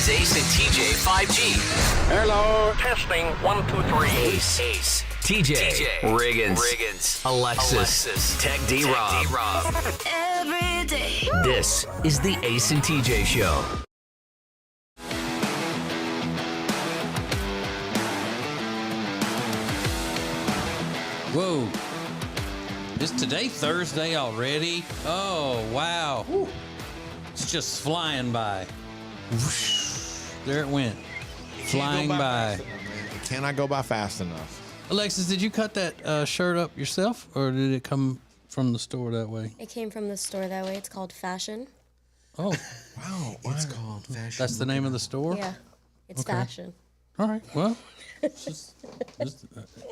is Ace and TJ 5G. Hello. Testing 1, 2, 3. Ace. TJ. Riggins. Alexis. Tech D-Rob. Every day. This is the Ace and TJ Show. Whoa. Is today Thursday already? Oh, wow. Woo. It's just flying by. Whoosh. There it went. Flying by. Can I go by fast enough? Alexis, did you cut that shirt up yourself, or did it come from the store that way? It came from the store that way. It's called Fashion. Oh. Wow. It's called Fashion. That's the name of the store? Yeah, it's Okay. Fashion. All right. Well,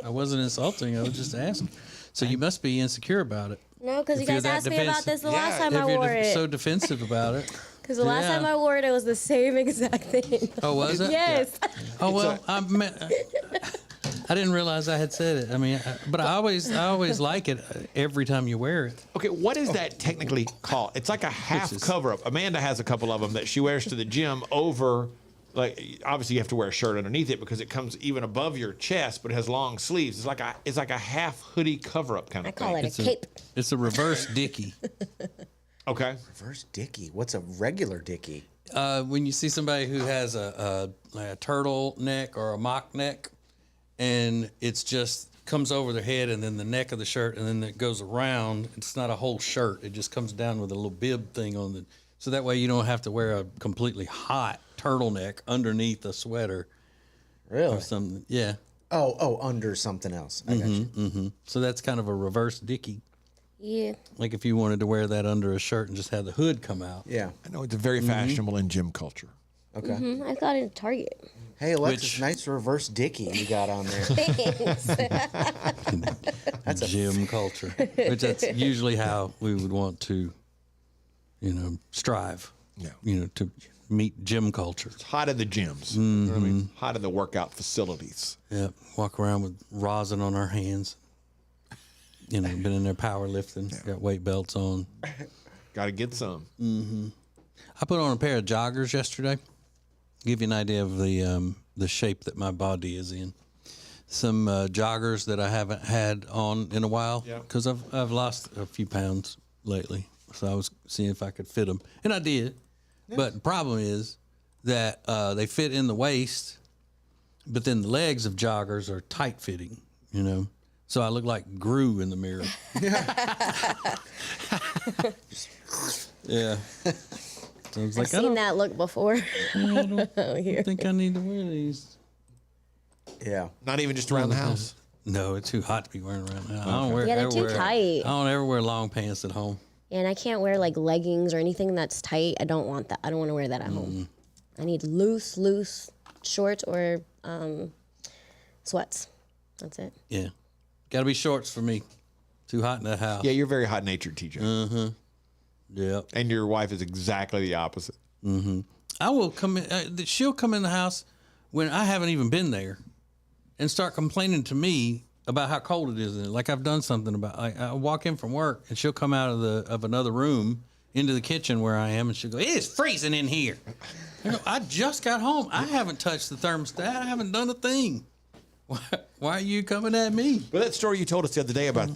I wasn't insulting. I was just asking. So you must be insecure about it. No, because you If you're guys that asked me about this the last time If I you're wore it. so defensive about it. Because the last time I wore it, it was the same exact thing. Oh, was it? Yes. Oh, well, I didn't realize I had said it. I mean, but I always like it every time you wear it. Okay, what is that technically called? It's like a half cover-up. Amanda has a couple of them that she wears to the gym over, like, obviously you have to wear a shirt underneath it because it comes even above your chest, but it has long sleeves. It's like a half hoodie cover-up kind of thing. I call it a cape. It's a reverse dickie. Okay. Reverse dickie. What's a regular dickie? When you see somebody who has like a turtle neck or a mock neck, and it's just comes over their head and then the neck of the shirt, and then it goes around. It's not a whole shirt. It just comes down with a little bib thing on it. So that way you don't have to wear a completely hot turtleneck underneath a sweater. Really? Or something. Yeah. Oh, under something else. I got you. Mm-hmm. So that's kind of a reverse dickie. Yeah. Like if you wanted to wear that under a shirt and just have the hood come out. Yeah. I know it's very fashionable in gym culture. Okay. I got it at Target. Hey, Alexis, nice reverse dickie you got on there. Thanks. That's a gym culture, which that's usually how we would want to, strive. Yeah. To meet gym culture. It's hot in the gyms. You know what I mean? Hot in the workout facilities. Yeah. Walk around with rosin on our hands. Been in there powerlifting. Yeah. Got weight belts on. Got to get some. Mm-hmm. I put on a pair of joggers yesterday. Give you an idea of the shape that my body is in. Some joggers that I haven't had on in a while because I've lost a few pounds lately. So I was seeing if I could fit them, and I did. Yeah. But the problem is that they fit in the waist, but then the legs of joggers are tight fitting. So I look like Gru in the mirror. Yeah. So I was I've seen that look before. I don't think I need to wear these. Yeah. Not even just around the house? No, it's too hot to be wearing around the house. Okay. They're too tight. I don't ever wear long pants at home. Yeah, and I can't wear like leggings or anything that's tight. I don't want that. I don't want to wear that at home. I need loose shorts or sweats. That's it. Yeah. Got to be shorts for me. Too hot in that house. Yeah, you're very hot-natured, TJ. Mm-hmm. Yeah. And your wife is exactly the opposite. Mm-hmm. I will come in. She'll come in the house when I haven't even been there, and start complaining to me about how cold it is. Like I've done something about. I walk in from work, and she'll come out of another room into the kitchen where I am, and she'll go, "It is freezing in here." I just got home. I haven't touched the thermostat. I haven't done a thing. Why are you coming at me? Well, that story you told us the other day about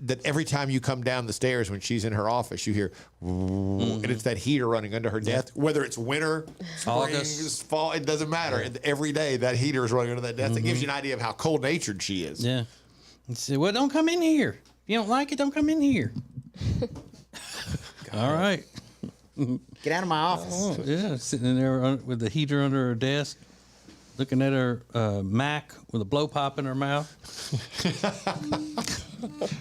that every time you come down the stairs when she's in her office, you hear, and it's that heater running under her desk. Whether it's winter, spring, fall, it doesn't matter. And every day that heater is running under that desk. It gives you an idea of how cold-natured she is. Yeah. And say, well, don't come in here. If you don't like it, don't come in here. All right. Get out of my office. Oh, yeah, sitting in there with the heater under her desk. Looking at her Mac with a blow pop in her mouth.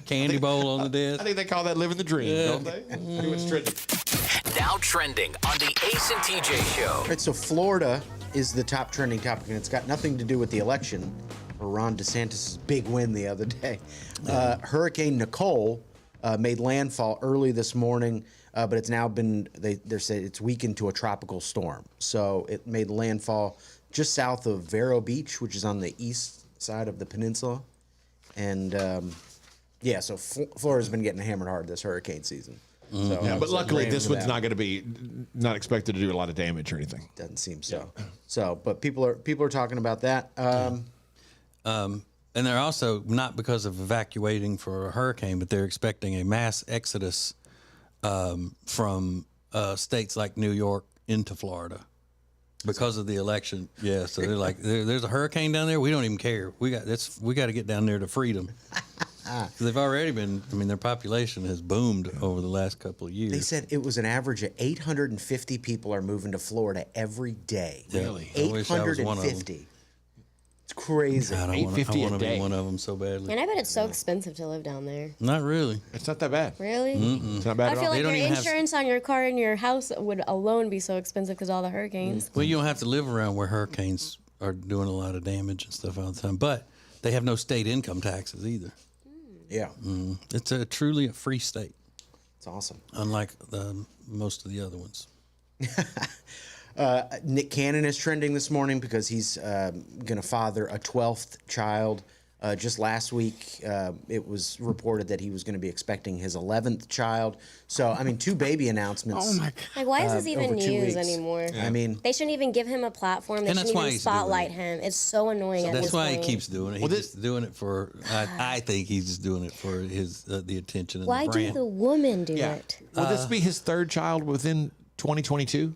Candy bowl on the desk. I think they call that living the dream, don't they? What's trending? Now trending on the Ace and TJ Show. All right, so Florida is the top trending topic, and it's got nothing to do with the election or Ron DeSantis' big win the other day. Hurricane Nicole made landfall early this morning, but it's now been, they say it's weakened to a tropical storm. So it made landfall just south of Vero Beach, which is on the east side of the peninsula. And, so Florida's been getting hammered hard this hurricane season. So Yeah, but luckily grand this for one's them. not going to be not expected to do a lot of damage or anything. Doesn't seem so. So, but people are talking about that. And they're also not because of evacuating for a hurricane, but they're expecting a mass exodus from states like New York into Florida because of the election. Yeah, so they're like, there's a hurricane down there. We don't even care. We got to get down there to freedom. 'Cause they've already been. I mean, their population has boomed over the last couple of years. They said it was an average of 850 people are moving to Florida every day. Really? I wish I was one of them. 850. It's crazy. I want $8.50 a to be day. one of them so badly. And I bet it's so expensive to live down there. Not really. It's not that bad. Really? It's not bad I at feel all. like don't your even have- insurance on your car and your house would alone be so expensive because all the hurricanes. Well, you don't have to live around where hurricanes are doing a lot of damage and stuff all the time. But they have no state income taxes either. Yeah, It's truly a free state, it's awesome. unlike most of the other ones. Nick Cannon is trending this morning because he's going to father a 12th child. Just last week, it was reported that he was going to be expecting his 11th child. So, I mean, 2 baby announcements. Oh my God. Like, why is this even over 2 news weeks. anymore? I mean, They shouldn't even give him a platform. They And shouldn't that's why even he's doing spotlight it. him. It's so annoying at That's this why point. he keeps doing it. He's just doing it for. I think he's just doing it for his the attention and Why the do brand. the woman do Yeah. it? Will this be his third child within 2022?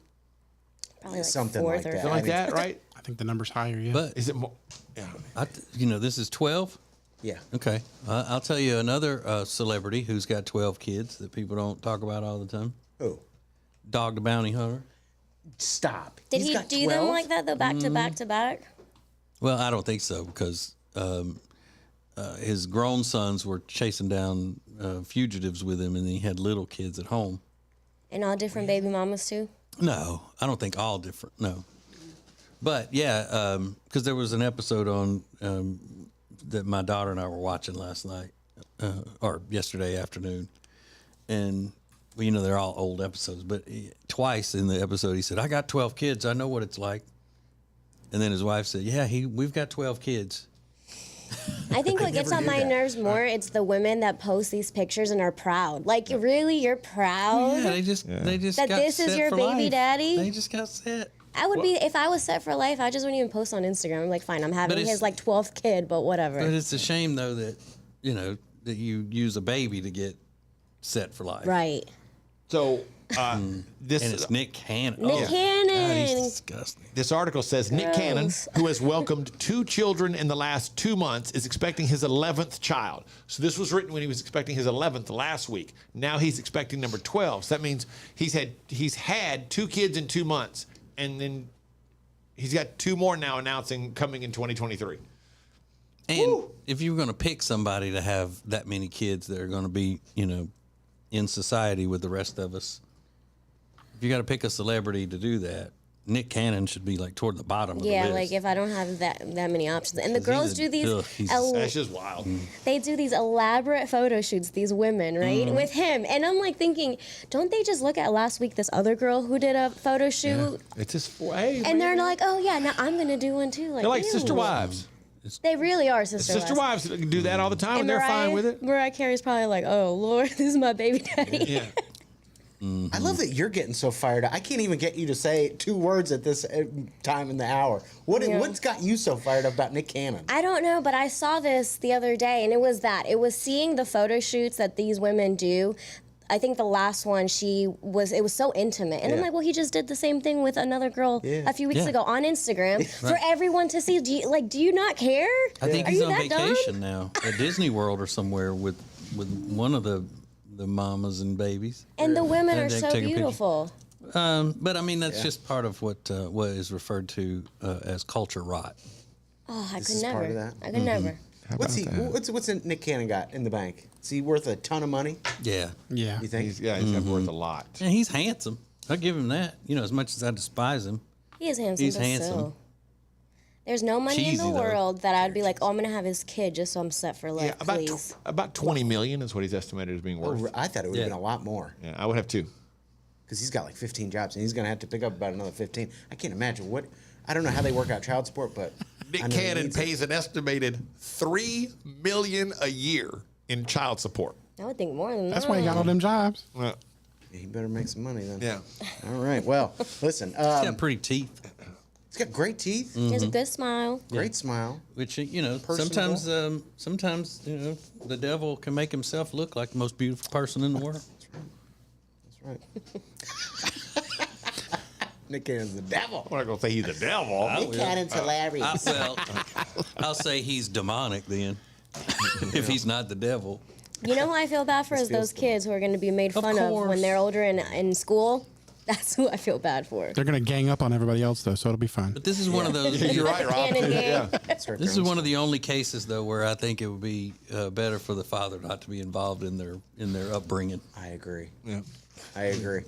Probably like Something fourth like or that. fifth. Something like that, right? I think the number's higher. Yeah. But Is it more? Yeah. this is 12. yeah. Okay, I'll tell you another celebrity who's got 12 kids that people don't talk about all the time. Oh, Dog the Bounty Hunter. stop. Did He's he got do 12? them like that though, back to back to back? Well, I don't think so because his grown sons were chasing down fugitives with him, and he had little kids at home. And all different baby mamas too? No, I don't think all different. No, but yeah, because there was an episode on that my daughter and I were watching last night or yesterday afternoon, and well, they're all old episodes. But twice in the episode, he said, "I got 12 kids. I know what it's like." And then his wife said, "Yeah, we've got 12 kids." I think what gets never on knew my that. nerves more, it's the women that post these pictures and are proud. Like, really, you're proud? Yeah, they just That got this is set your for baby life. daddy? They just got set. I would be, if I was set for life, I just wouldn't even post on Instagram. I'm like, fine, I'm having it's- his like 12th kid, but whatever. But it's a shame though that that you use a baby to get set for life. Right. So this And it's Nick Cannon. Nick God, Cannon. he's disgusting. This article says Nick Gross. Cannon, who has welcomed 2 children in the last 2 months, is expecting his 11th child. So this was written when he was expecting his 11th last week. Now he's expecting number 12. So that means he's had 2 kids in 2 months, and then he's got 2 more now announcing coming in 2023. And if you're going to pick somebody to have that many kids that are going to be, in society with the rest of us, if you got to pick a celebrity to do that, Nick Cannon should be like toward the bottom of the Yeah, list. like if I don't have that many options. And the girls do these, That's just wild. they do these elaborate photo shoots, these women, right? With him. And I'm like thinking, don't they just look at last week this other girl who did a photo shoot? It's just way. And they're like, oh yeah, now I'm going to do one too. They're like ew. sister wives. They really are sister wives. Sister wives do that all the time, and they're fine with it. Mariah Carey's probably like, oh Lord, this is my baby daddy. Yeah. I love that you're getting so fired up. I can't even get you to say 2 words at this time in the hour. What's got you so fired up about Nick Cannon? I don't know, but I saw this the other day, and it was seeing the photo shoots that these women do. I think the last one, it was so intimate. And I'm like, well, he just did the same thing with another girl a few weeks ago on Instagram for everyone to see. Do you not care? I think Are he's you on that dumb? vacation now at Disney World or somewhere with one of the mamas and babies. And the women are They're so taking pictures. beautiful. But I mean, that's just part of what is referred to as culture rot. Oh, I This could is never. part of that? I could never. What's Nick Cannon got in the bank? Is he worth a ton of money? Yeah. Yeah. You think? He's worth a lot. And he's handsome. I'll give him that. As much as I despise him. He is handsome. He's but handsome. Still. There's no money in Cheesy, the though. world that I'd be like, oh, I'm gonna have his kid just so I'm set for life, Yeah, please. about 20 million is what he's estimated as being worth. Oh, I thought it would have Yeah. been a lot more Yeah, I would have 2. because he's got like 15 jobs and he's going to have to pick up about another 15. I can't imagine I don't know how they work out child support, but Nick I know he Cannon needs it. pays an estimated $3 million a year in child support. I would think more than That's that. why he got all them jobs. Well, He better make some money then. Yeah. All right. Well, listen. He's got pretty teeth. He's got great teeth. He has a good smile. Great smile. Which Personable. sometimes the devil can make himself look like the most beautiful person in the world. That's right. Nick Cannon's the devil. I'm not gonna say he's the devil. Nick Cannon's hilarious. I'll say he's demonic then, if he's not the devil. You know who I feel bad for is those kids who are going to be made fun of when they're older in school. That's who I feel bad for. They're going to gang up on everybody else, though, so it'll be fine. But this is one of those. You're right, Rob. Yeah. This is one of the only cases, though, where I think it would be better for the father not to be involved in their upbringing. I agree. Yeah. I agree.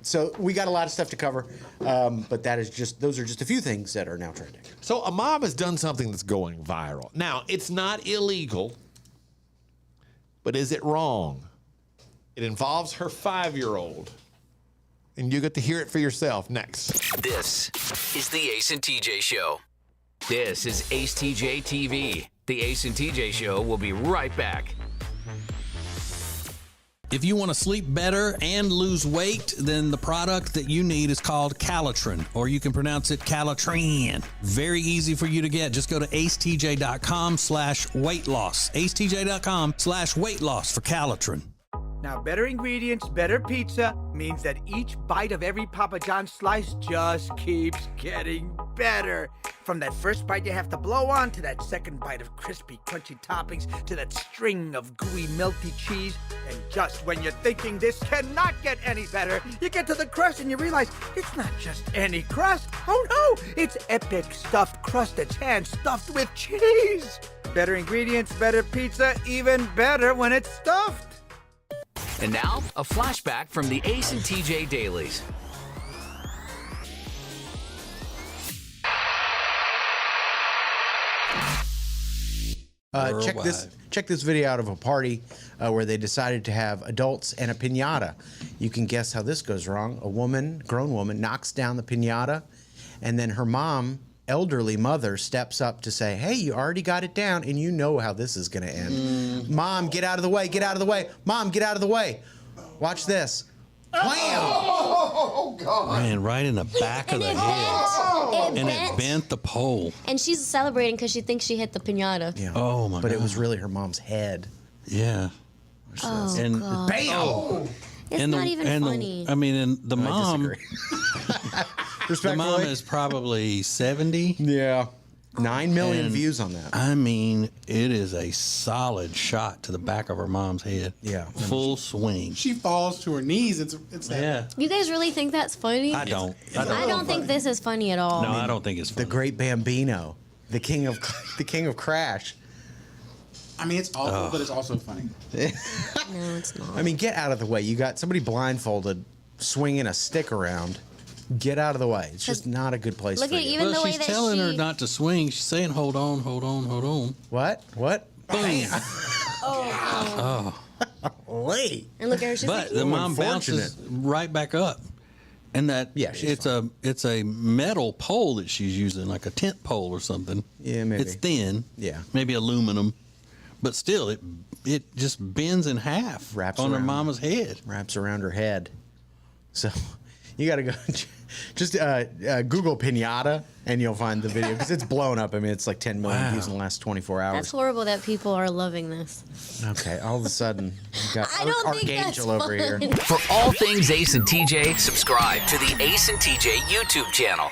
So we got a lot of stuff to cover, but those are just a few things that are now trending. So a mom has done something that's going viral. Now, it's not illegal, but is it wrong? It involves her 5-year-old. And you get to hear it for yourself next. This is the Ace and TJ Show. This is acetjtv. The Ace and TJ Show will be right back. If you want to sleep better and lose weight, then the product that you need is called Calitrin, or you can pronounce it Calitrin. Very easy for you to get. Just go to acetj.com/weight loss. acetj.com/weight loss for Calitrin. Now, better ingredients, better pizza means that each bite of every Papa John's slice just keeps getting better. From that first bite you have to blow on, to that second bite of crispy, crunchy toppings, to that string of gooey, melty cheese. And just when you're thinking this cannot get any better, you get to the crust and you realize it's not just any crust. Oh no, it's epic stuffed crust that's hand-stuffed with cheese. Better ingredients, better pizza, even better when it's stuffed. And now, a flashback from the Ace and TJ Dailies. Check this video out of a party where they decided to have adults and a piñata. You can guess how this goes wrong. A grown woman, knocks down the piñata, and then her mom, elderly mother, steps up to say, "Hey, you already got it down," and you know how this is going to end. Mom, get out of the way! Get out of the way! Mom, get out of the way! Watch this. Wham! Oh, God. Ran right in the back of the head. And it bent the pole. And she's celebrating because she thinks she hit the piñata. Yeah. Oh, my God. But it was really her mom's head. Yeah. Oh, And God. Bam! It's not even funny. The mom. The mom is probably 70. Yeah. 9 million And, views on that. I mean, it is a solid shot to the back of her mom's head. Yeah. Full swing. She falls to her knees. It's that. Yeah. You guys really think that's funny? I don't. I don't think this is funny at all. No, I don't think it's The funny. great Bambino, the king of Crash. I mean, it's awful, but it's also funny. No, it's not. I mean, get out of the way. You got somebody blindfolded swinging a stick around. Get out of the way. It's just not a good place Look for at you. even Well, the way she's that telling her she- not to swing. She's saying, hold on, hold on, hold on. What? Boom. Wait. And look at her. She's But like, the mom unfortunate. bounces right back up. And that she's it's a metal pole that she's using, like a tent pole or something. Yeah, maybe. It's thin. Yeah. Maybe aluminum. But still, it just bends in half Wraps on her around. mama's head. Wraps around her head. So you got to go just Google pinata and you'll find the video because it's blown up. I mean, it's like 10 million views in the last 24 hours. that's horrible that people are loving this. Okay, all of a sudden, you got I don't think that's Archangel over here. fun. For all things Ace and TJ, subscribe to the Ace and TJ YouTube channel.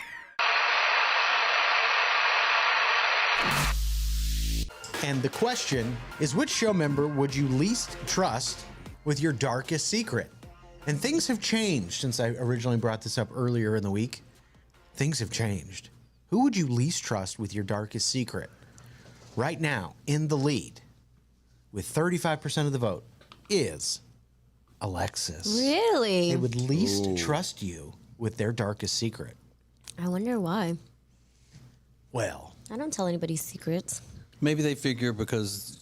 And the question is, which show member would you least trust with your darkest secret? And things have changed since I originally brought this up earlier in the week. Things have changed. Who would you least trust with your darkest secret? Right now, in the lead, with 35% of the vote, is Alexis. Really? They would least trust you with their darkest secret. I wonder why. Well, I don't tell anybody secrets. Maybe they figure because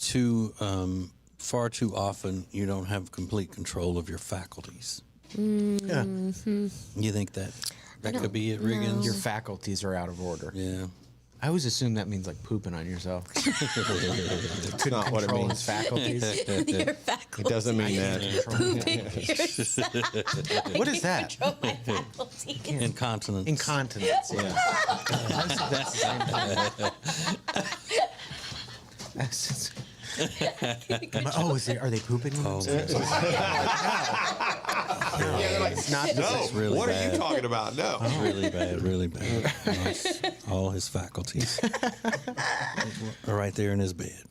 far too often you don't have complete control of your faculties. Mm-hmm. You think that could be it, Riggins? your faculties are out of order. Yeah. I always assume that means like pooping on yourself. That's not what it Control means. his faculties. Your faculties. It doesn't mean that. Pooping yourself. What is that? Control my faculties. Incontinence. Incontinence. Yeah. That's the same thing. Oh, are they pooping on themselves? Yeah, they're like, It's not. no, It's really what are bad. you talking about? No. Really bad, really bad. All his faculties are right there in his bed.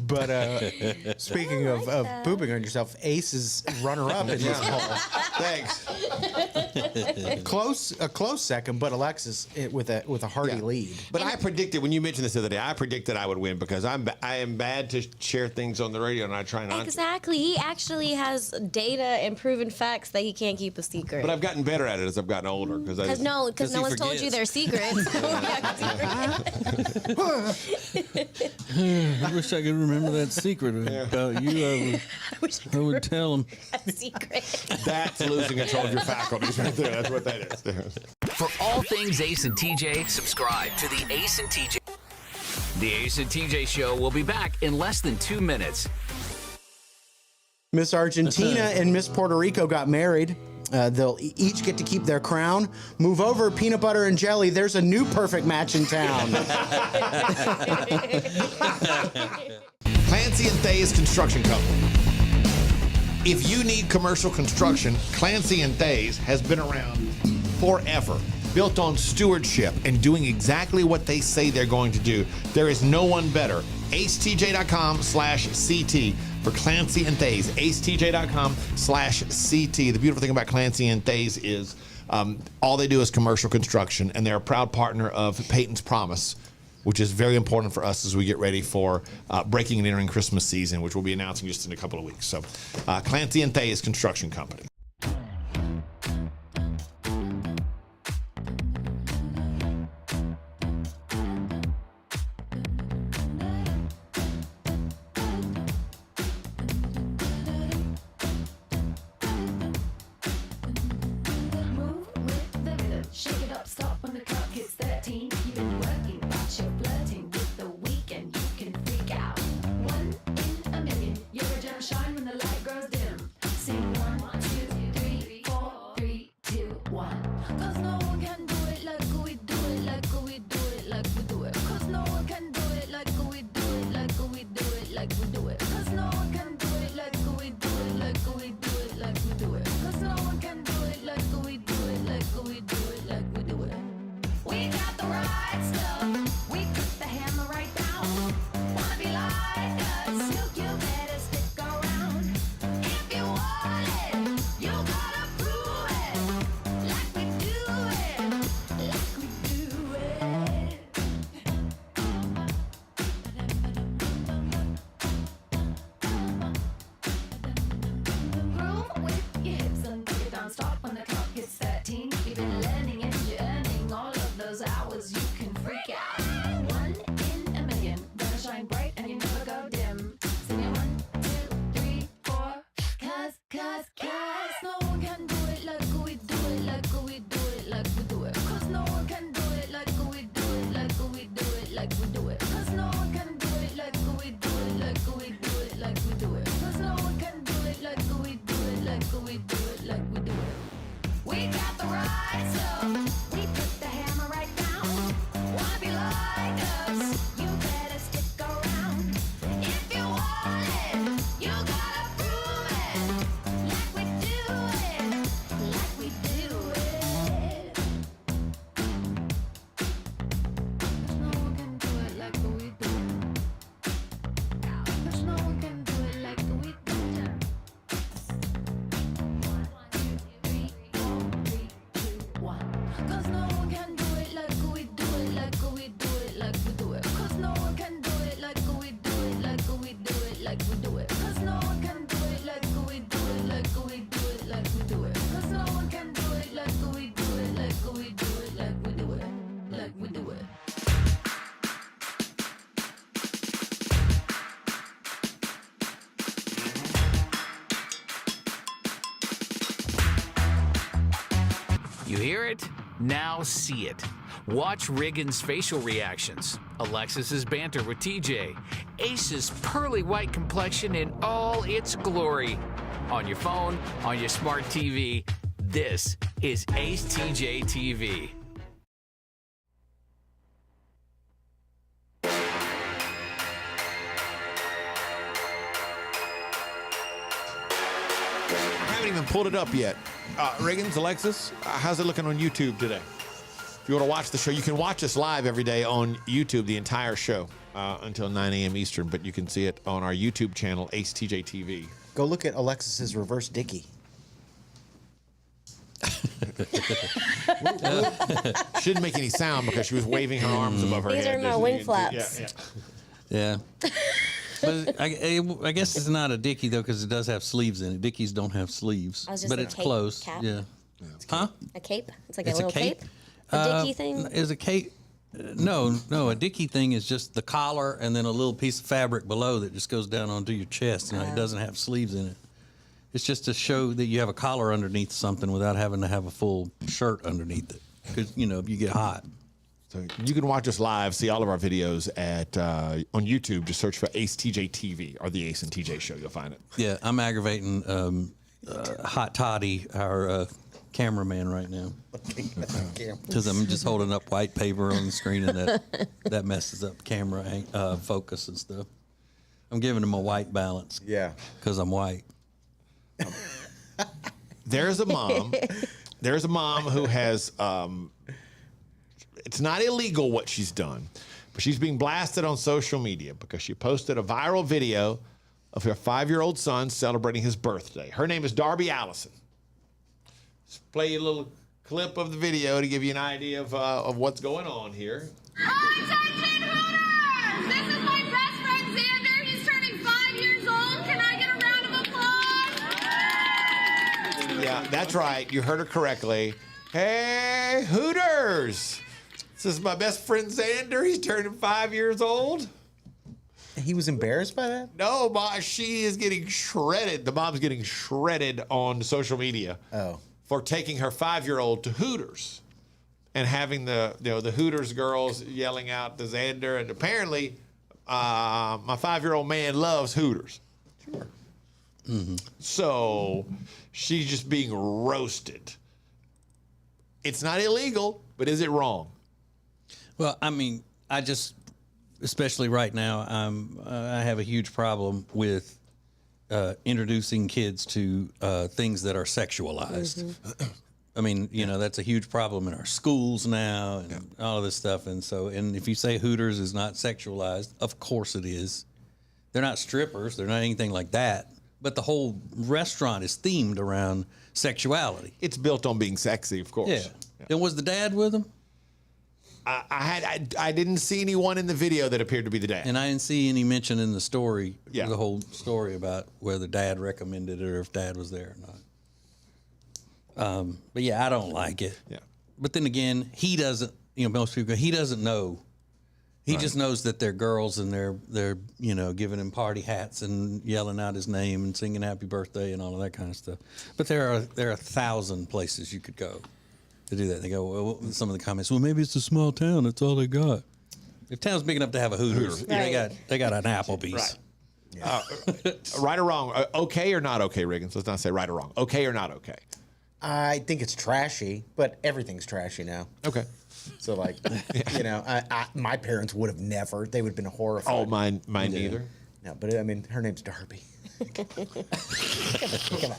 But speaking of pooping on yourself, Ace is runner-up in this poll. Thanks. A close second, but Alexis with a hearty Yeah. lead. But I predicted, when you mentioned this the other day, I predicted I would win because I am bad to share things on the radio, and I try not to. Exactly. He actually has data and proven facts that he can't keep a secret. But I've gotten better at it as I've gotten older. Because no one's told you their secrets. I wish I could remember that secret about you. I would tell him. A secret. That's losing control of your faculties right there. That's what that is. For all things Ace and TJ, subscribe to the Ace and TJ. The Ace and TJ Show will be back in less than 2 minutes. Miss Argentina and Miss Puerto Rico got married. They'll each get to keep their crown. Move over, peanut butter and jelly. There's a new perfect match in town. Clancy and Thay's Construction Company. If you need commercial construction, Clancy and Thay's has been around forever. Built on stewardship and doing exactly what they say they're going to do. There is no one better. acetj.com/CT for Clancy and Thay's. acetj.com/CT. The beautiful thing about Clancy and Thay's is all they do is commercial construction, and they're a proud partner of Peyton's Promise, which is very important for us as we get ready for breaking and entering Christmas season, which we'll be announcing just in a couple of weeks. So, Clancy and Thay's Construction Company. Move with the rhythm, shake it up, stop when the clock hits 13. You've been working, but you're flirting with the weekend. You can freak out. 1 in a million. You're a gem, shine when the light grows dim. Sing 1, 2, 3, 4, 3, 2, 1. 'Cause no one can do it like we do it, like we do it, like we do it. 'Cause no one can do it like we do it, like we do it, like we do it. 'Cause no one can do it like we do it, like we do it, like we do it. 'Cause no one can do it like we do it, like we do it, like we do it. We got the right stuff. We put the hammer right down. Wanna be like us? You better stick around. If you want it, you gotta prove it. Like we do it, like we do it. Groove with your hips and put it down. Stop when the clock hits 13. You've been learning and you're earning all of those hours. You can freak out. 1 in a million. Gonna shine bright and you never go dim. Sing it 1, 2, 3, 4. 'Cause no one can do it like we do it, like we do it, like we do it. 'Cause no one can do it like we do it, like we do it, like we do it. 'Cause no one can do it like we do it, like we do it, like we do it. 'Cause no one can do it like we do it, like we do it, like we do it. We got the right stuff. We put the hammer right down. Wanna be like us? You better stick around. If you want it, you gotta prove it. Like we do it, like we do it. 'Cause no one can do it like we do it. 'Cause no one can do it like we do it. 1, 2, 3, 4, 3, 2, 1. 'Cause no one can do it like we do it, like we do it, like we do it. 'Cause no one can do it like we do it, like we do it, like we do it. 'Cause no one can do it like we do it, like we do it, like we do it. 'Cause no one can do it like we do it, like we do it, like we do it, like we do it. You hear it? Now see it. Watch Riggins' facial reactions, Alexis's banter with TJ, Ace's pearly white complexion in all its glory. On your phone, on your smart TV, this is acetjtv. I haven't even pulled it up yet. Riggins, Alexis, how's it looking on YouTube today? If you want to watch the show, you can watch us live every day on YouTube, the entire show, until 9 a.m. Eastern, but you can see it on our YouTube channel, acetjtv. Go look at Alexis's reverse dicky. She didn't make any sound because she was waving her arms above her These head. are my wing flaps. Yeah. But I guess it's not a dickie though, because it does have sleeves in it. Dickies don't have sleeves, I was just but a it's cape close. cap. Yeah. Huh? A cape? It's like It's a little cape? A dicky thing? Is a cape? No. A dickie thing is just the collar and then a little piece of fabric below that just goes down onto your chest. It doesn't have sleeves in it. It's just to show that you have a collar underneath something without having to have a full shirt underneath it. Because you get hot. So you can watch us live, see all of our videos on YouTube. Just search for Ace TJ TV or the Ace and TJ Show. You'll find it. Yeah, I'm aggravating Hot Toddy, our cameraman, right now. Because I'm just holding up white paper on the screen, and that messes up camera focus and stuff. I'm giving him a white balance. Yeah. Because I'm white. There's a mom. There's a mom who has. It's not illegal what she's done, but she's being blasted on social media because she posted a viral video of her 5-year-old son celebrating his birthday. Her name is Darby Allison. Let's play you a little clip of the video to give you an idea of what's going on here. Attention Hooters! This is my best friend Xander. He's turning 5 years old. Can I get a round of applause? Yeah, that's right. You heard her correctly. Hey, Hooters! This is my best friend Xander. He's turning 5 years old. He was embarrassed by that? No, she is getting shredded. The mom's getting shredded on social media for taking her 5-year-old to Hooters and having the Hooters girls yelling out to Xander. And apparently, my 5-year-old man loves Hooters. Sure. Mm-hmm. So she's just being roasted. It's not illegal, but is it wrong? Well, I mean, especially right now, I have a huge problem with introducing kids to things that are sexualized. Mm-hmm. I mean, that's a huge problem in our schools now and all of this stuff. And if you say Hooters is not sexualized, of course it is. They're not strippers. They're not anything like that. But the whole restaurant is themed around sexuality. It's built on being sexy, of course. Yeah. And was the dad with them? I didn't see anyone in the video that appeared to be the dad. And I didn't see any mention in the story, the whole story about whether dad recommended it or if dad was there or not. But yeah, I don't like it. Yeah. But then again, he doesn't, most people, he doesn't know. He just knows that they're girls and they're giving him party hats and yelling out his name and singing happy birthday and all of that kind of stuff. But there are 1,000 places you could go to do that. They go, well, some of the comments, well, maybe it's a small town. That's all they got. If town's big enough to have a Hooters, Right. they got an Applebee's. Right. Right or wrong? Okay or not okay, Riggins? Let's not say right or wrong. Okay or not okay? I think it's trashy, but everything's trashy now. Okay. So, my parents would have never. They would have been horrified. Oh, mine neither. No, but I mean, her name's Darby. Come on.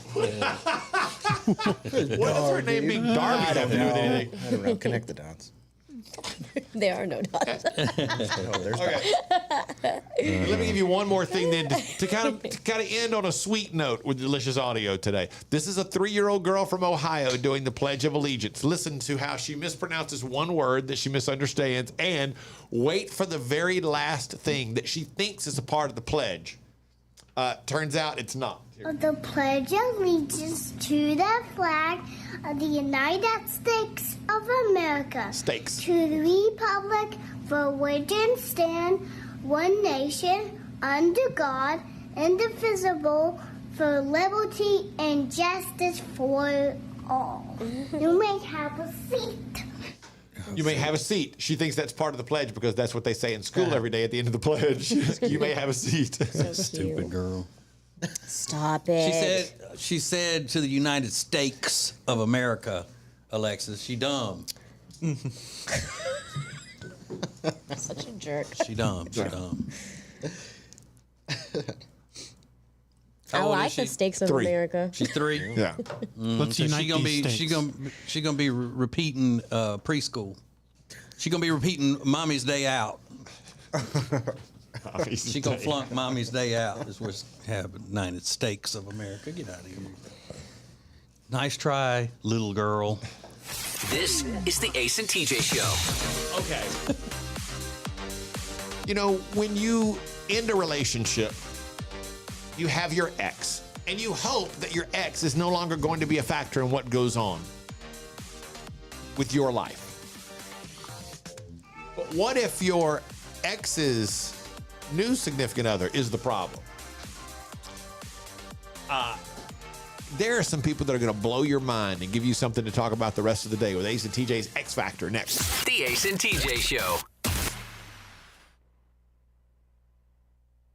What does her name being Darby have to do with anything? I don't know. Connect the dots. There are no dots. There's Okay. Let me give you one more thing then to kind of end on a sweet note with delicious audio today. This is a 3-year-old girl from Ohio doing the Pledge of Allegiance. Listen to how she mispronounces one word that she misunderstands and wait for the very last thing that she thinks is a part of the pledge. Turns out it's not. The Pledge of Allegiance to the flag of the United States of America. Stakes. To the republic for which it stands, one nation, under God, indivisible, for liberty and justice for all. You may have a seat. You may have a seat. She thinks that's part of the pledge because that's what they say in school every day at the end of the pledge. You may have a seat. So Stupid cute. girl. Stop it. She said to the United States of America, Alexis, she dumb. Such a jerk. She dumb. She dumb. I How old like is she? the stakes of 3. She's She's 3. Yeah. Let's So unite she gonna these be states. she gonna be repeating preschool. She gonna be repeating Mommy's Day Out. She gonna flunk Mommy's Day Out. Is what's happening. United States of America. Get out of here. Nice try, little girl. This is the Ace and TJ Show. Okay. You know, when you end a relationship, you have your ex, and you hope that your ex is no longer going to be a factor in what goes on with your life. But what if your ex's new significant other is the problem? There are some people that are going to blow your mind and give you something to talk about the rest of the day with Ace and TJ's X Factor next. The Ace and TJ Show.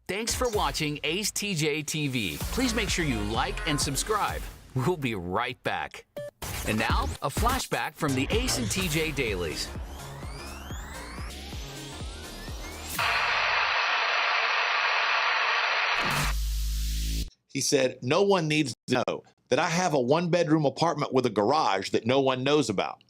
Thanks for watching Ace TJ TV. Please make sure you like and subscribe. We'll be right back. And now, a flashback from the Ace and TJ Dailies. He said, no one needs to know that I have a 1-bedroom apartment with a garage that no one knows about.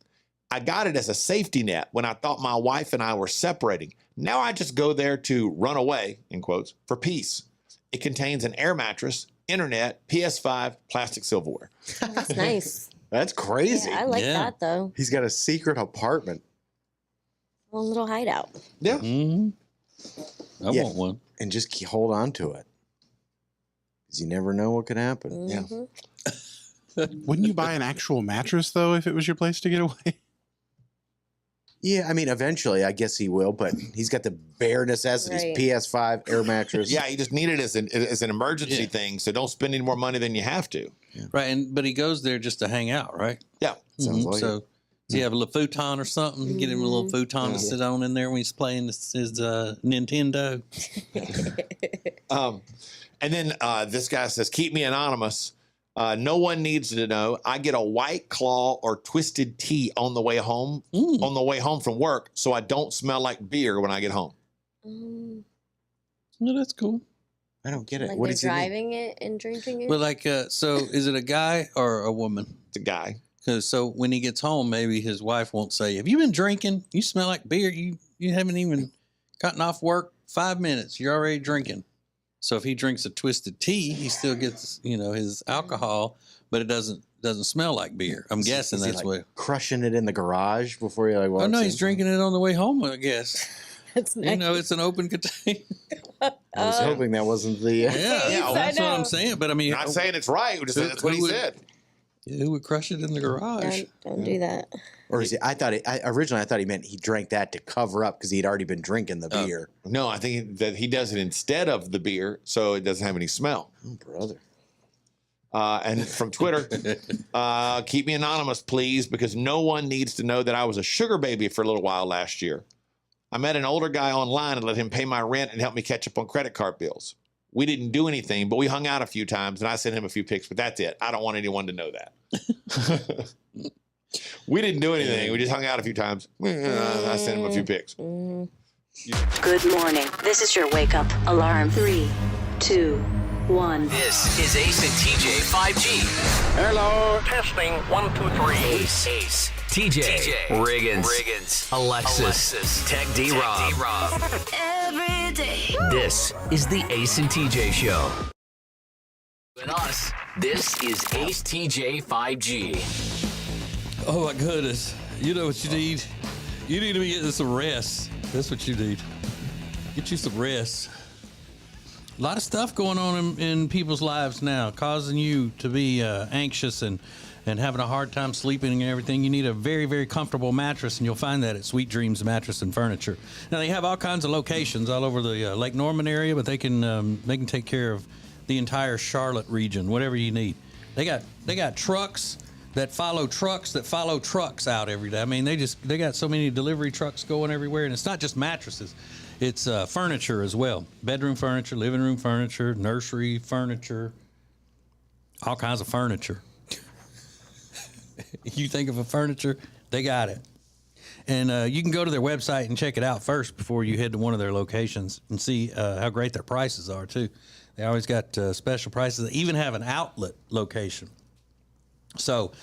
I got it as a safety net when I thought my wife and I were separating. Now I just go there to run away, in quotes, for peace. It contains an air mattress, internet, PS5, plastic silverware. That's nice. That's crazy. Yeah, I like Yeah. that though. He's got a secret apartment. A little hideout. Yeah. I Yeah. want one. And just hold on to it. Because you never know what could happen. Yeah. Wouldn't you buy an actual mattress though if it was your place to get away? Yeah, I mean, eventually, I guess he will, but he's got the bare necessities: Right. PS5, air mattress. Yeah, you just need it as an emergency Yeah. thing, so don't spend any more money than you have to. Right, but he goes there just to hang out, right? Yeah. Sounds like So, it. does he have a little futon or something? Get him a little futon to sit on in there when he's playing his Nintendo. And then this guy says, keep me anonymous. No one needs to know. I get a White Claw or Twisted Tea on the way home, from work, so I don't smell like beer when I get home. No, that's cool. I don't get it. Like What they're does he mean? driving it and drinking it. But like, so is it a guy or a woman? It's a guy. Because so when he gets home, maybe his wife won't say, "Have you been drinking? You smell like beer. You haven't even gotten off work 5 minutes. You're already drinking." So if he drinks a Twisted Tea, he still gets his alcohol, but it doesn't smell like beer. I'm guessing Is he, that's like, what. crushing it in the garage before he like walks Oh no, in? he's drinking it on the way home. I guess. That's nice. It's an open container. I was hoping that wasn't the. Yeah, I that's what know. I'm saying. But I mean, Not saying it's right. We're just saying that's what he Who would- said. who would crush it in the garage? Don't do that. Or is he? Originally I thought he meant he drank that to cover up because he'd already been drinking the beer. No, I think that he does it instead of the beer, so it doesn't have any smell. Oh, brother. And from Twitter, keep me anonymous, please, because no one needs to know that I was a sugar baby for a little while last year. I met an older guy online and let him pay my rent and help me catch up on credit card bills. We didn't do anything, but we hung out a few times, and I sent him a few pics, but that's it. I don't want anyone to know that. We didn't do anything. We just hung out a few times. I sent him a few pics. Good morning. This is your wake up alarm. 3, 2, 1. This is Ace and TJ 5G. Hello. Testing 1, 2, 3. Ace. TJ. Riggins. Alexis. Tech D-Rob. Every day. This is the Ace and TJ Show. And us, this is Ace TJ 5G. Oh my goodness! You know what you need? You need to be getting some rest. That's what you need. Get you some rest. A lot of stuff going on in people's lives now, causing you to be anxious and having a hard time sleeping and everything. You need a very, very comfortable mattress, and you'll find that at Sweet Dreams Mattress and Furniture. Now they have all kinds of locations all over the Lake Norman area, but they can take care of the entire Charlotte region, whatever you need. They got trucks that follow trucks out every day. I mean, they got so many delivery trucks going everywhere, and it's not just mattresses. It's furniture as well. Bedroom furniture, living room furniture, nursery furniture, all kinds of furniture. You think of a furniture, they got it. And you can go to their website and check it out first before you head to one of their locations and see how great their prices are, too. They always got special prices. They even have an outlet location. So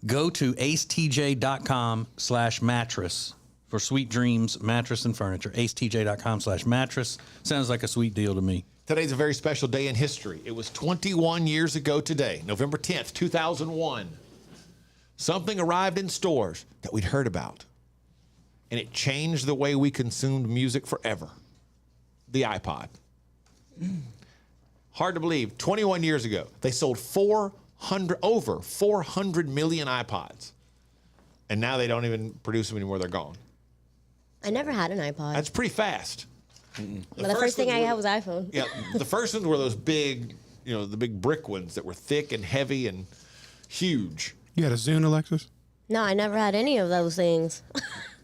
go to acetj.com/mattress for Sweet Dreams Mattress and Furniture. acetj.com/mattress. Sounds like a sweet deal to me. Today's a very special day in history. It was 21 years ago today, November 10th, 2001. Something arrived in stores that we'd heard about, and it changed the way we consumed music forever. The iPod. Hard to believe. 21 years ago, they sold over 400 million iPods, and now they don't even produce them anymore. They're gone. I never had an iPod. That's pretty fast. But the first thing I had was iPhone. Yeah, the first ones were those big, the big brick ones that were thick and heavy and huge. You had a Zune, Alexis? No, I never had any of those things.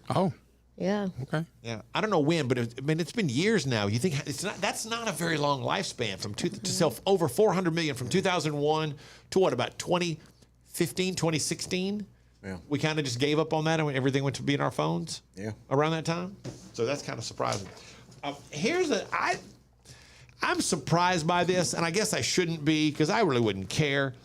Oh. Yeah. Okay. Yeah, I don't know when, but it's been years now. You think that's not a very long lifespan to sell over 400 million from 2001 to what, about 2015, 2016? Yeah. We kind of just gave up on that and everything went to be in our phones. Yeah. Around that time. So that's kind of surprising. I'm surprised by this, and I guess I shouldn't be because I really wouldn't care.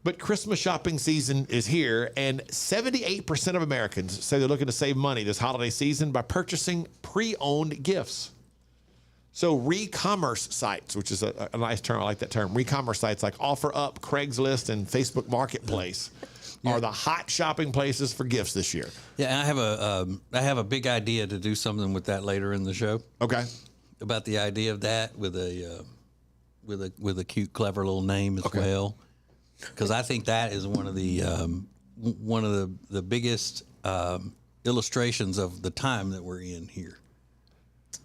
But Christmas shopping season is here, and 78% of Americans say they're looking to save money this holiday season by purchasing pre-owned gifts. So re-commerce sites, which is a nice term, I like that term, re-commerce sites like OfferUp, Craigslist, and Facebook Marketplace are the hot shopping places for gifts this year. Yeah, and I have a big idea to do something with that later in the show. Okay. About the idea of that with a cute, clever little name as well. Because I think that is one of the biggest illustrations of the time that we're in here.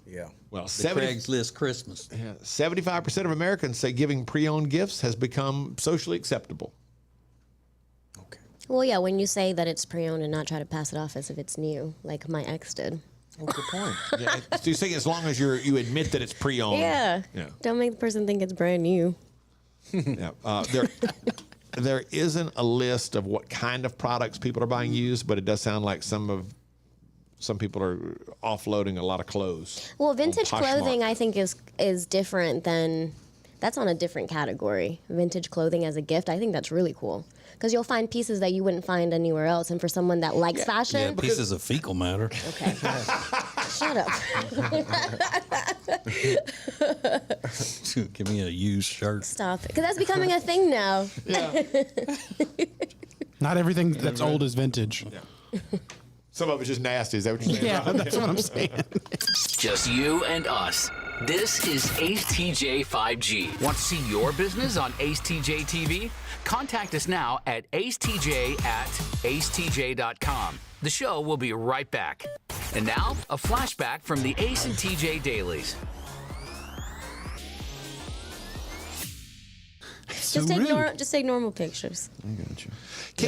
Yeah. Well, Craigslist Christmas. Yeah, 75% of Americans say giving pre-owned gifts has become socially acceptable. Okay. Well, yeah, when you say that it's pre-owned and not try to pass it off as if it's new, like my ex did. Oh, good point. Yeah, so you're saying as long as you admit that it's pre-owned. Yeah. Don't make the person think it's brand new. Yeah. There isn't a list of what kind of products people are buying used, but it does sound like some people are offloading a lot of clothes. Well, vintage clothing I think is different than, that's on a different category. Vintage clothing as a gift, I think that's really cool. Because you'll find pieces that you wouldn't find anywhere else. And for someone that likes fashion. Yeah, pieces of fecal matter. Okay. Shut up. Give me a used shirt. Stop. Because that's becoming a thing now. Yeah. Not everything that's old is vintage. Yeah. Some of it's just nasty. Is that what you're saying? Yeah, that's what I'm saying. Just you and us. This is Ace TJ 5G. Want to see your business on Ace TJ TV? Contact us now at acetj@acetj.com. The show will be right back. And now, a flashback from the Ace and TJ dailies. Just take normal pictures. I got you.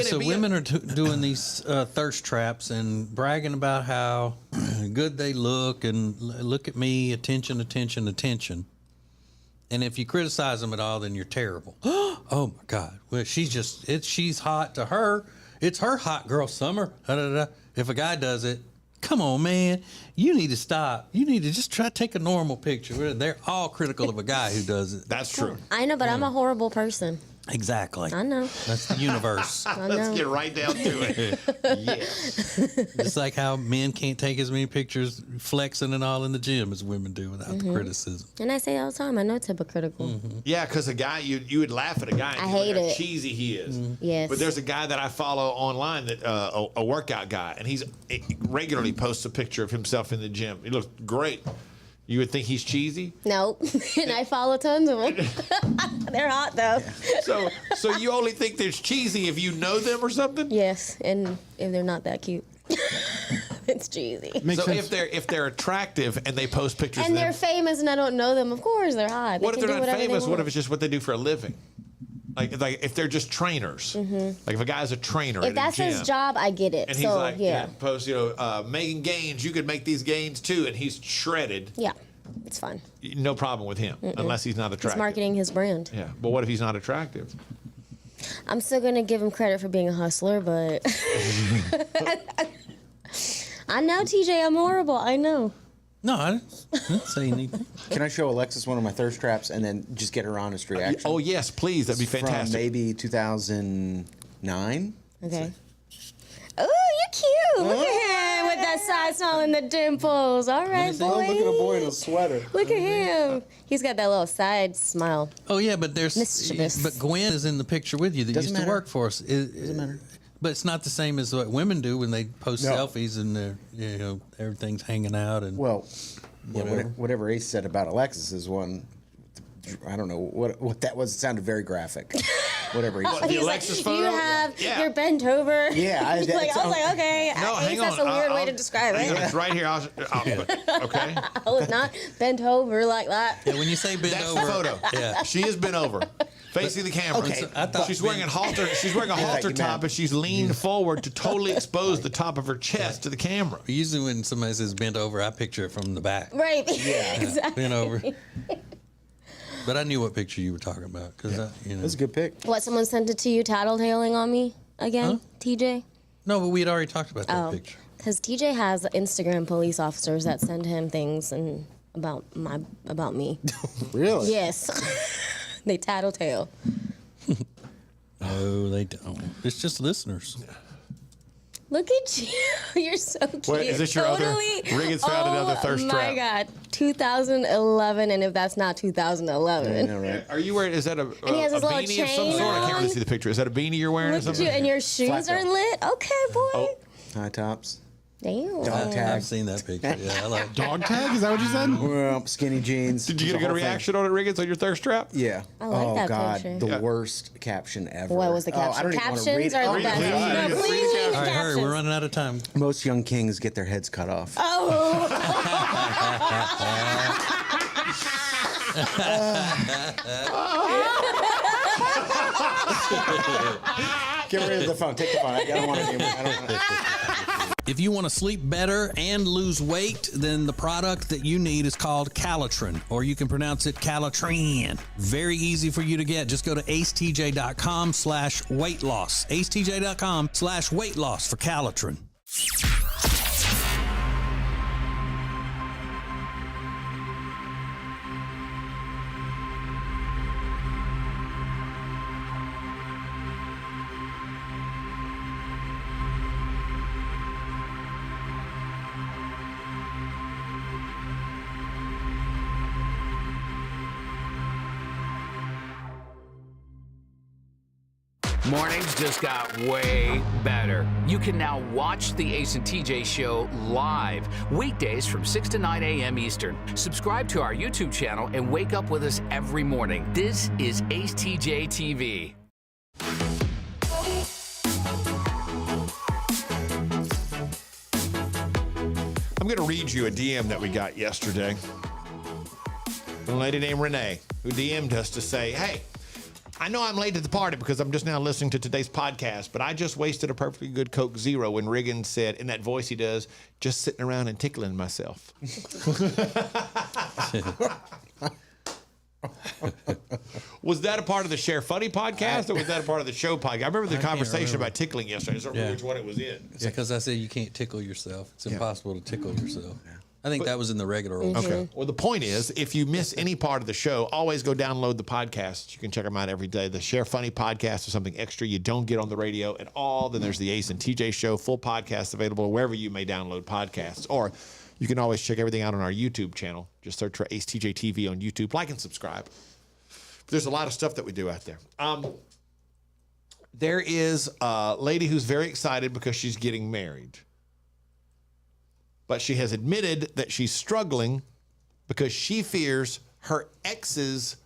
So women are doing these thirst traps and bragging about how good they look and look at me, attention, attention, attention. And if you criticize them at all, then you're terrible. Oh my God! Well, she's hot to her. It's her hot girl summer. If a guy does it, come on, man, you need to stop. You need to just try to take a normal picture. They're all critical of a guy who does it. That's true. I know, but I'm a horrible person. Exactly. I know. That's the universe. Let's get right down to it. Yes. It's like how men can't take as many pictures flexing and all in the gym as women do without the criticism. And I say all the time, I know it's hypocritical. Yeah, because a guy, you would laugh at a guy and I hate how it. cheesy he is. Yes. But there's a guy that I follow online that a workout guy, and he regularly posts a picture of himself in the gym. He looks great. You would think he's cheesy? Nope. And I follow tons of them. They're hot, though. Yeah. So you only think they're cheesy if you know them or something? Yes, and if they're not that cute. It's cheesy. Makes sense. If they're attractive and they post pictures and of them, they're famous and I don't know them, of course they're hot. What if they're not famous? What if it's just what they do for a living? Like if they're just trainers. Like if a guy's a trainer. If that's his job, I get it. And he's so, like, yeah. post, making gains. You could make these gains too. And he's shredded. Yeah, it's fine. No problem with him, unless he's not attractive. He's marketing his brand. Yeah, but what if he's not attractive? I'm still going to give him credit for being a hustler, but I know, TJ, I'm horrible. I know. No, I didn't say anything. Can I show Alexis one of my thirst traps and then just get her honest reaction? Oh, yes, please. That'd be fantastic. From maybe 2009. Okay. Oh, you're cute. Look at him with that side smile and the dimples. All right, boy. Oh, look at a boy in a sweater. Look at him. He's got that little side smile. Oh, yeah, but Mischievous. But Gwen is in the picture with you that Doesn't used matter. to work for us. Doesn't matter. But it's not the same as what women do when they post No. selfies and they're, everything's hanging out and Well, whatever. whatever Ace said about Alexis is one. I don't know what that was. It sounded very graphic. Whatever he said. The He's Alexis like, photo? you have, you're bent over. Yeah, I was like, okay. No, hang That's on. a weird way to describe Hang on, it. it's right here. Okay. I was not bent over like that. Yeah, when you say bent That's over, the photo. Yeah. She is bent over, facing the camera. Okay. I thought She's wearing a halter. She's wearing a halter you top, meant. and she's leaned forward to totally expose the top of her chest to the camera. Usually when somebody says bent over, I picture it from the back. Right. Yeah. Exactly. Bent over. But I knew what picture you were talking about because That's a good pick. What, someone sent it to you tattletaling on me again, TJ? No, but we had already talked about that Oh, picture. because TJ has Instagram police officers that send him things and about me. Really? Yes. They tattletale. No, they don't. It's just listeners. Look at you. You're so cute. Wait, is this your other- Riggins found another thirst trap. Oh my God. 2011, and if that's not 2011. I know, right? Are you wearing? Is that a he has his little beanie of some chain sort? I can't really on. see the picture. Is that a beanie you're wearing or Look at something? you, and your shoes Flat are top. lit. Okay, boy. Oh. High tops. Damn. Dog tag. I've seen that picture. Yeah, I like Dog tag? Is that what you said? Well, skinny jeans. Did you get The a good whole thing. reaction on it, Riggins, on your thirst trap? Yeah. I like oh that God, picture. the Yeah. worst caption ever. What was the Oh, I caption? don't even wanna Captions read it. are the read it, best. please. No, Read it. please read All right, hurry. captions. We're running out of time. Most young kings get their heads cut off. Oh. Get rid of the phone. Take the phone. I don't want to. If you want to sleep better and lose weight, then the product that you need is called Calitrin, or you can pronounce it Calitrin. Very easy for you to get. Just go to acetj.com/weight loss. acetj.com/weight loss for Calitrin. Mornings just got way better. You can now watch the Ace and TJ show live, weekdays from 6 to 9 a.m. Eastern. Subscribe to our YouTube channel and wake up with us every morning. This is acetjtv. I'm going to read you a DM that we got yesterday. A lady named Renee who DM'd us to say, hey, I know I'm late to the party because I'm just now listening to today's podcast, but I just wasted a perfectly good Coke Zero when Riggins said, in that voice he does, just sitting around and tickling myself. Was that a part of the Share Funny podcast or was that a part of the show podcast? I remember the conversation about tickling yesterday. I don't remember which one it was in. Yeah, because I said you can't tickle yourself. It's impossible to tickle yourself. I think that was in the regular old Okay. show. Well, the point is, if you miss any part of the show, always go download the podcasts. You can check them out every day. The Share Funny podcast is something extra you don't get on the radio at all. Then there's the Ace and TJ show, full podcast available wherever you may download podcasts. Or you can always check everything out on our YouTube channel. Just search for acetjtv on YouTube. Like and subscribe. There's a lot of stuff that we do out there. There is a lady who's very excited because she's getting married. But she has admitted that she's struggling because she fears her ex's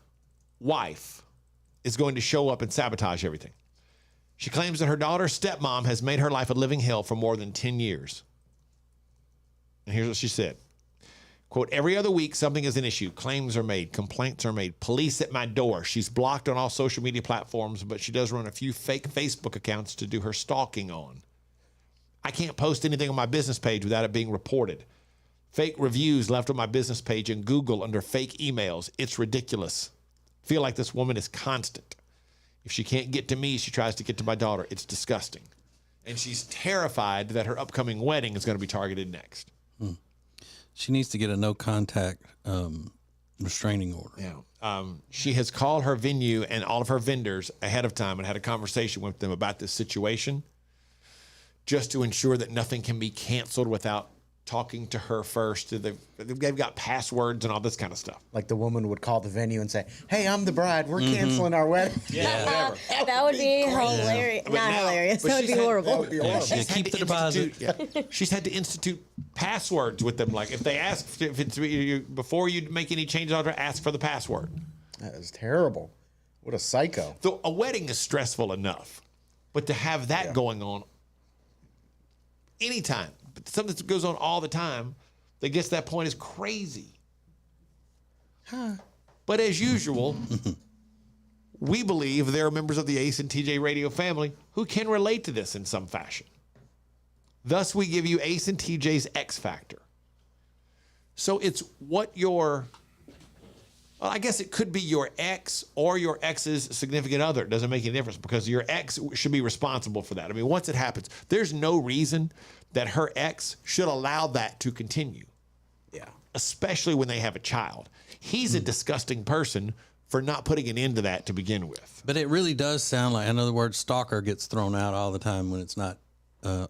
wife is going to show up and sabotage everything. She claims that her daughter's stepmom has made her life a living hell for more than 10 years. And here's what she said. Quote, every other week, something is an issue. Claims are made. Complaints are made. Police at my door. She's blocked on all social media platforms, but she does run a few fake Facebook accounts to do her stalking on. I can't post anything on my business page without it being reported. Fake reviews left on my business page in Google under fake emails. It's ridiculous. I feel like this woman is constant. If she can't get to me, she tries to get to my daughter. It's disgusting. And she's terrified that her upcoming wedding is going to be targeted next. She needs to get a no contact restraining order. Yeah. She has called her venue and all of her vendors ahead of time and had a conversation with them about this situation just to ensure that nothing can be canceled without talking to her first. They've got passwords and all this kind of stuff. Like the woman would call the venue and say, hey, I'm the bride. We're canceling our wedding. Yeah, whatever. That would be hilarious. But Not now- hilarious. but That would she's be had- horrible. that would be horrible. Yeah, She's had keep to the deposit. She's had to institute passwords with them. Like if they ask, if it's before you make any changes on her, ask for the password. That is terrible. What a psycho. So a wedding is stressful enough, but to have that going on anytime, but something that goes on all the time that gets to that point is crazy. But as usual, we believe there are members of the Ace and TJ radio family who can relate to this in some fashion. Thus, we give you Ace and TJ's X Factor. So it's what your, well, I guess it could be your ex or your ex's significant other. It doesn't make any difference because your ex should be responsible for that. I mean, once it happens, there's no reason that her ex should allow that to continue. Yeah. Especially when they have a child. He's a disgusting person for not putting an end to that to begin with. But it really does sound like, in other words, stalker gets thrown out all the time when it's not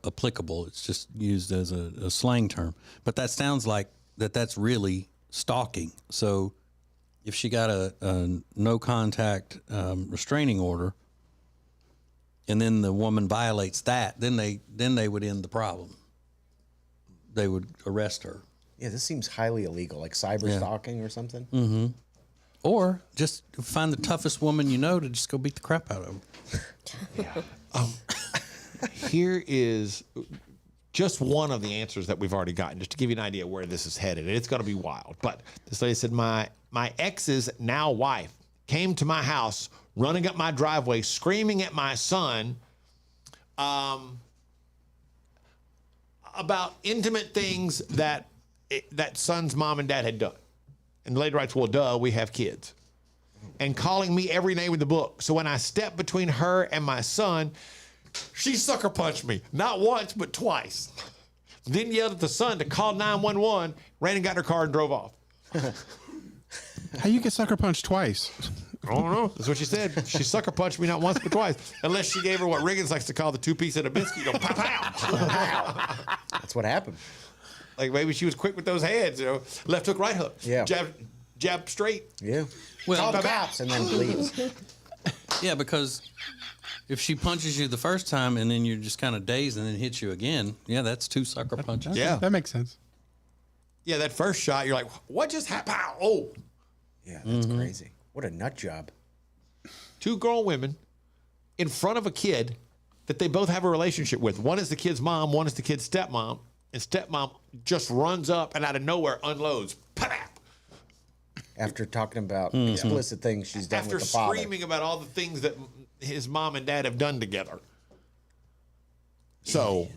applicable. It's just used as a slang term. But that sounds like that's really stalking. So if she got a no contact restraining order and then the woman violates that, then they would end the problem. They would arrest her. Yeah, this seems highly illegal, like cyber stalking or something. Mm-hmm. Or just find the toughest woman you know to just go beat the crap out of them. Here is just one of the answers that we've already gotten, just to give you an idea where this is headed. And it's going to be wild. But this lady said, my ex's now wife came to my house, running up my driveway, screaming at my son about intimate things that son's mom and dad had done. And the lady writes, well, duh, we have kids. And calling me every name in the book. So when I stepped between her and my son, she sucker punched me. Not once, but twice. Then yelled at the son to call 911, ran and got in her car and drove off. How you get sucker punched twice? I don't know. That's what she said. She sucker punched me not once, but twice. Unless she gave her what Riggins likes to call the two-piece of a biscuit. You go, pow, pow. That's what happened. Like maybe she was quick with those hands, you know. Left hook, right hook. Yeah. Jab straight. Yeah. Well, Call the cops and then bleeds. Yeah, because if she punches you the first time and then you're just kind of dazed and then hits you again, yeah, that's two sucker punches. Yeah. That makes sense. Yeah, that first shot, you're like, what just happened? Pow. Oh. Yeah, that's crazy. What a nut job. Two grown women in front of a kid that they both have a relationship with. One is the kid's mom, one is the kid's stepmom. And stepmom just runs up and out of nowhere unloads. Pap! After talking about explicit things she's done After with the father. screaming about all the things that his mom and dad have done together. So,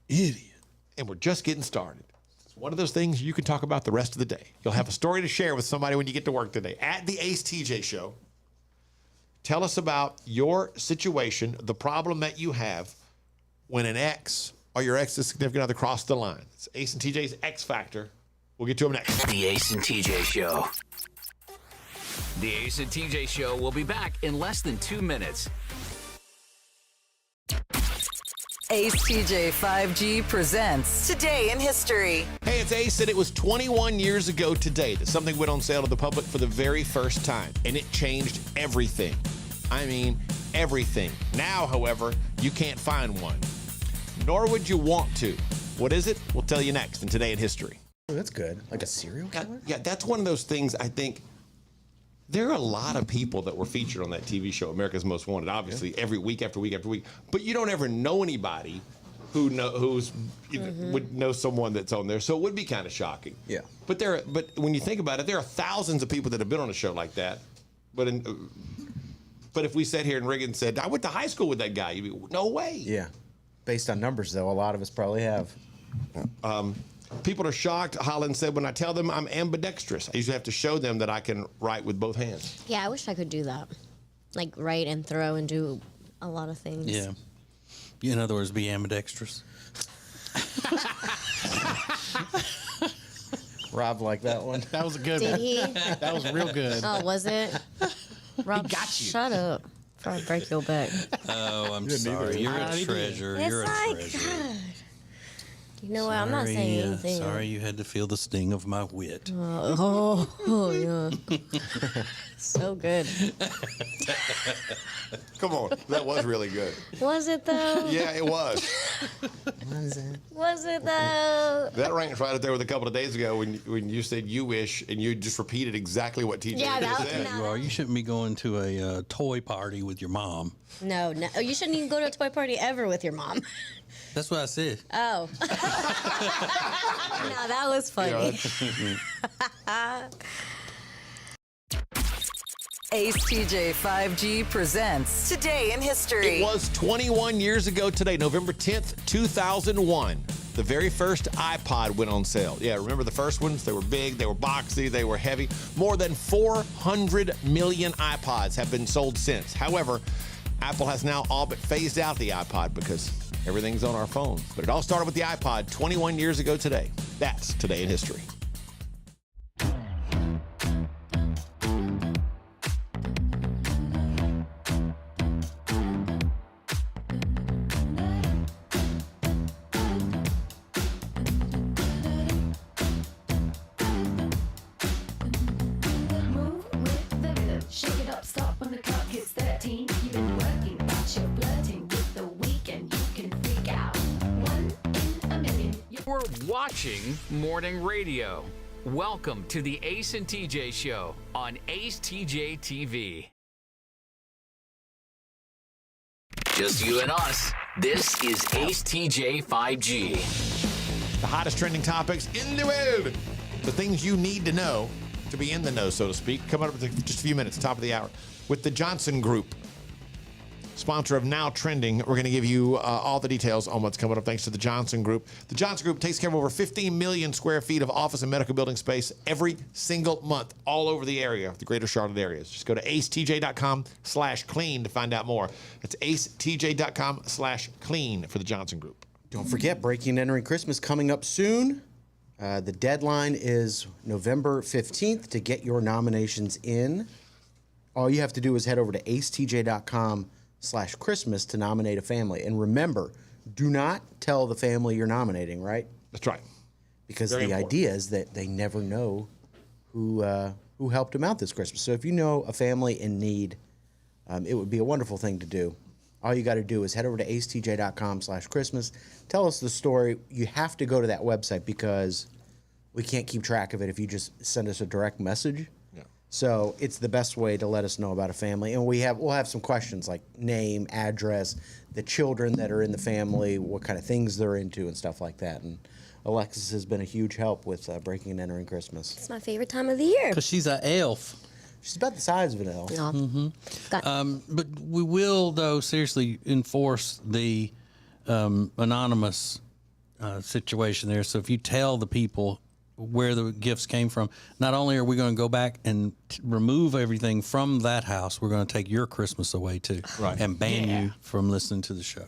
idiot. And we're just getting started. It's one of those things you can talk about the rest of the day. You'll have a story to share with somebody when you get to work today. At the Ace TJ Show, tell us about your situation, the problem that you have when an ex or your ex's significant other crossed the line. It's Ace and TJ's X Factor. We'll get to him next. The Ace and TJ Show. The Ace and TJ Show will be back in less than 2 minutes. Ace TJ 5G presents Today in History. Hey, it's Ace, and it was 21 years ago today that something went on sale to the public for the very first time, and it changed everything. I mean, everything. Now, however, you can't find one. Nor would you want to. What is it? We'll tell you next in Today in History. Oh, that's good. Like a serial killer? Yeah, that's one of those things I think. There are a lot of people that were featured on that TV show, America's Most Wanted, obviously, every week after week after week. But you don't ever know anybody who would know someone that's on there. So it would be kind of shocking. Yeah. But when you think about it, there are thousands of people that have been on a show like that. But if we sat here and Riggins said, I went to high school with that guy, you'd be, no way. Yeah. Based on numbers, though, a lot of us probably have. People are shocked. Holland said, when I tell them I'm ambidextrous, I usually have to show them that I can write with both hands. Yeah, I wish I could do that. Like write and throw and do a lot of things. Yeah. In other words, be ambidextrous. Rob liked that one. That was a good Did one. he? That was real good. Oh, was it? Rob, got you. shut up before I break your back. Oh, I'm sorry. You're a treasure. You're a treasure. God. You know what? I'm not saying anything. Sorry you had to feel the sting of my wit. Oh, yeah. So good. Come on. That was really good. Was it though? Yeah, it was. Was it though? That ranks right up there with a couple of days ago when you said you wish and you just repeated exactly what TJ said. You are. You shouldn't be going to a toy party with your mom. No. Oh, you shouldn't even go to a toy party ever with your mom. That's what I said. Oh. No, that was funny. Ace TJ 5G presents Today in History. It was 21 years ago today, November 10th, 2001. The very first iPod went on sale. Yeah, remember the first ones? They were big, they were boxy, they were heavy. More than 400 million iPods have been sold since. However, Apple has now all but phased out the iPod because everything's on our phone. But it all started with the iPod 21 years ago today. That's Today in History. Move with the rhythm. Shake it up, stop when the clock hits 13. You've been working, but you're blurting with the weekend. You can freak out. 1 in a million. You're watching morning radio. Welcome to the Ace and TJ Show on acetjtv. Just you and us. This is Ace TJ 5G. The hottest trending topics in the world. The things you need to know to be in the know, so to speak. Coming up in just a few minutes, top of the hour, with the Johnson Group, sponsor of Now Trending. We're going to give you all the details on what's coming up thanks to the Johnson Group. The Johnson Group takes care of over 15 million square feet of office and medical building space every single month all over the area, the greater Charlotte areas. Just go to acetj.com/clean to find out more. It's acetj.com/clean for the Johnson Group. Don't forget, Breaking and Entering Christmas coming up soon. The deadline is November 15th to get your nominations in. All you have to do is head over to acetj.com/Christmas to nominate a family. And remember, do not tell the family you're nominating, right? That's right. Because Very the important. idea is that they never know who helped them out this Christmas. So if you know a family in need, it would be a wonderful thing to do. All you got to do is head over to acetj.com/Christmas. Tell us the story. You have to go to that website because we can't keep track of it if you just send us a direct message. Yeah. So it's the best way to let us know about a family. And we'll have some questions like name, address, the children that are in the family, what kind of things they're into and stuff like that. And Alexis has been a huge help with Breaking and Entering Christmas. It's my favorite time of the year. Because she's an elf. She's about the size of an elf. No. But we will, though, seriously enforce the anonymous situation there. So if you tell the people where the gifts came from, not only are we going to go back and remove everything from that house, we're going to take your Christmas away, too. Right. And ban you from listening to the show.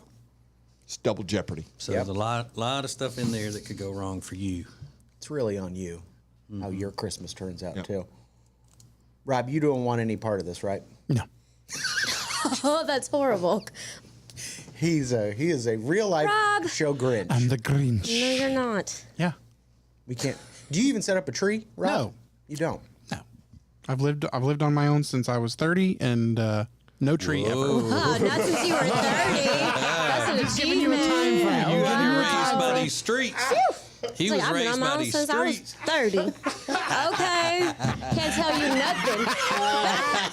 It's double jeopardy. So there's a lot of stuff in there that could go wrong for you. It's really on you how your Christmas turns out, too. Rob, you don't want any part of this, right? No. Oh, that's horrible. He is a real life Rob. show Grinch. I'm the Grinch. No, you're not. Yeah. We can't. Do you even set up a tree, Rob? No. You don't. No. I've lived on my own since I was 30 and no tree ever. Oh, not since you were 30. That's an Just giving you a time achievement. frame. You got raised by these streets. He was I've been raised on my by own these since I was streets. 30. Okay. Can't tell you nothing.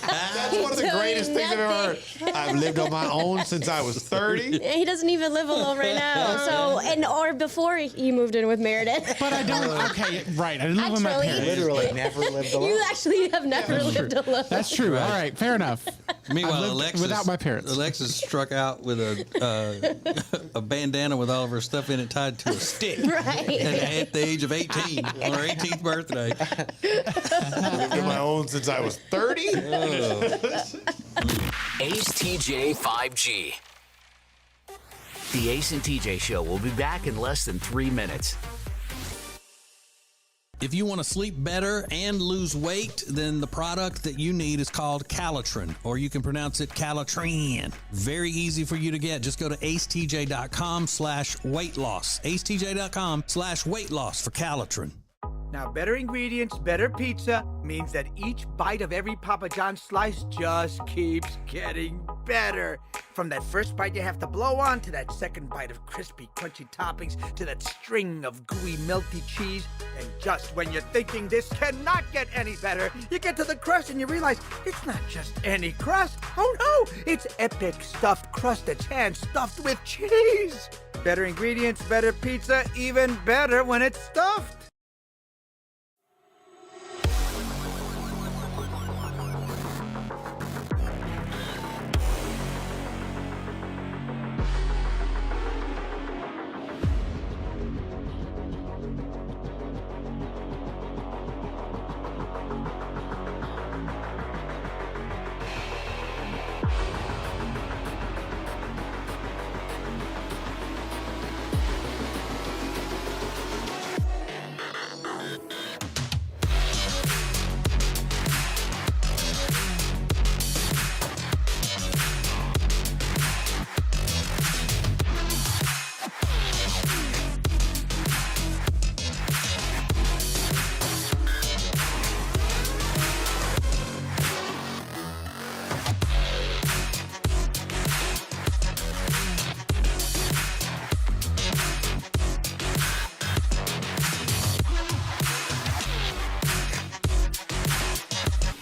That's one of the greatest things I've ever heard. I've lived on my own since I was 30. He doesn't even live alone right now. So, or before he moved in with Meredith. But I don't. Okay, right. I didn't live with my Actually, parents. Literally never lived alone. You actually have never lived alone. That's true. All right, fair enough. Meanwhile, I lived Alexis, without my parents. Alexis struck out with a bandana with all of her stuff in it tied to a stick. Right. At the age of 18, on her 18th birthday. I've lived on my own since I was 30. Ace TJ 5G. The Ace and TJ Show will be back in less than 3 minutes. If you want to sleep better and lose weight, then the product that you need is called Calitrin, or you can pronounce it Calitrin. Very easy for you to get. Just go to acetj.com/weight loss. acetj.com/weight loss for Calitrin. Now, better ingredients, better pizza means that each bite of every Papa John's slice just keeps getting better. From that first bite you have to blow on, to that second bite of crispy, crunchy toppings, to that string of gooey, melty cheese. And just when you're thinking this cannot get any better, you get to the crust and you realize it's not just any crust. Oh no, it's epic stuffed crust that's hand-stuffed with cheese. Better ingredients, better pizza, even better when it's stuffed.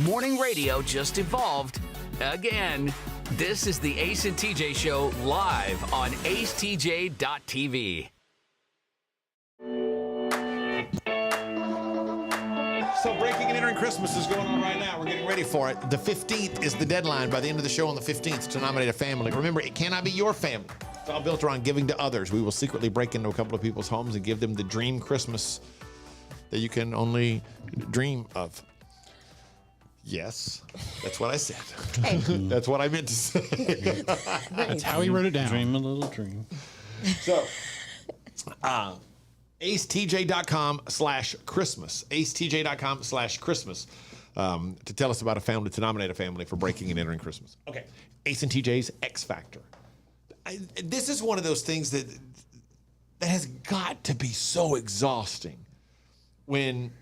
Morning radio just evolved again. This is the Ace and TJ Show live on acetj.tv. So breaking and entering Christmas is going on right now. We're getting ready for it. The 15th is the deadline. By the end of the show on the 15th to nominate a family. Remember, it cannot be your family. It's all built around giving to others. We will secretly break into a couple of people's homes and give them the dream Christmas that you can only dream of. Yes, that's what I said. Okay. That's what I meant to say. That's how he wrote it down. Dream a little dream. So, acetj.com/Christmas. acetj.com/Christmas to tell us about a family, to nominate a family for breaking and entering Christmas. Okay, Ace and TJ's X Factor. This is one of those things that has got to be so exhausting when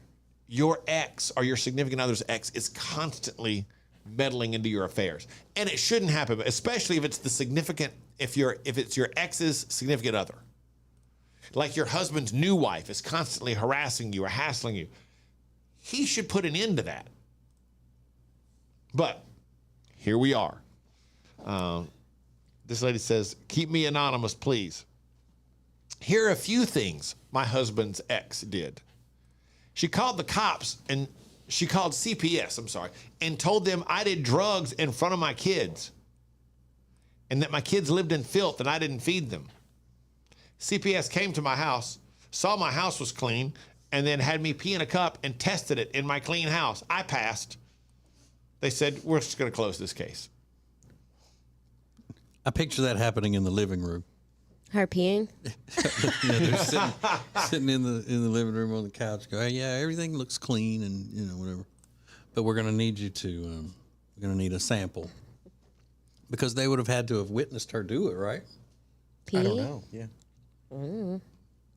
your ex or your significant other's ex is constantly meddling into your affairs. And it shouldn't happen, especially if it's if it's your ex's significant other. Like your husband's new wife is constantly harassing you or hassling you. He should put an end to that. But here we are. This lady says, keep me anonymous, please. Here are a few things my husband's ex did. She called the cops and she called CPS, and told them I did drugs in front of my kids and that my kids lived in filth and I didn't feed them. CPS came to my house, saw my house was clean, and then had me pee in a cup and tested it in my clean house. I passed. They said, we're just going to close this case. I picture that happening in the living room. Her peeing? They're sitting in the living room on the couch. Go, hey, yeah, everything looks clean and whatever, but we're going to need you to. We're going to need a sample because they would have had to have witnessed her do it, right? Pee? I don't know. Yeah. I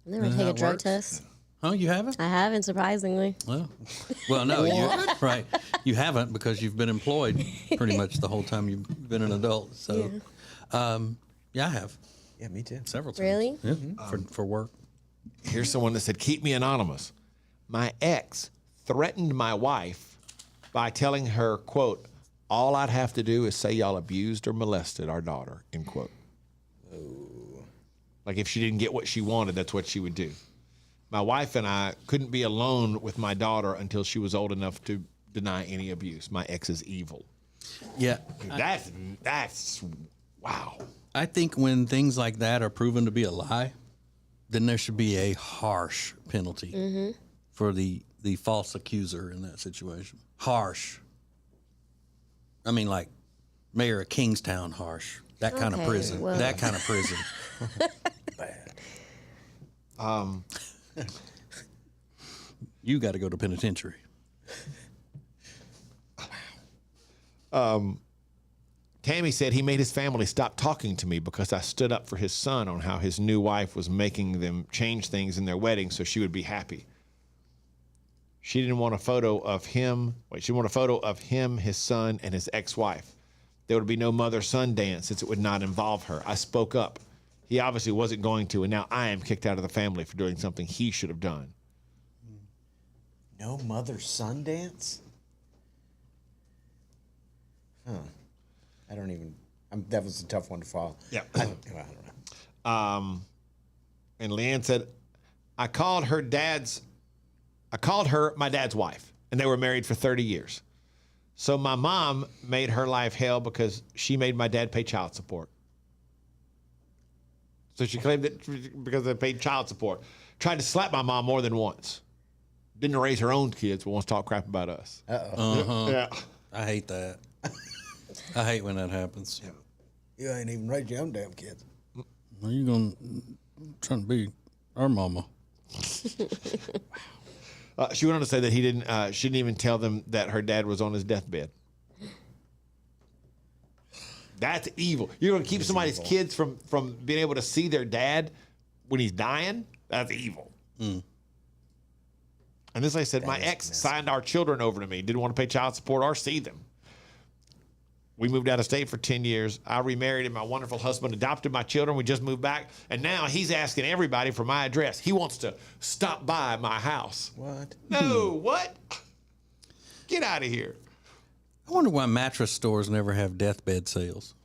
never take a drug test. Oh, you haven't? I haven't, surprisingly. Well, no, right. You haven't because you've been employed pretty much the whole time you've been an adult. So, yeah, I have. Yeah, me too. Several times. Really? Yeah, for work. Here's someone that said, keep me anonymous. My ex threatened my wife by telling her, quote, all I'd have to do is say y'all abused or molested our daughter, end quote. Oh. Like if she didn't get what she wanted, that's what she would do. My wife and I couldn't be alone with my daughter until she was old enough to deny any abuse. My ex is evil. Yeah. That's wow. I think when things like that are proven to be a lie, then there should be a harsh penalty for the false accuser in that situation. Harsh. I mean, like Mayor of Kingstown harsh. That kind of prison. Well. That kind of prison. Bad. You got to go to penitentiary. Tammy said he made his family stop talking to me because I stood up for his son on how his new wife was making them change things in their wedding so she would be happy. She didn't want a photo of him. She wanted a photo of him, his son, and his ex-wife. There would be no mother-son dance since it would not involve her. I spoke up. He obviously wasn't going to, and now I am kicked out of the family for doing something he should have done. No mother-son dance? Huh. I don't even... that was a tough one to follow. Yeah. I don't know. And Leanne said, I called her my dad's wife, and they were married for 30 years. So my mom made her life hell because she made my dad pay child support. So she claimed that because they paid child support. Tried to slap my mom more than once. Didn't raise her own kids, but wants to talk crap about us. Uh-oh. Yeah. I hate that. I hate when that happens. Yeah. You ain't even raised your own damn kids. Well, you trying to be our mama. She went on to say that she didn't even tell them that her dad was on his deathbed. That's evil. You're going to keep somebody's kids from being able to see their dad when he's dying? That's evil. Mm. And this lady said, my ex signed our children over to me. Didn't want to pay child support or see them. We moved out of state for 10 years. I remarried and my wonderful husband adopted my children. We just moved back. And now he's asking everybody for my address. He wants to stop by my house. What? No, what? Get out of here. I wonder why mattress stores never have deathbed sales.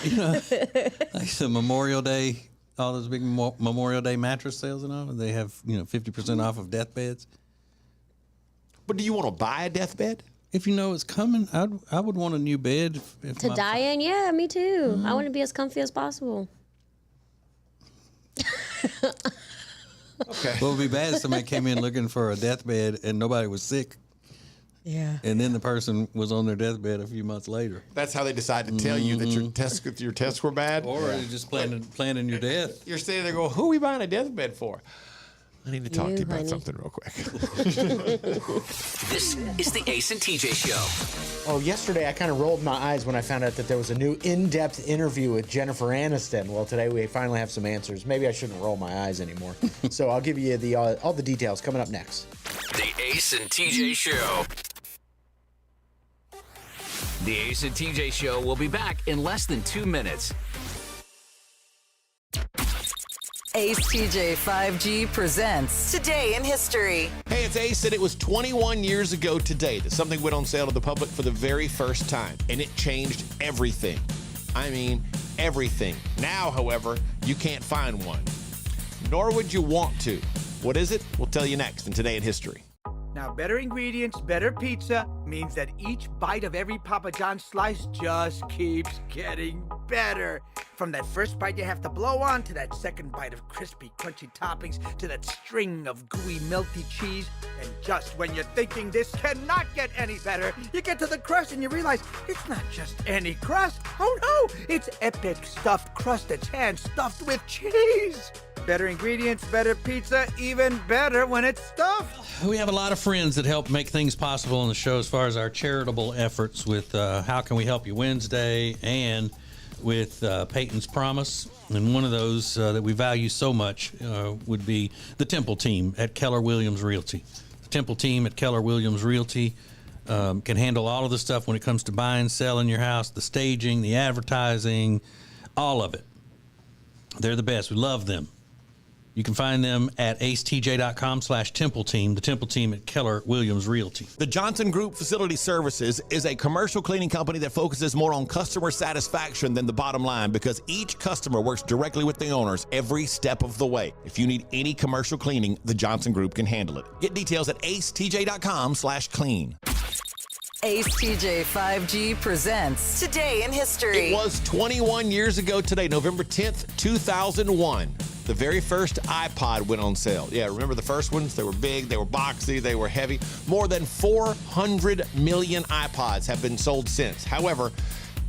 You know, like some Memorial Day, all those big Memorial Day mattress sales and all, they have, 50% off of deathbeds. But do you want to buy a deathbed? If you know it's coming, I would want a new bed. To die in? Yeah, me too. I want to be as comfy as possible. Okay. What would be bad if somebody came in looking for a deathbed and nobody was sick. Yeah. And then the person was on their deathbed a few months later. That's how they decide to tell you that your tests were bad. Or you're just planning your death. You're standing there going, who are we buying a deathbed for? I need to talk to you about something real quick. This is the Ace and TJ Show. Oh, yesterday I kind of rolled my eyes when I found out that there was a new in-depth interview with Jennifer Aniston. Well, today we finally have some answers. Maybe I shouldn't roll my eyes anymore. So I'll give you all the details coming up next. The Ace and TJ Show. The Ace and TJ Show will be back in less than 2 minutes. Ace TJ 5G presents Today in History. Hey, it's Ace, and it was 21 years ago today that something went on sale to the public for the very first time, and it changed everything. I mean, everything. Now, however, you can't find one. Nor would you want to. What is it? We'll tell you next in Today in History. Now, better ingredients, better pizza means that each bite of every Papa John's slice just keeps getting better. From that first bite you have to blow on, to that second bite of crispy, crunchy toppings, to that string of gooey, melty cheese. And just when you're thinking this cannot get any better, you get to the crust and you realize it's not just any crust. Oh no, it's epic stuffed crust that's hand-stuffed with cheese. Better ingredients, better pizza, even better when it's stuffed. We have a lot of friends that help make things possible on the show as far as our charitable efforts with How Can We Help You Wednesday and with Peyton's Promise. And one of those that we value so much would be the Temple team at Keller Williams Realty. The Temple team at Keller Williams Realty can handle all of the stuff when it comes to buying, selling your house, the staging, the advertising, all of it. They're the best. We love them. You can find them at acetj.com/Temple Team, the Temple Team at Keller Williams Realty. The Johnson Group Facility Services is a commercial cleaning company that focuses more on customer satisfaction than the bottom line because each customer works directly with the owners every step of the way. If you need any commercial cleaning, the Johnson Group can handle it. Get details at acetj.com/clean. Ace TJ 5G presents Today in History. It was 21 years ago today, November 10th, 2001. The very first iPod went on sale. Yeah, remember the first ones? They were big, they were boxy, they were heavy. More than 400 million iPods have been sold since. However,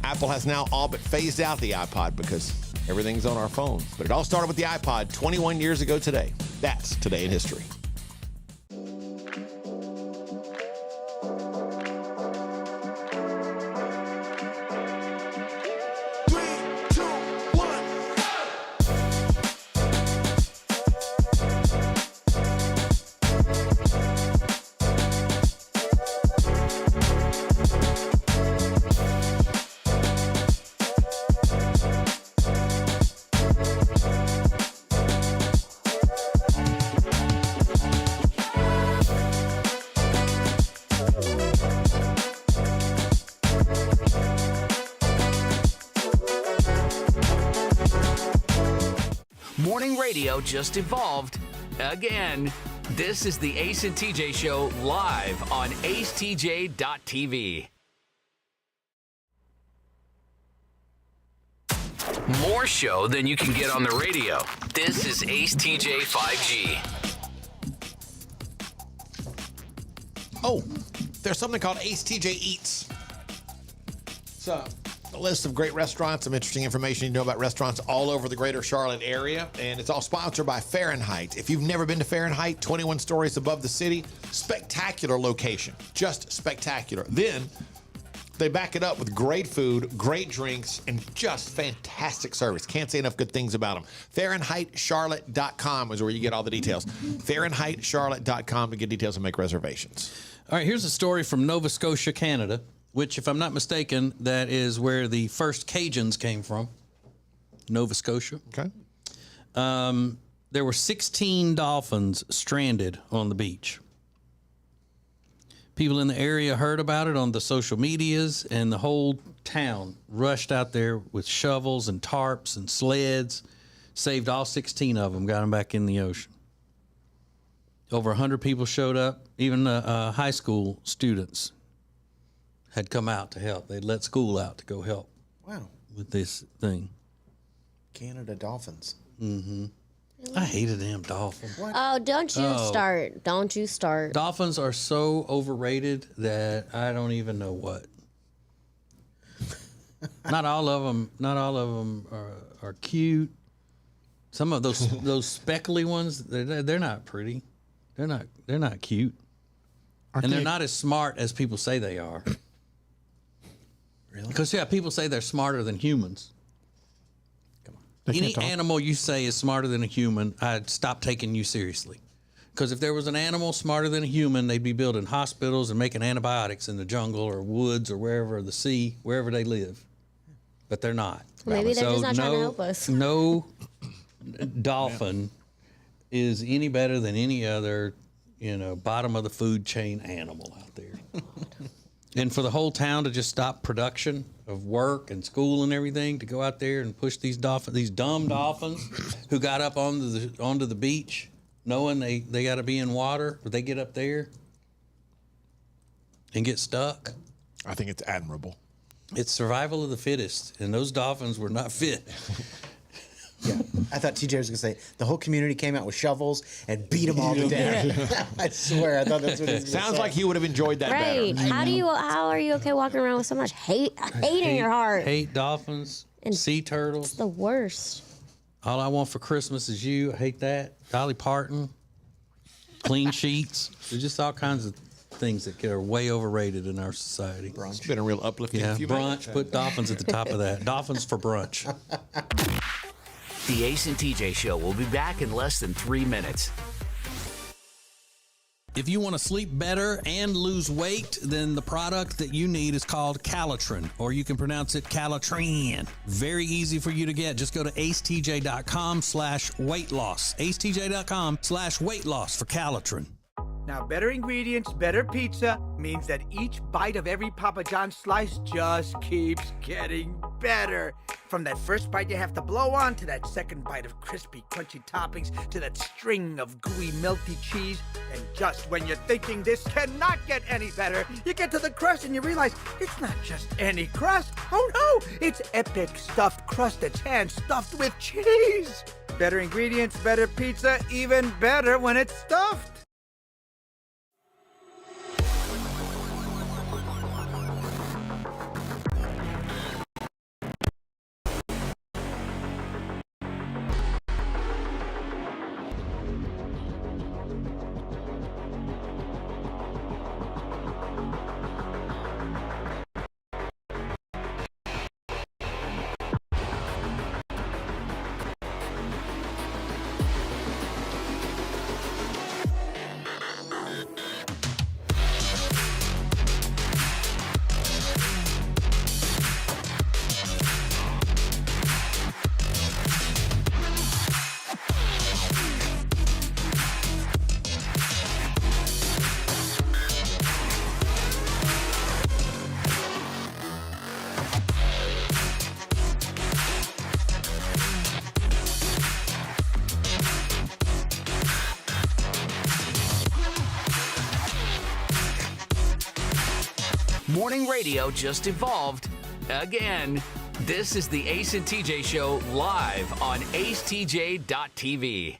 Apple has now all but phased out the iPod because everything's on our phones. But it all started with the iPod 21 years ago today. That's Today in History. Morning radio just evolved again. This is the Ace and TJ Show live on acetj.tv. More show than you can get on the radio. This is Ace TJ 5G. Oh, there's something called Ace TJ Eats. So, a list of great restaurants, some interesting information you know about restaurants all over the greater Charlotte area, and it's all sponsored by Fahrenheit. If you've never been to Fahrenheit, 21 stories above the city, spectacular location, just spectacular. Then they back it up with great food, great drinks, and just fantastic service. Can't say enough good things about them. FahrenheitCharlotte.com is where you get all the details. FahrenheitCharlotte.com to get details and make reservations. All right, here's a story from Nova Scotia, Canada, which, if I'm not mistaken, that is where the first Cajuns came from, Nova Scotia. Okay. There were 16 dolphins stranded on the beach. People in the area heard about it on the social medias, and the whole town rushed out there with shovels and tarps and sleds, saved all 16 of them, got them back in the ocean. Over 100 people showed up, even high school students had come out to help. They'd let school out to go help. Wow. With this thing. Canada Dolphins. Mm-hmm. I hated them dolphins. Oh, don't you start. Don't you start. Dolphins are so overrated that I don't even know what. Not all of them are cute. Some of those speckly ones, they're not pretty. They're not cute. And they're not as smart as people say they are. Really? Because, people say they're smarter than humans. Come on. Any animal you say is smarter than a human, I'd stop taking you seriously. Because if there was an animal smarter than a human, they'd be building hospitals and making antibiotics in the jungle or woods or wherever, the sea, wherever they live. But they're not. Maybe they're just not trying to help us. No dolphin is any better than any other, bottom of the food chain animal out there. And for the whole town to just stop production of work and school and everything to go out there and push these dumb dolphins who got up onto the beach knowing they got to be in water, but they get up there and get stuck. I think it's admirable. It's survival of the fittest, and those dolphins were not fit. Yeah, I thought TJ was going to say the whole community came out with shovels and beat them all to death. I swear, I thought that's what he was going to say. Sounds like he would have enjoyed that right. better. How are you okay walking around with so much hate in your heart? Hate dolphins and sea turtles. It's the worst. All I want for Christmas is you. I hate that. Dolly Parton. Clean sheets. There's just all kinds of things that are way overrated in our society. Brunch. It's been a real uplifting few brunch. minutes. Put dolphins at the top of that. Dolphins for brunch. The Ace and TJ Show will be back in less than 3 minutes. If you want to sleep better and lose weight, then the product that you need is called Calitrin, or you can pronounce it Calitrin. Very easy for you to get. Just go to acetj.com/weight loss. acetj.com/weight loss for Calitrin. Now, better ingredients, better pizza means that each bite of every Papa John's slice just keeps getting better. From that first bite you have to blow on, to that second bite of crispy, crunchy toppings, to that string of gooey, melty cheese. And just when you're thinking this cannot get any better, you get to the crust and you realize it's not just any crust. Oh no, it's epic stuffed crust that's hand-stuffed with cheese. Better ingredients, better pizza, even better when it's stuffed. Morning radio just evolved again. This is the Ace and TJ Show live on acetj.tv.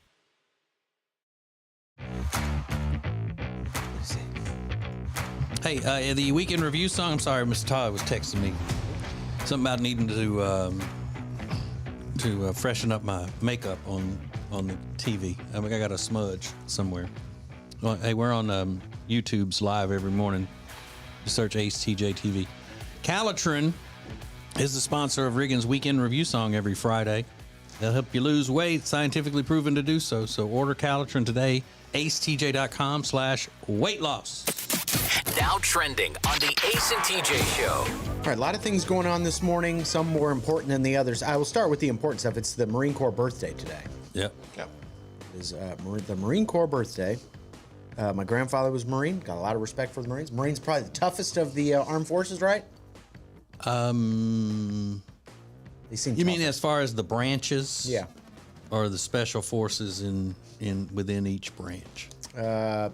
Hey, the weekend review song. I'm sorry, Mr. Todd was texting me something about needing to freshen up my makeup on the TV. I mean, I got a smudge somewhere. Well, hey, we're on YouTube's live every morning. Just search acetjtv. Calitrin is the sponsor of Riggins' weekend review song every Friday. They'll help you lose weight, scientifically proven to do so. So order Calitrin today, acetj.com/weight loss. Now trending on the Ace and TJ Show. All right, a lot of things going on this morning, some more important than the others. I will start with the important stuff. It's the Marine Corps birthday today. Yep. It is the Marine Corps birthday. My grandfather was Marine. Got a lot of respect for the Marines. Marines probably the toughest of the armed forces, right? They seem. You mean as far as the branches? Yeah. Or the special forces in within each branch? Yeah.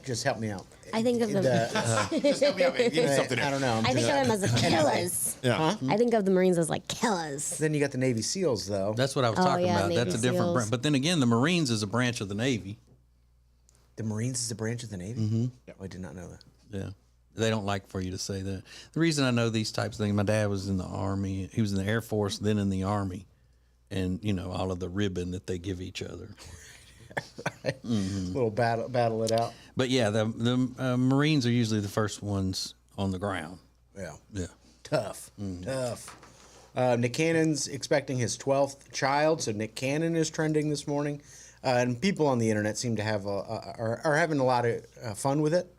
Just help me out. I think of them. Just help me out. Give me something. I don't know. I think of them as the killers. Yeah. Huh? I think of the Marines as like killers. Then you got the Navy SEALs, though. That's what I was talking about. Navy That's a different SEALs. branch. But then again, the Marines is a branch of the Navy. The Marines is a branch of the Navy? Mm-hmm. Oh, I did not know that. Yeah. They don't like for you to say that. The reason I know these types of things, my dad was in the Army. He was in the Air Force, then in the Army. And, you know, all of the ribbon that they give each other. Little battle it out. But, yeah, the Marines are usually the first ones on the ground. Yeah. Yeah. Tough. Tough. Nick Cannon's expecting his 12th child, so Nick Cannon is trending this morning. And people on the internet seem to have are having a lot of fun with it.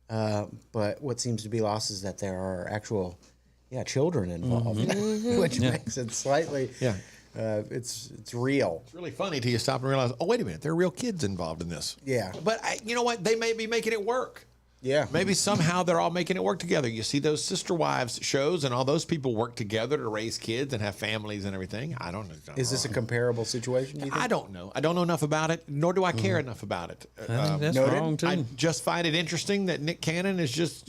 But what seems to be lost is that there are actual, children involved, which makes it slightly, it's real. It's really funny till you stop and realize, oh, wait a minute, there are real kids involved in this. Yeah. But you know what? They may be making it work. Yeah. Maybe somehow they're all making it work together. You see those Sister Wives shows, and all those people work together to raise kids and have families and everything. I don't know. Is this a comparable situation, do you think? I don't know. I don't know enough about it, nor do I care enough about it. That's wrong, too. I just find it interesting that Nick Cannon is just,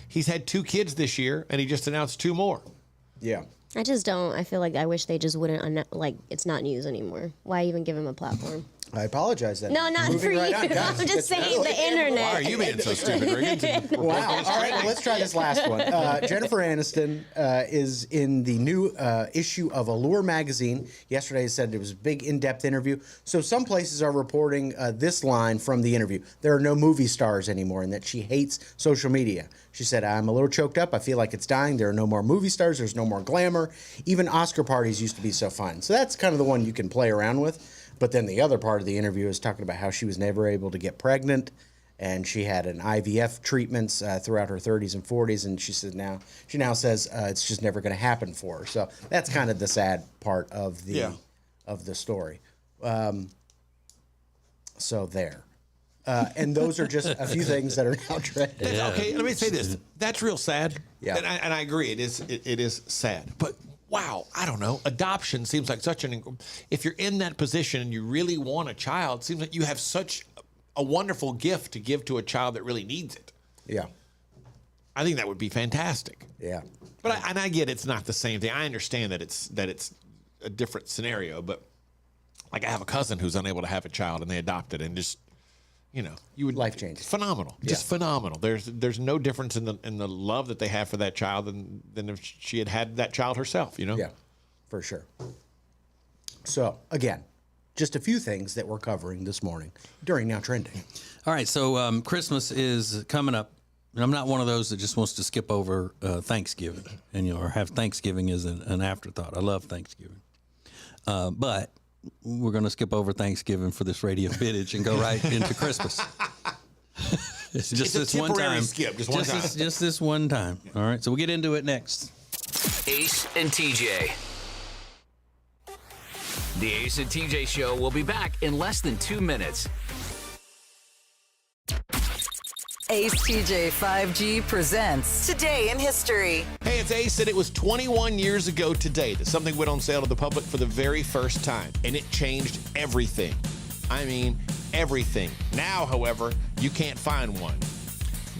he's had 2 kids this year, and he just announced 2 more. Yeah. I just don't. I feel like I wish they just wouldn't, it's not news anymore. Why even give him a platform? I apologize then. No, not Moving for right you. on, guys. I'm just saying the internet. Why are you being so stupid, Riggins? Wow. All right, well, let's try this last one. Jennifer Aniston is in the new issue of Allure magazine. Yesterday said it was a big in-depth interview. So some places are reporting this line from the interview. There are no movie stars anymore, and that she hates social media. She said, I'm a little choked up. I feel like it's dying. There are no more movie stars. There's no more glamour. Even Oscar parties used to be so fun. So that's kind of the one you can play around with. But then the other part of the interview is talking about how she was never able to get pregnant, and she had an IVF treatments throughout her 30s and 40s, and she now says it's just never going to happen for her. So that's kind of the sad part of the story. So there. And those are just a few things that are now trending. Okay, let me say this. That's real sad. Yeah. And I agree. It is sad. But wow, I don't know. Adoption seems like such if you're in that position and you really want a child, it seems like you have such a wonderful gift to give to a child that really needs it. Yeah. I think that would be fantastic. Yeah. But I get it's not the same thing. I understand that it's a different scenario, but like I have a cousin who's unable to have a child and they adopted and just you would life change. Phenomenal. Just phenomenal. There's no difference in the love that they have for that child than if she had that child herself, Yeah, for sure. So again, just a few things that we're covering this morning during Now Trending. All right, so Christmas is coming up. And I'm not one of those that just wants to skip over Thanksgiving or have Thanksgiving as an afterthought. I love Thanksgiving. But we're going to skip over Thanksgiving for this radio footage and go right into Christmas. It's just this one time. Skip, just one time. Just this one time. All right, so we'll get into it next. Ace and TJ. The Ace and TJ show will be back in less than 2 minutes. Ace TJ 5G presents Today in History. Hey, it's Ace, and it was 21 years ago today that something went on sale to the public for the very first time, and it changed everything. I mean, everything. Now, however, you can't find one,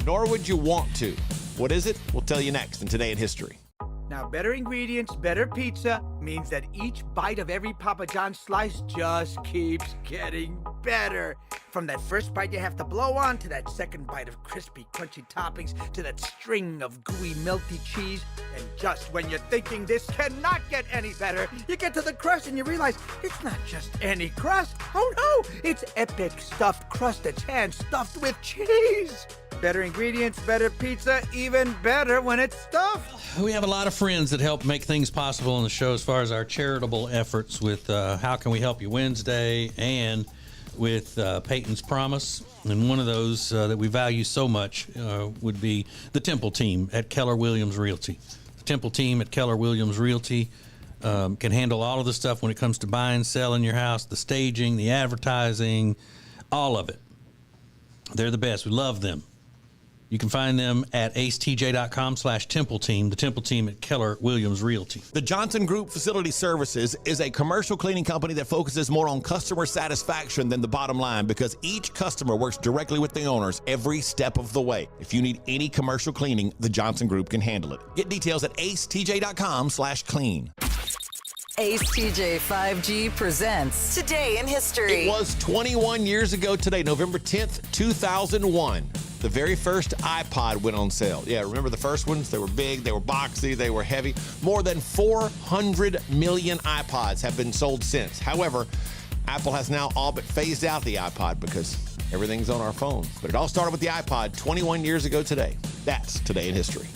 nor would you want to. What is it? We'll tell you next in Today in History. Now, better ingredients, better pizza means that each bite of every Papa John's slice just keeps getting better. From that first bite you have to blow on, to that second bite of crispy, crunchy toppings, to that string of gooey, melty cheese. And just when you're thinking this cannot get any better, you get to the crust and you realize it's not just any crust. Oh no, it's epic stuffed crust that's hand-stuffed with cheese. Better ingredients, better pizza, even better when it's stuffed. We have a lot of friends that help make things possible on the show as far as our charitable efforts with How Can We Help You Wednesday and with Peyton's Promise. And one of those that we value so much would be the Temple team at Keller Williams Realty. The Temple team at Keller Williams Realty can handle all of the stuff when it comes to buying, selling your house, the staging, the advertising, all of it. They're the best. We love them. You can find them at acetj.com/Temple Team, the Temple team at Keller Williams Realty. The Johnson Group Facility Services is a commercial cleaning company that focuses more on customer satisfaction than the bottom line because each customer works directly with the owners every step of the way. If you need any commercial cleaning, the Johnson Group can handle it. Get details at acetj.com/clean. Ace TJ 5G presents Today in History. It was 21 years ago today, November 10th, 2001. The very first iPod went on sale. Yeah, remember the first ones? They were big, they were boxy, they were heavy. More than 400 million iPods have been sold since. However, Apple has now all but phased out the iPod because everything's on our phones. But it all started with the iPod 21 years ago today. That's Today in History.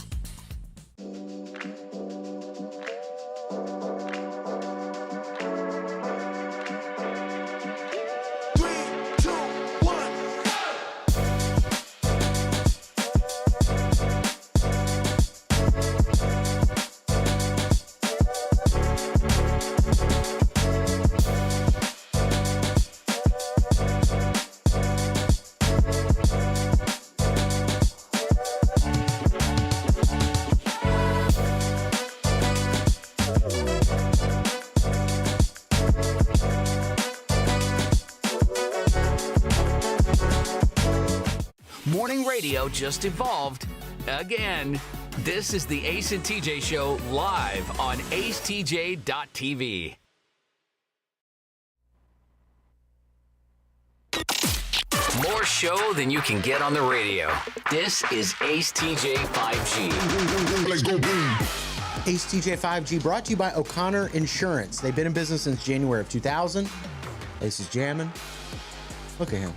Morning radio just evolved again. This is the Ace and TJ show live on acetj.tv. More show than you can get on the radio. This is Ace TJ 5G. Let's go boom. Ace TJ 5G brought to you by O'Connor Insurance. They've been in business since January of 2000. Ace is jamming. Look at him.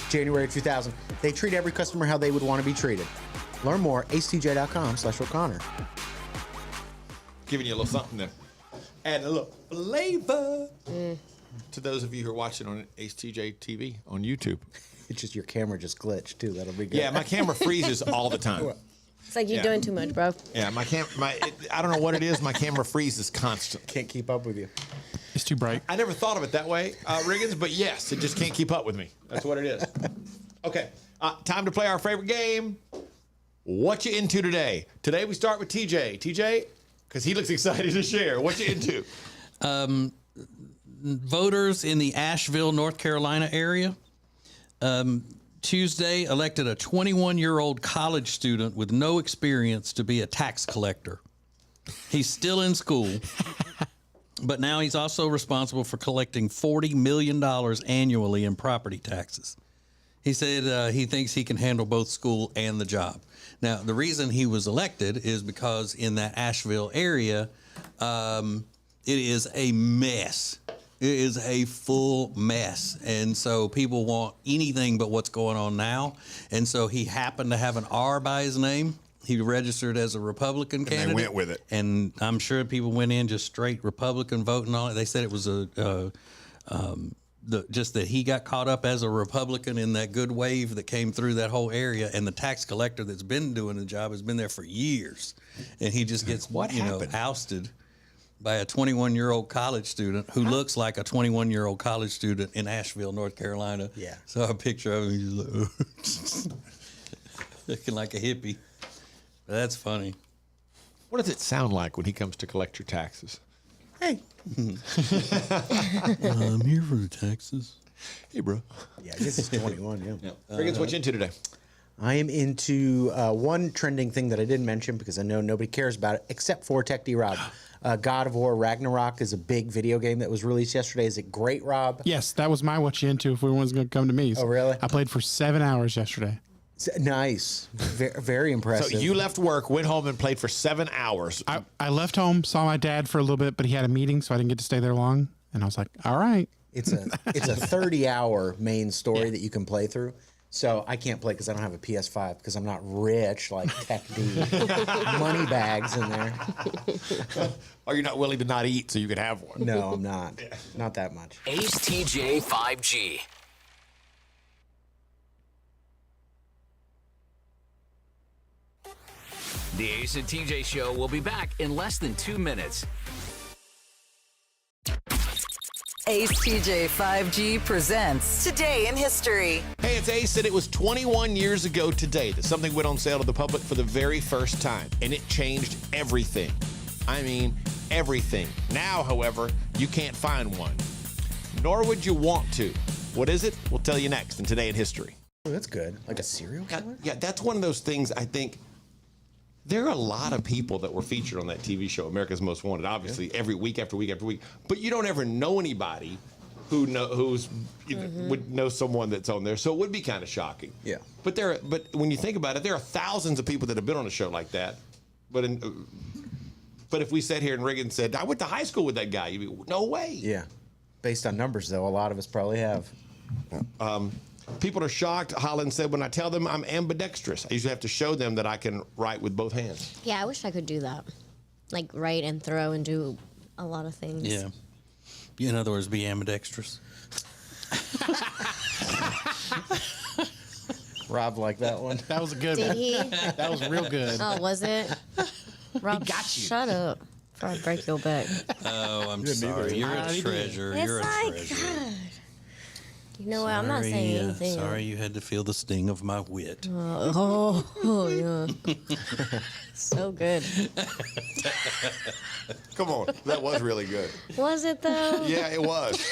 January 2000. They treat every customer how they would want to be treated. Learn more, acetj.com/O'Connor. Giving you a little something there. Add a little flavor. to those of you who are watching on acetjtv on YouTube. It's just your camera just glitched too. That'll be good. Yeah, my camera freezes all the time. It's like you're doing too much, bro. Yeah, I don't know what it is. My camera freezes constantly. Can't keep up with you. It's too bright. I never thought of it that way, Riggins, but yes, it just can't keep up with me. That's what it is. Okay, time to play our favorite game. What you into today? Today we start with TJ. TJ, because he looks excited to share. What you into? Voters in the Asheville, North Carolina area Tuesday elected a 21-year-old college student with no experience to be a tax collector. He's still in school, but now he's also responsible for collecting $40 million annually in property taxes. He said he thinks he can handle both school and the job. Now, the reason he was elected is because in that Asheville area, it is a mess. It is a full mess. And so people want anything but what's going on now. And so he happened to have an R by his name. He registered as a Republican candidate. And they went with it. And I'm sure people went in just straight Republican voting on it. They said it was just that he got caught up as a Republican in that good wave that came through that whole area. And the tax collector that's been doing the job has been there for years. And he just gets, ousted by a 21-year-old college student who looks like a 21-year-old college student in Asheville, North Carolina. Yeah. Saw a picture of him. He's like, looking like a hippie. But that's funny. What does it sound like when he comes to collect your taxes? Hey. I'm here for the taxes. Hey, bro. Yeah, I guess he's 21, yeah. Riggins, what you into today? I am into one trending thing that I didn't mention because I know nobody cares about it except for Tech D Rob. God of War Ragnarok is a big video game that was released yesterday. Is it great, Rob? Yes, that was my what you into if everyone's going to come to me. Oh, really? I played for 7 hours yesterday. Nice. Very impressive. So you left work, went home, and played for 7 hours. I left home, saw my dad for a little bit, but he had a meeting, so I didn't get to stay there long. And I was like, all right. It's a 30-hour main story that you can play through. So I can't play because I don't have a PS5 because I'm not rich like Tech D. Money bags in there. Or you're not willing to not eat so you can have one. No, I'm not. Not that much. ACE 5G. The Ace and TJ Show will be back in less than 2 minutes. Ace TJ 5G presents Today in History. Hey, it's Ace, and it was 21 years ago today that something went on sale to the public for the very first time, and it changed everything. I mean, everything. Now, however, you can't find one, nor would you want to. What is it? We'll tell you next in Today in History. Oh, that's good. Like a serial killer? Yeah, that's one of those things I think. There are a lot of people that were featured on that TV show, America's Most Wanted, obviously, every week after week after week. But you don't ever know anybody who would know someone that's on there. So it would be kind of shocking. Yeah. But when you think about it, there are thousands of people that have been on a show like that. But if we sat here and Riggins said, I went to high school with that guy, you'd be, no way. Yeah. Based on numbers, though, a lot of us probably have. People are shocked. Holland said, when I tell them I'm ambidextrous, I usually have to show them that I can write with both hands. Yeah, I wish I could do that. Like write and throw and do a lot of things. Yeah. In other words, be ambidextrous. Rob liked that one. That was a good Did one. he? That was real good. Oh, was it? Rob, got you. shut up before I break your back. Oh, I'm sorry. You're a treasure. It's You're a like, treasure. God. You know what? I'm not saying anything. Sorry you had to feel the sting of my wit. Oh, yeah. So good. Come on. That was really good. Was it though? Yeah, it was.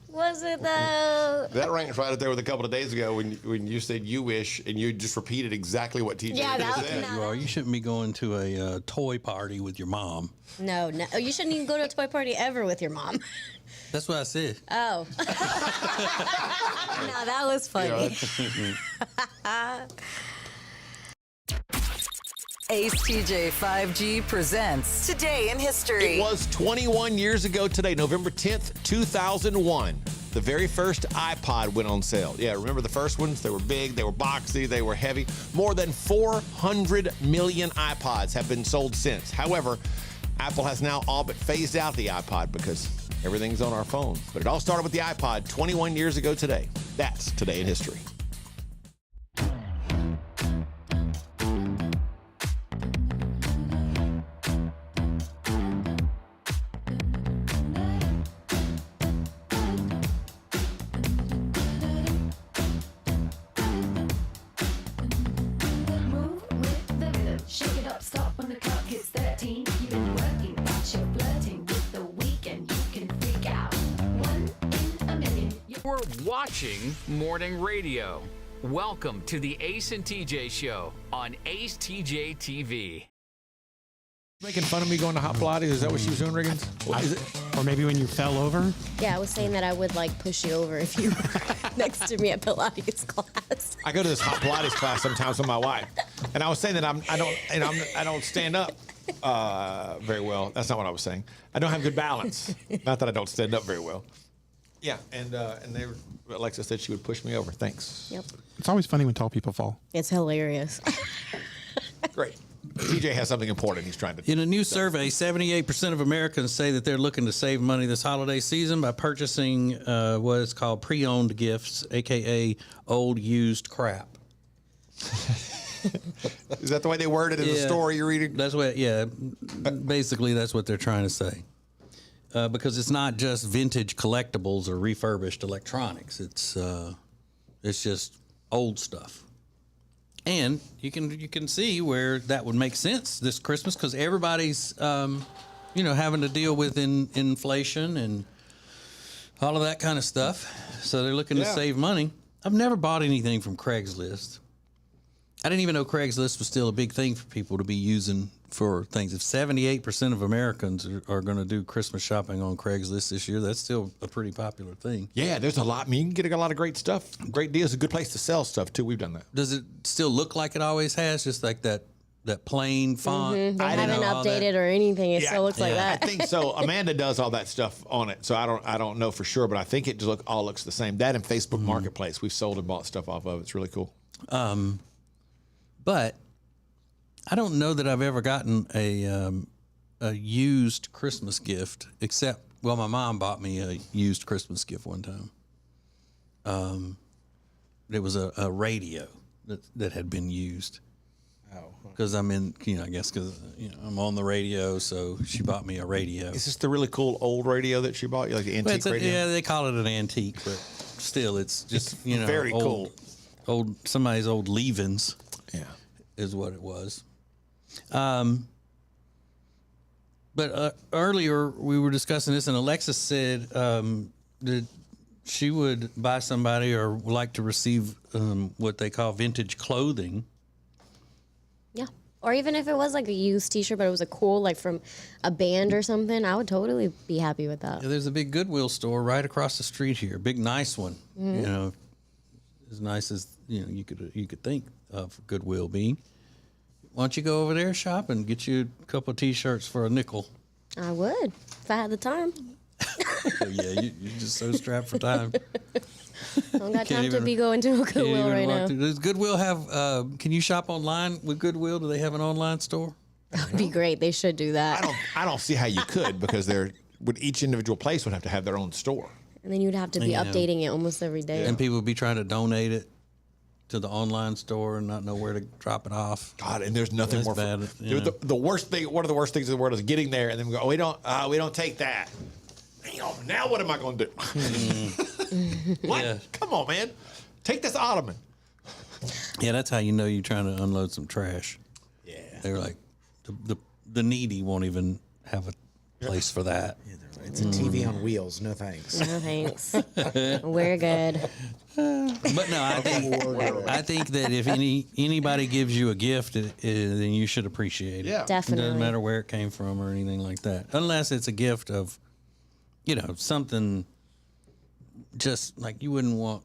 Was it though? That ranks right up there with a couple of days ago when you said you wish and you just repeated exactly what TJ said. You are. You shouldn't be going to a toy party with your mom. No. You shouldn't even go to a toy party ever with your mom. That's what I said. Oh. No, that was funny. Ace TJ 5G presents Today in History. It was 21 years ago today, November 10th, 2001. The very first iPod went on sale. Yeah, remember the first ones? They were big, they were boxy, they were heavy. More than 400 million iPods have been sold since. However, Apple has now all but phased out the iPod because Everything's on our phones. But it all started with the iPod 21 years ago today. That's Today in History. Move with the rhythm. Shake it up, stop when the clock hits 13. You've been working, but you're flirting with the weekend. You can freak out. One in a million. We're watching morning radio. Welcome to the Ace and TJ Show on acetjtv. Making fun of me going to hot Pilates? Is that what she was doing, Riggins? Is it? Or maybe when you fell over? Yeah, I was saying that I would like push you over if you were next to me at Pilates class. I go to this hot Pilates class sometimes with my wife, and I was saying that I don't stand up very well. That's not what I was saying. I don't have good balance. Not that I don't stand up very well. Yeah, and Alexa said she would push me over. Thanks. Yep. It's always funny when tall people fall. It's hilarious. Great. TJ has something important he's trying to. In a new survey, 78% of Americans say that they're looking to save money this holiday season by purchasing what is called pre-owned gifts, aka old used crap. Is that the way they word it in the story you're reading? That's what. Yeah, basically that's what they're trying to say. Because it's not just vintage collectibles or refurbished electronics. It's just old stuff. And you can see where that would make sense this Christmas because everybody's having to deal with inflation and all of that kind of stuff. So they're looking to save money. I've never bought anything from Craigslist. I didn't even know Craigslist was still a big thing for people to be using for things. If 78% of Americans are going to do Christmas shopping on Craigslist this year, that's still a pretty popular thing. Yeah, there's a lot. I mean, you can get a lot of great stuff. Great deals. A good place to sell stuff, too. We've done that. Does it still look like it always has? Just like that plain font? Mm-hmm. They haven't updated or anything. It still looks like that. I think so. Amanda does all that stuff on it, so I don't know for sure, but I think it just all looks the same. That and Facebook Marketplace. We've sold and bought stuff off of. It's really cool. But I don't know that I've ever gotten a used Christmas gift, except, well, my mom bought me a used Christmas gift one time. It was a radio that had been used. Oh. Because I'm in, I guess because I'm on the radio, so she bought me a radio. Is this the really cool old radio that she bought you, like the antique radio? Yeah, they call it an antique, but still, it's just very cool. Somebody's old leavings. Yeah, is what it was. But earlier we were discussing this, and Alexis said that she would buy somebody or like to receive what they call vintage clothing. Yeah. Or even if it was like a used T-shirt, but it was a cool, like from a band or something, I would totally be happy with that. Yeah, there's a big Goodwill store right across the street here, big nice one. Mm-hmm. As nice as you could think of Goodwill being. Why don't you go over there, shop, and get you a couple of T-shirts for a nickel? I would, if I had the time. Yeah, you're just so strapped for time. I don't got time to be going to a Goodwill right now. Does Goodwill have, can you shop online with Goodwill? Do they have an online store? That would be great. They should do that. I don't see how you could, because each individual place would have to have their own store. And then you'd have to be updating it almost every day. And people would be trying to donate it to the online store and not know where to drop it off. God, and there's nothing more bad. The worst thing, one of the worst things in the world is getting there and then we go, we don't take that. Now what am I going to do? What? Yeah. Come on, man. Take this ottoman. Yeah, that's how you know you're trying to unload some trash. Yeah. They're like, the needy won't even have a place for that. Yeah, it's a TV on wheels. No thanks. No thanks. We're good. But no, I think that if anybody gives you a gift, then you should appreciate it. Yeah, definitely. It doesn't matter where it came from or anything like that, unless it's a gift of, something just like you wouldn't want.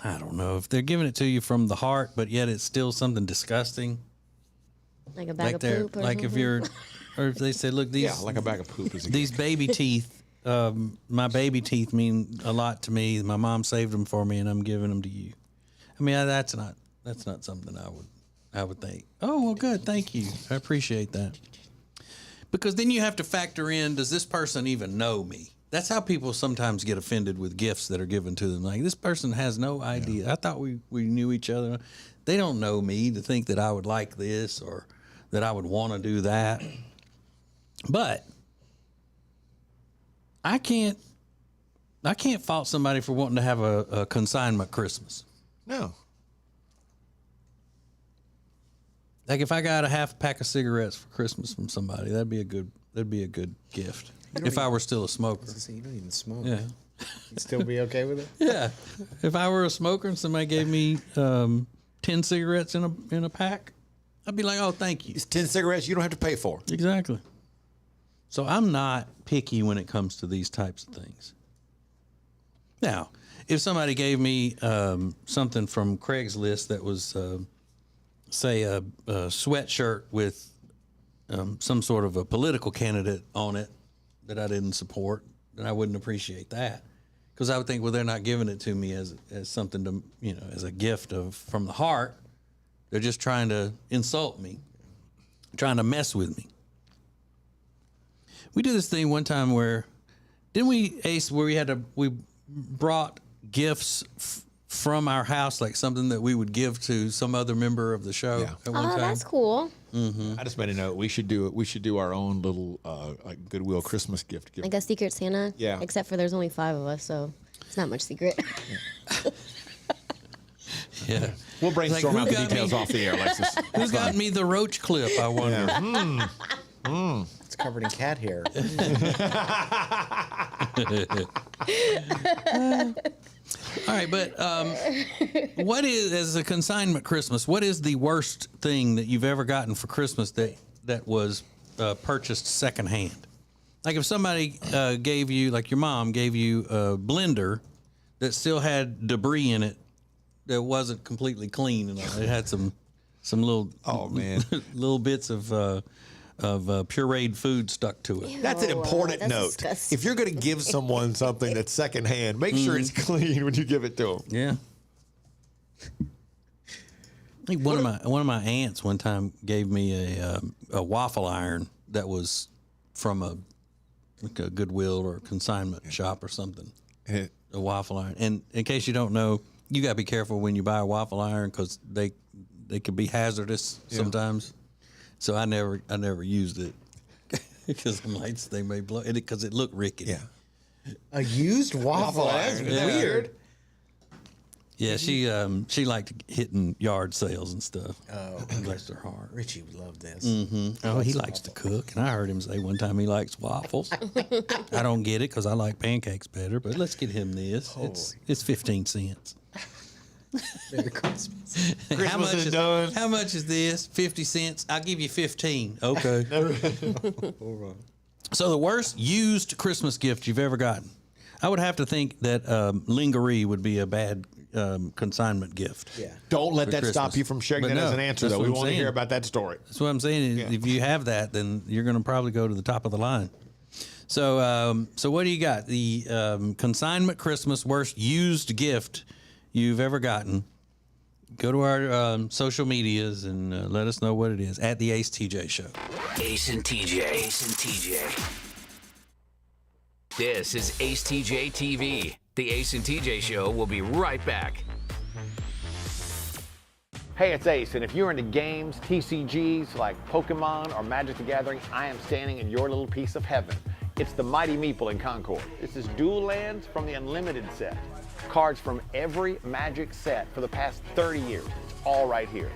I don't know if they're giving it to you from the heart, but yet it's still something disgusting. Like a bag of poop. Like if you're, or if they say, look, these like a bag of poop is these baby teeth. My baby teeth mean a lot to me. My mom saved them for me, and I'm giving them to you. I mean, that's not something I would think. Oh well, good, thank you. I appreciate that. Because then you have to factor in, does this person even know me? That's how people sometimes get offended with gifts that are given to them. Like, this person has no idea. I thought we knew each other. They don't know me to think that I would like this or that I would want to do that. But I can't fault somebody for wanting to have a consignment Christmas. No. Like, if I got a half pack of cigarettes for Christmas from somebody, that'd be a good gift. If I were still a smoker. You don't even smoke. Yeah. You'd still be okay with it? Yeah. If I were a smoker and somebody gave me 10 cigarettes in a pack, I'd be like, oh, thank you. It's 10 cigarettes you don't have to pay for. Exactly. So I'm not picky when it comes to these types of things. Now, if somebody gave me something from Craigslist that was, say, a sweatshirt with some sort of a political candidate on it that I didn't support, then I wouldn't appreciate that. Because I would think, well, they're not giving it to me as something to, as a gift from the heart. They're just trying to insult me, trying to mess with me. We did this thing one time where, didn't we, Ace, where we brought gifts from our house, like something that we would give to some other member of the show at one time? That's cool. Mm-hmm. I just made a note. We should do our own little like Goodwill Christmas gift. Like a Secret Santa? Yeah. Except for there's only 5 of us, so it's not much secret. Yeah. We'll brainstorm out the details off the air, Alexis. Who's got me the roach clip, I wonder? Yeah. It's covered in cat hair. All right, but what is, as a consignment Christmas, what is the worst thing that you've ever gotten for Christmas that was purchased secondhand? Like if somebody gave you, like your mom gave you a blender that still had debris in it that wasn't completely clean and all. It had some little little bits of pureed food stuck to it. That's an important note. Disgusting. If you're going to give someone something that's secondhand, make sure it's clean when you give it to them. Yeah. I think one of my aunts one time gave me a waffle iron that was from a Goodwill or a consignment shop or something. A waffle iron. And in case you don't know, you got to be careful when you buy a waffle iron because they could be hazardous sometimes. So I never used it because I'm like, they may blow it because it looked rickety. Yeah. A used waffle iron? Yeah. Weird. Yeah, she liked hitting yard sales and stuff. Oh, bless her heart. Richie would love this. Mm-hmm. Oh, he likes to cook, and I heard him say one time he likes waffles. I don't get it because I like pancakes better, but let's get him this. It's 15 cents. Merry Christmas. Christmas is done. How much is this? 50 cents. I'll give you 15. Okay. So the worst used Christmas gift you've ever gotten. I would have to think that lingerie would be a bad consignment gift. Yeah. Don't let that Christmas. stop you from sharing that as an answer, though. We want to hear about that story. That's what I'm saying. Yeah. If you have that, then you're going to probably go to the top of the line. So, so what do you got? The consignment Christmas worst used gift you've ever gotten. Go to our social medias and let us know what it is at the Ace TJ Show. Ace and TJ. Ace and TJ. This is Ace TJ TV. The Ace and TJ Show will be right back. Hey, it's Ace, and if you're into games, TCGs like Pokemon or Magic the Gathering, I am standing in your little piece of heaven. It's the Mighty Meeple in Concord. This is dual lands from the Unlimited set. Cards from every Magic set for the past 30 years. It's all right here.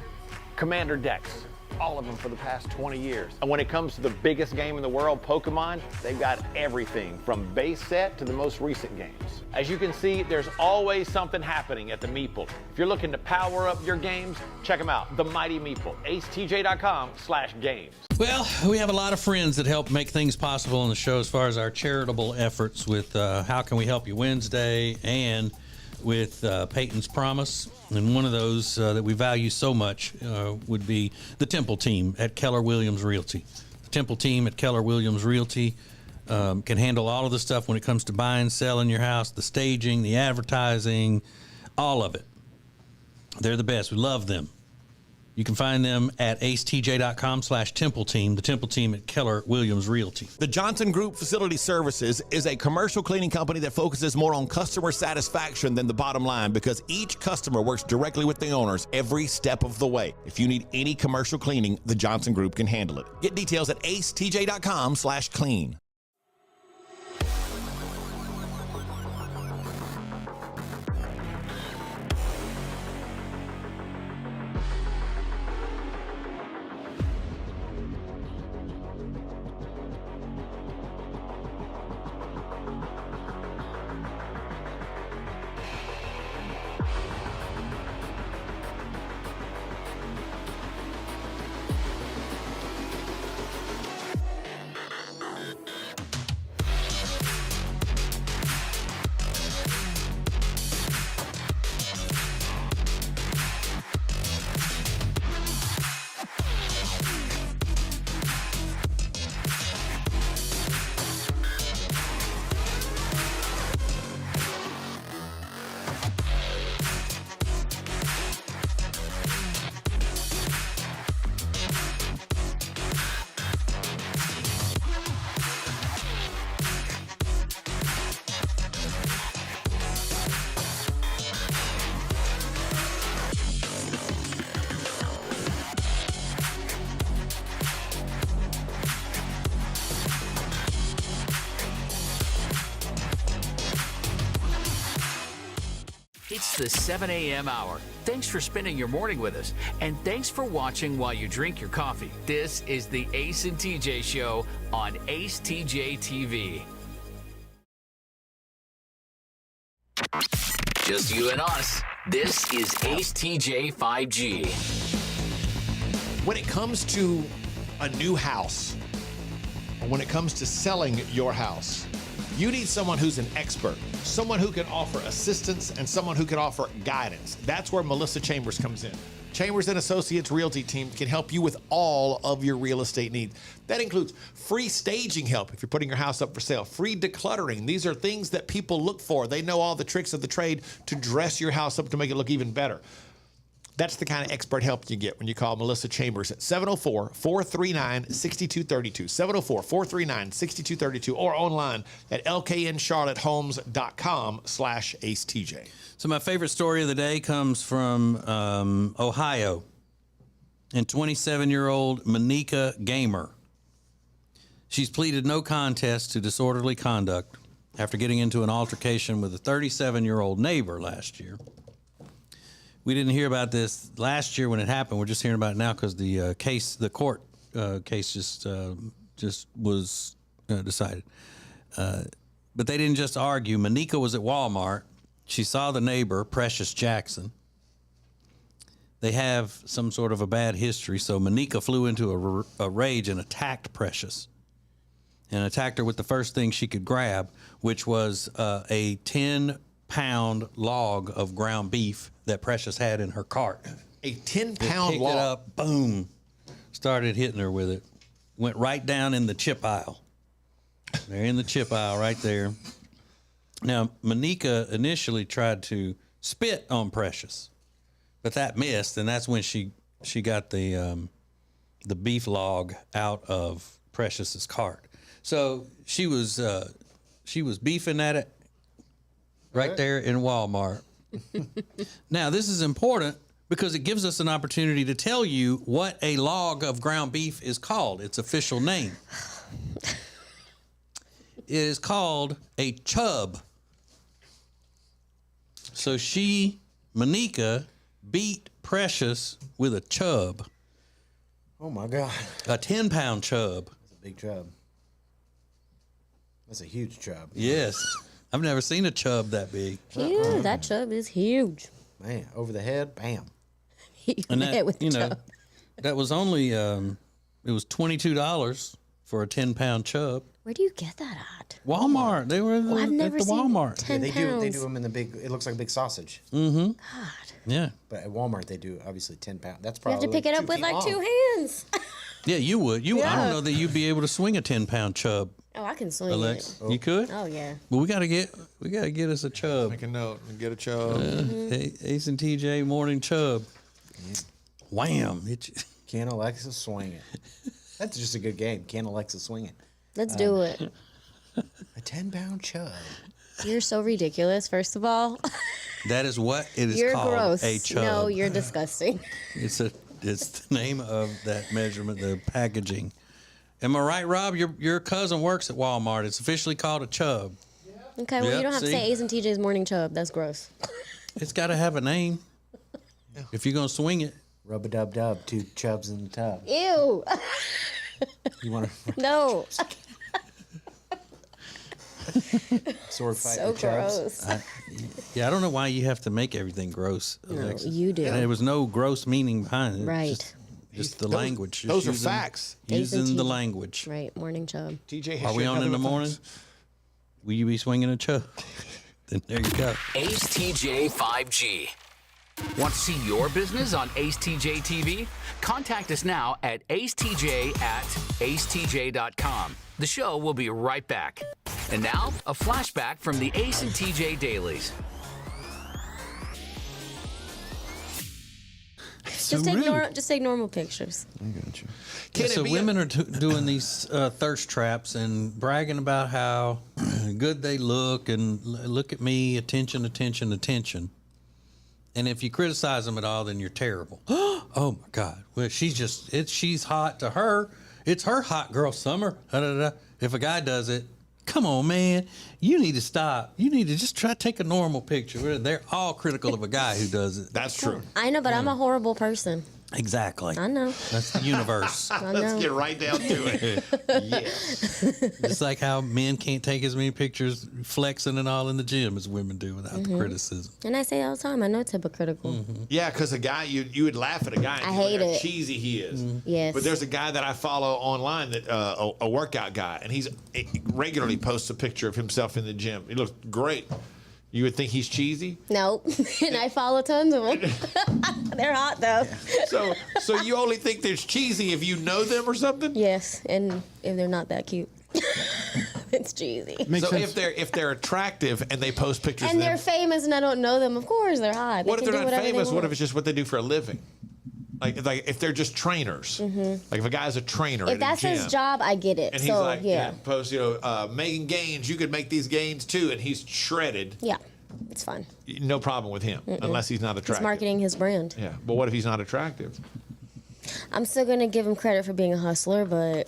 Commander decks, all of them for the past 20 years. And when it comes to the biggest game in the world, Pokemon, they've got everything from base set to the most recent games. As you can see, there's always something happening at the Meeple. If you're looking to power up your games, check them out. The Mighty Meeple, acetj.com/games. Well, we have a lot of friends that help make things possible on the show as far as our charitable efforts with How Can We Help You Wednesday and with Peyton's Promise. And one of those that we value so much would be the Temple team at Keller Williams Realty. The Temple team at Keller Williams Realty can handle all of the stuff when it comes to buying, selling your house, the staging, the advertising, all of it. They're the best. We love them. You can find them at acetj.com/Temple Team, the Temple Team at Keller Williams Realty. The Johnson Group Facility Services is a commercial cleaning company that focuses more on customer satisfaction than the bottom line because each customer works directly with the owners every step of the way. If you need any commercial cleaning, the Johnson Group can handle it. Get details at acetj.com/clean. It's the 7 a.m. hour. Thanks for spending your morning with us, and thanks for watching while you drink your coffee. This is the Ace and TJ Show on acetjtv. Just you and us. This is Ace TJ 5G. When it comes to a new house, or when it comes to selling your house, you need someone who's an expert, someone who can offer assistance, and someone who can offer guidance. That's where Melissa Chambers comes in. Chambers and Associates Realty Team can help you with all of your real estate needs. That includes free staging help if you're putting your house up for sale, free decluttering. These are things that people look for. They know all the tricks of the trade to dress your house up to make it look even better. That's the kind of expert help you get when you call Melissa Chambers at 704-439-6232, 704-439-6232, or online at lkncharlottehomes.com/acetj. So my favorite story of the day comes from Ohio, and 27-year-old Monica Gamer. She's pleaded no contest to disorderly conduct after getting into an altercation with a 37-year-old neighbor last year. We didn't hear about this last year when it happened. We're just hearing about it now because the court case just was decided. But they didn't just argue. Monica was at Walmart. She saw the neighbor, Precious Jackson. They have some sort of a bad history, so Monica flew into a rage and attacked Precious, and attacked her with the first thing she could grab, which was a 10-pound log of ground beef that Precious had in her cart. A 10-pound log? Picked it up, boom, started hitting her with it. Went right down in the chip aisle. They're in the chip aisle right there. Now, Monica initially tried to spit on Precious, but that missed, and that's when she got the beef log out of Precious's cart. So she was beefing at it right there in Walmart. Now, this is important because it gives us an opportunity to tell you what a log of ground beef is called, its official name. It is called a chub. So Monica, beat Precious with a chub. Oh, my God. A 10-pound chub. That's a big chub. That's a huge chub. Yes. I've never seen a chub that big. Huge. That chub is huge. Man, over the head, bam. And that, with the chub. That was only, it was $22 for a 10-pound chub. Where do you get that at? Walmart. They were I've at never the seen Walmart. 10 They pounds. do them in the big, it looks like a big sausage. Mm-hmm. God. Yeah. But at Walmart, they do obviously 10 pounds. That's You have probably to pick it up 2 with feet like long. 2 hands. Yeah, you would. I Yeah. don't know that you'd be able to swing a 10-pound chub. Oh, I can swing Alex, it. you could? Oh, yeah. Well, we gotta get us a chub. Make a note and get a chub. Ace and TJ morning chub. Wham! Can Alexa swing it? That's just a good game. Can Alexa swing it? Let's do it. A 10-pound chub. You're so ridiculous, first of all. That is what it is You're called. gross. A chub. No, you're disgusting. It's the name of that measurement, the packaging. Am I right, Rob? Your cousin works at Walmart. It's officially called a chub. Okay, well, Yep, you don't have to see? say Ace and TJ's morning chub. That's gross. It's got to have a name. If you're gonna swing it. Rub-a-dub-dub, 2 chubs in the tub. Ew. You want to No. sword fight So with chubs? gross. I don't know why you have to make everything gross. No, Alexis. you do. And there was no gross meaning behind it. Right. Just the language. Just Those are using- facts. Ace and Using the TJ. language. Right, morning chub. TJ, Are we on in the morning? Will you be swinging a chub? Then there you go. Ace TJ 5G. Want to see your business on Ace TJ TV? Contact us now at acetj@acetj.com. The show will be right back. And now, a flashback from the Ace and TJ dailies. Just take normal pictures. I got you. Yeah, so women are doing these thirst traps and bragging about how good they look and look at me, attention, attention, attention. And if you criticize them at all, then you're terrible. Oh my God! Well, she's hot to her. It's her hot girl summer. If a guy does it, come on, man, you need to stop. You need to just try to take a normal picture. They're all critical of a guy who does it. That's true. I know, but I'm a horrible person. Exactly. I know. That's the universe. I know. Let's get right down to it. Yes. It's like how men can't take as many pictures flexing and all in the gym as women do without the criticism. And I say all the time, I know it's hypocritical. Yeah, because a guy, you would laugh at a guy and I think hate how it. cheesy he is. Yes. But there's a guy that I follow online that a workout guy, and he regularly posts a picture of himself in the gym. He looks great. You would think he's cheesy. Nope. And I follow tons of them. They're hot though. So you only think there's cheesy if you know them or something? Yes, and if they're not that cute, it's cheesy. So if they're attractive and they post pictures And of them, they're famous and I don't know them, of course they're hot. what if can they're do not whatever they famous? What want. if it's just what they do for a living? Like if they're just trainers. Like if a guy's a trainer If at that's a gym, his job, I get it. and he's So like, yeah. post, making gains. You could make these gains too, and he's shredded. Yeah, it's fine. No problem with him, unless he's not He's attractive. marketing his brand. Yeah, but what if he's not attractive? I'm still gonna give him credit for being a hustler, but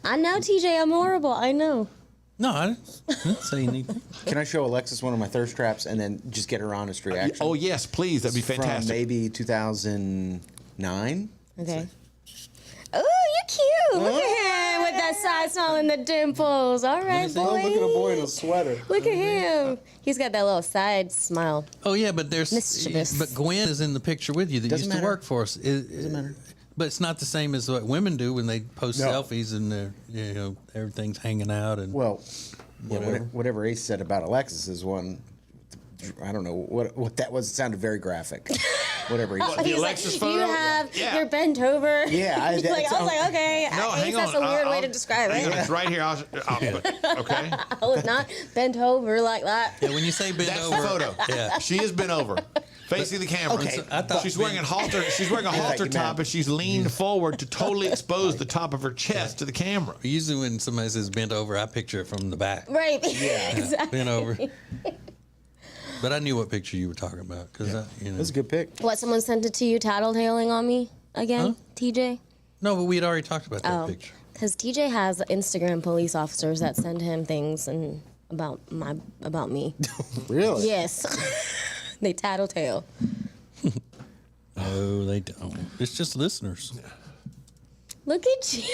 I know, TJ, I'm horrible. I know. No, I didn't say anything. Can I show Alexis one of my thirst traps and then just get her honest reaction? Oh yes, please. That'd be fantastic. From maybe 2009. Okay. Oh, you're cute. Look at him with that side smile and the dimples. All right, boy. Oh, look at a boy in a sweater. Look at him. He's got that little side smile. Oh yeah, but there's Mischievous. but Gwen is in the picture with you that Doesn't used to matter. work for us. Doesn't matter. But it's not the same as what women do when they post No. selfies and they're, everything's hanging out and Well, yeah, Whatever. whatever Ace said about Alexis is one. I don't know what that was. It sounded very graphic. Whatever he said. The He's Alexis like, photo? you have, Yeah. you're bent over. Yeah, I was like, okay. No, I hang guess on. that's a weird way I'll- to describe hang on, it. It's right here. Okay. I was not bent over like that. yeah, when you say bend That's over, the photo. yeah. She is bent over, facing the camera. Okay. I thought She's wearing a halter. She's wearing a halter you top, meant- and she's leaned forward to totally expose the top of her chest to the camera. Usually when somebody says bent over, I picture it from the back. Right. Yeah. Exactly. Bent over. But I knew what picture you were talking about because That's a good pick. What, someone sent it to you tattletaling on me again, TJ? No, but we had already talked about that Oh, picture. because TJ has Instagram police officers that send him things and about me. Really? Yes. They tattletale. No, they don't. It's just listeners. Look at you.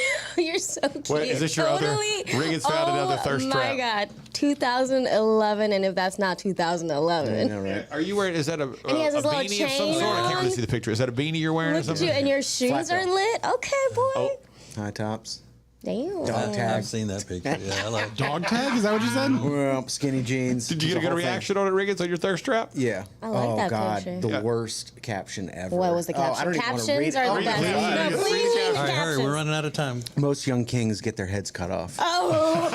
You're so cute. Wait, is this your other- Riggins found another thirst trap. Oh my God. 2011, and if that's not 2011. I know, right? Are you wearing? Is that a he has his little beanie of some chain sort? I can't really on. see the picture. Is that a beanie you're wearing or Look at something? you, and your shoes Flat are top. lit. Okay, boy. Oh. High tops. Damn. Dog tag. I've seen that picture. Yeah, I like it. Dog tag? Is that what you said? Well, skinny jeans. Did you get a The good whole thing. reaction on it, Riggins, on your thirst trap? Yeah. I like oh that God, picture. the Yeah. worst caption ever. What was the Oh, I caption? don't even wanna Captions read it. are Oh, the read best. it, please. No, Read it. please read All right, hurry. captions. We're running out of time. Most young kings get their heads cut off. Oh.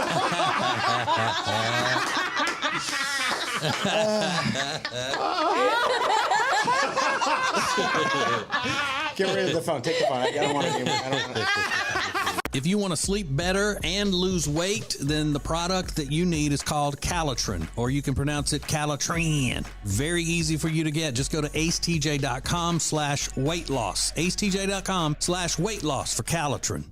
Get rid of the phone. Take the phone. I don't want to. If you want to sleep better and lose weight, then the product that you need is called Calitrin, or you can pronounce it Calitrin. Very easy for you to get. Just go to acetj.com/weight loss. acetj.com/weight loss for Calitrin.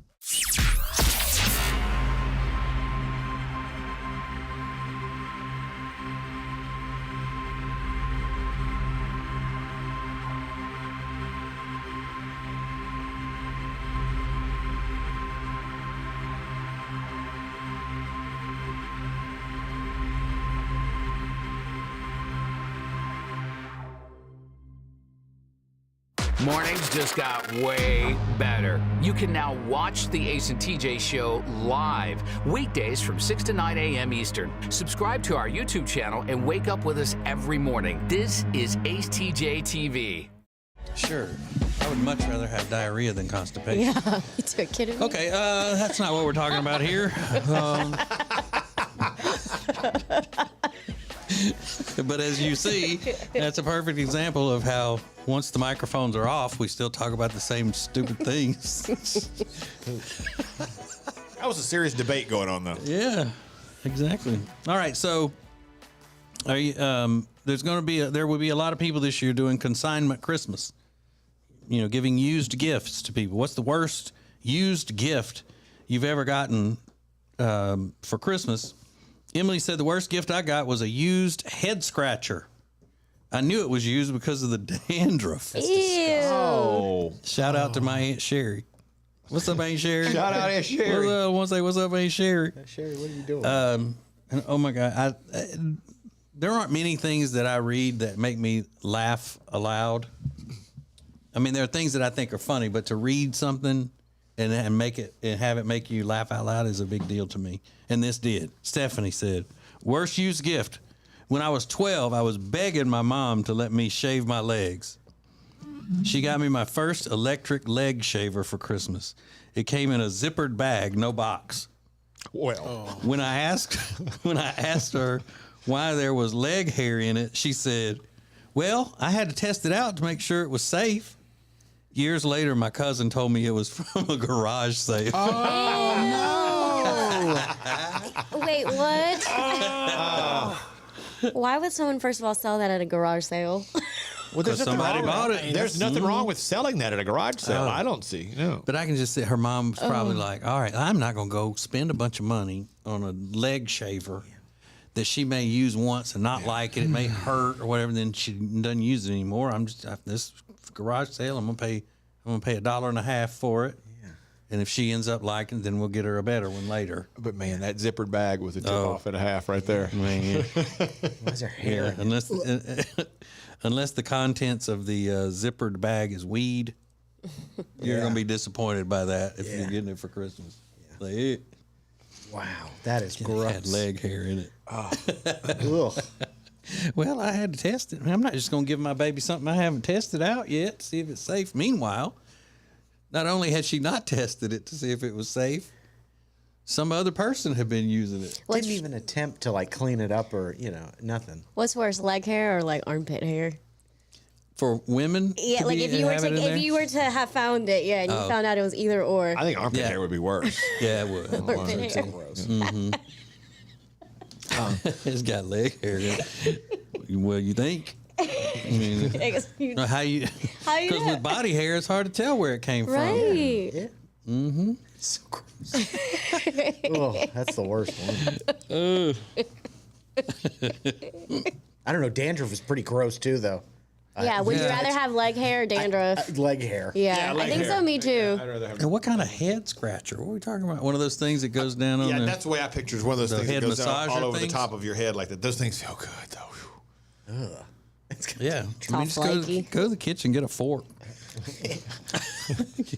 Mornings just got way better. You can now watch the Ace and TJ show live, weekdays from 6 to 9 a.m. Eastern. Subscribe to our YouTube channel and wake up with us every morning. This is Ace TJ TV. Sure. I would much rather have diarrhea than constipation. Yeah, you too kidding me? Okay, that's not what we're talking about here. But as you see, that's a perfect example of how once the microphones are off, we still talk about the same stupid things. That was a serious debate going on, though. Yeah, exactly. All right, so are you, there will be a lot of people this year doing consignment Christmas. You know, giving used gifts to people. What's the worst used gift you've ever gotten for Christmas? Emily said the worst gift I got was a used head scratcher. I knew it was used because of the dandruff. Ew. Oh. Shout out to my Aunt Sherry. What's up, Aunt Sherry? Shout out, Aunt Sherry. I want to say, what's up, Aunt Sherry? Sherry, what are you doing? And oh my God, there aren't many things that I read that make me laugh aloud. I mean, there are things that I think are funny, but to read something and make it and have it make you laugh out loud is a big deal to me. And this did. Stephanie said, worst used gift. When I was 12, I was begging my mom to let me shave my legs. She got me my first electric leg shaver for Christmas. It came in a zippered bag, no box. Well, when I asked her why there was leg hair in it, she said, well, I had to test it out to make sure it was safe. Years later, my cousin told me it was from a garage sale. Oh, no. Wait, what? Why would someone, first of all, sell that at a garage sale? Well, there's nothing somebody wrong bought with it. There's nothing wrong with selling that at a garage sale. I don't see. No. But I can just say her mom's probably like, all right, I'm not going to go spend a bunch of money on a leg shaver that she may use once and not like it. It may hurt or whatever. Then she doesn't use it anymore. This garage sale, I'm going to pay $1.50 for it. And if she ends up liking it, then we'll get her a better one later. But man, that zippered bag with a tip off and a half right there. Man. Why's her hair? Yeah, unless the contents of the zippered bag is weed, you're going to be disappointed by that if you're getting it for Christmas. Like, wow, that is it gross. had leg hair in it. Ugh. Well, I had to test it. I'm not just going to give my baby something I haven't tested out yet to see if it's safe. Meanwhile, not only had she not tested it to see if it was safe, some other person had been using it. Didn't even attempt to like clean it up or nothing. What's worse, leg hair or like armpit hair? For women? Yeah, like if you were to have found it, and you found out it was either or. I think armpit hair would be worse. Yeah, it would. Armpit hair. Mm-hmm. It's got leg hair. Well, you think? I mean, how you? Because with body hair, it's hard to tell where it came from. Right. Yeah. Mm-hmm. It's so gross. Oh, that's the worst one. I don't know. Dandruff is pretty gross too, though. Yeah. Would you rather have leg hair or dandruff? Leg hair. Yeah, I think so. Me too. I'd rather have. And what kind of head scratcher? What are we talking about? One of those things that goes down on Yeah, the... that's the way I picture it. One of those the things that head goes down all massager over the things? top of your head like that. Those things feel good though. Ugh. Yeah. Just go to the kitchen, get a fork. You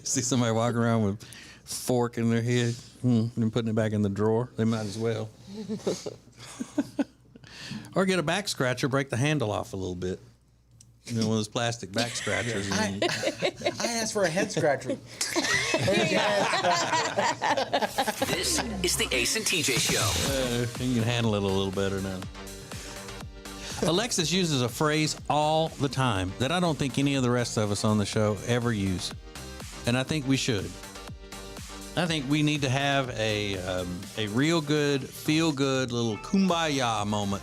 see somebody walking around with a fork in their head and putting it back in the drawer. They might as well. Or get a back scratcher, break the handle off a little bit. You know, one of those plastic back scratchers. I asked for a head scratcher. This is the Ace and TJ Show. You can handle it a little better now. Alexis uses a phrase all the time that I don't think any of the rest of us on the show ever use. And I think we should. I think we need to have a real good, feel good little kumbaya moment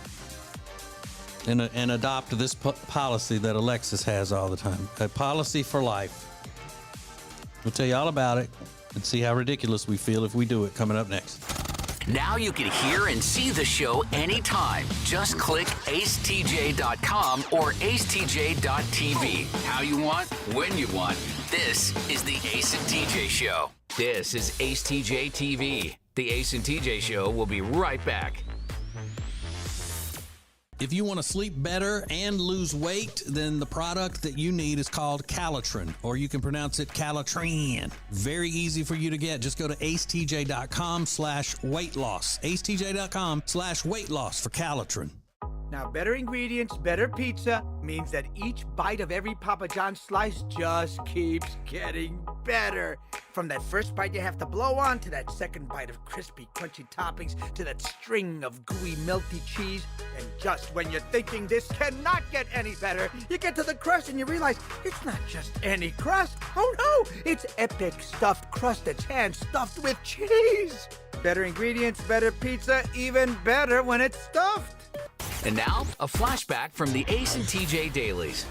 and adopt this policy that Alexis has all the time. A policy for life. We'll tell you all about it and see how ridiculous we feel if we do it coming up next. Now you can hear and see the show anytime. Just click acetj.com or acetj.tv. How you want, when you want. This is the Ace and TJ Show. This is AceTJ TV. The Ace and TJ Show will be right back. If you want to sleep better and lose weight, then the product that you need is called Calitrin, or you can pronounce it Calitrin. Very easy for you to get. Just go to acetj.com/weight loss. acetj.com/weight loss for Calitrin. Now, better ingredients, better pizza means that each bite of every Papa John's slice just keeps getting better. From that first bite you have to blow on, to that second bite of crispy, crunchy toppings, to that string of gooey, melty cheese. And just when you're thinking this cannot get any better, you get to the crust and you realize it's not just any crust. Oh no, it's epic stuffed crust that's hand-stuffed with cheese. Better ingredients, better pizza, even better when it's stuffed. And now, a flashback from the Ace and TJ Dailies.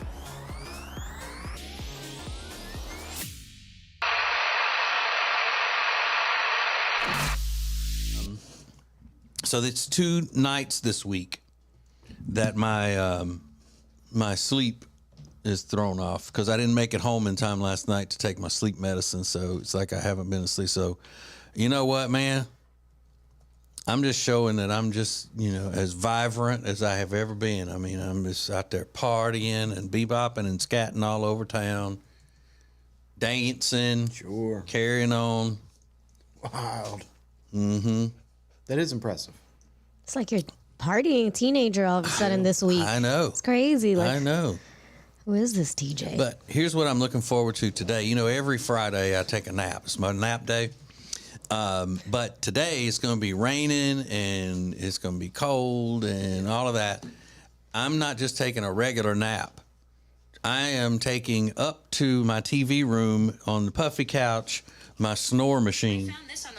So it's 2 nights this week that my my sleep is thrown off because I didn't make it home in time last night to take my sleep medicine. So it's like I haven't been asleep. So you know what, man? I'm just showing that I'm just, as vibrant as I have ever been. I mean, I'm just out there partying and bebopping and scatting all over town, dancing, sure, carrying on. Wild. Mm-hmm. That is impressive. It's like you're partying teenager all of a sudden this week. I know. It's crazy. Like, I know. Who is this TJ? But here's what I'm looking forward to today. Every Friday I take a nap. It's my nap day. But today it's going to be raining and it's going to be cold and all of that. I'm not just taking a regular nap. I am taking up to my TV room on the puffy couch my snore machine.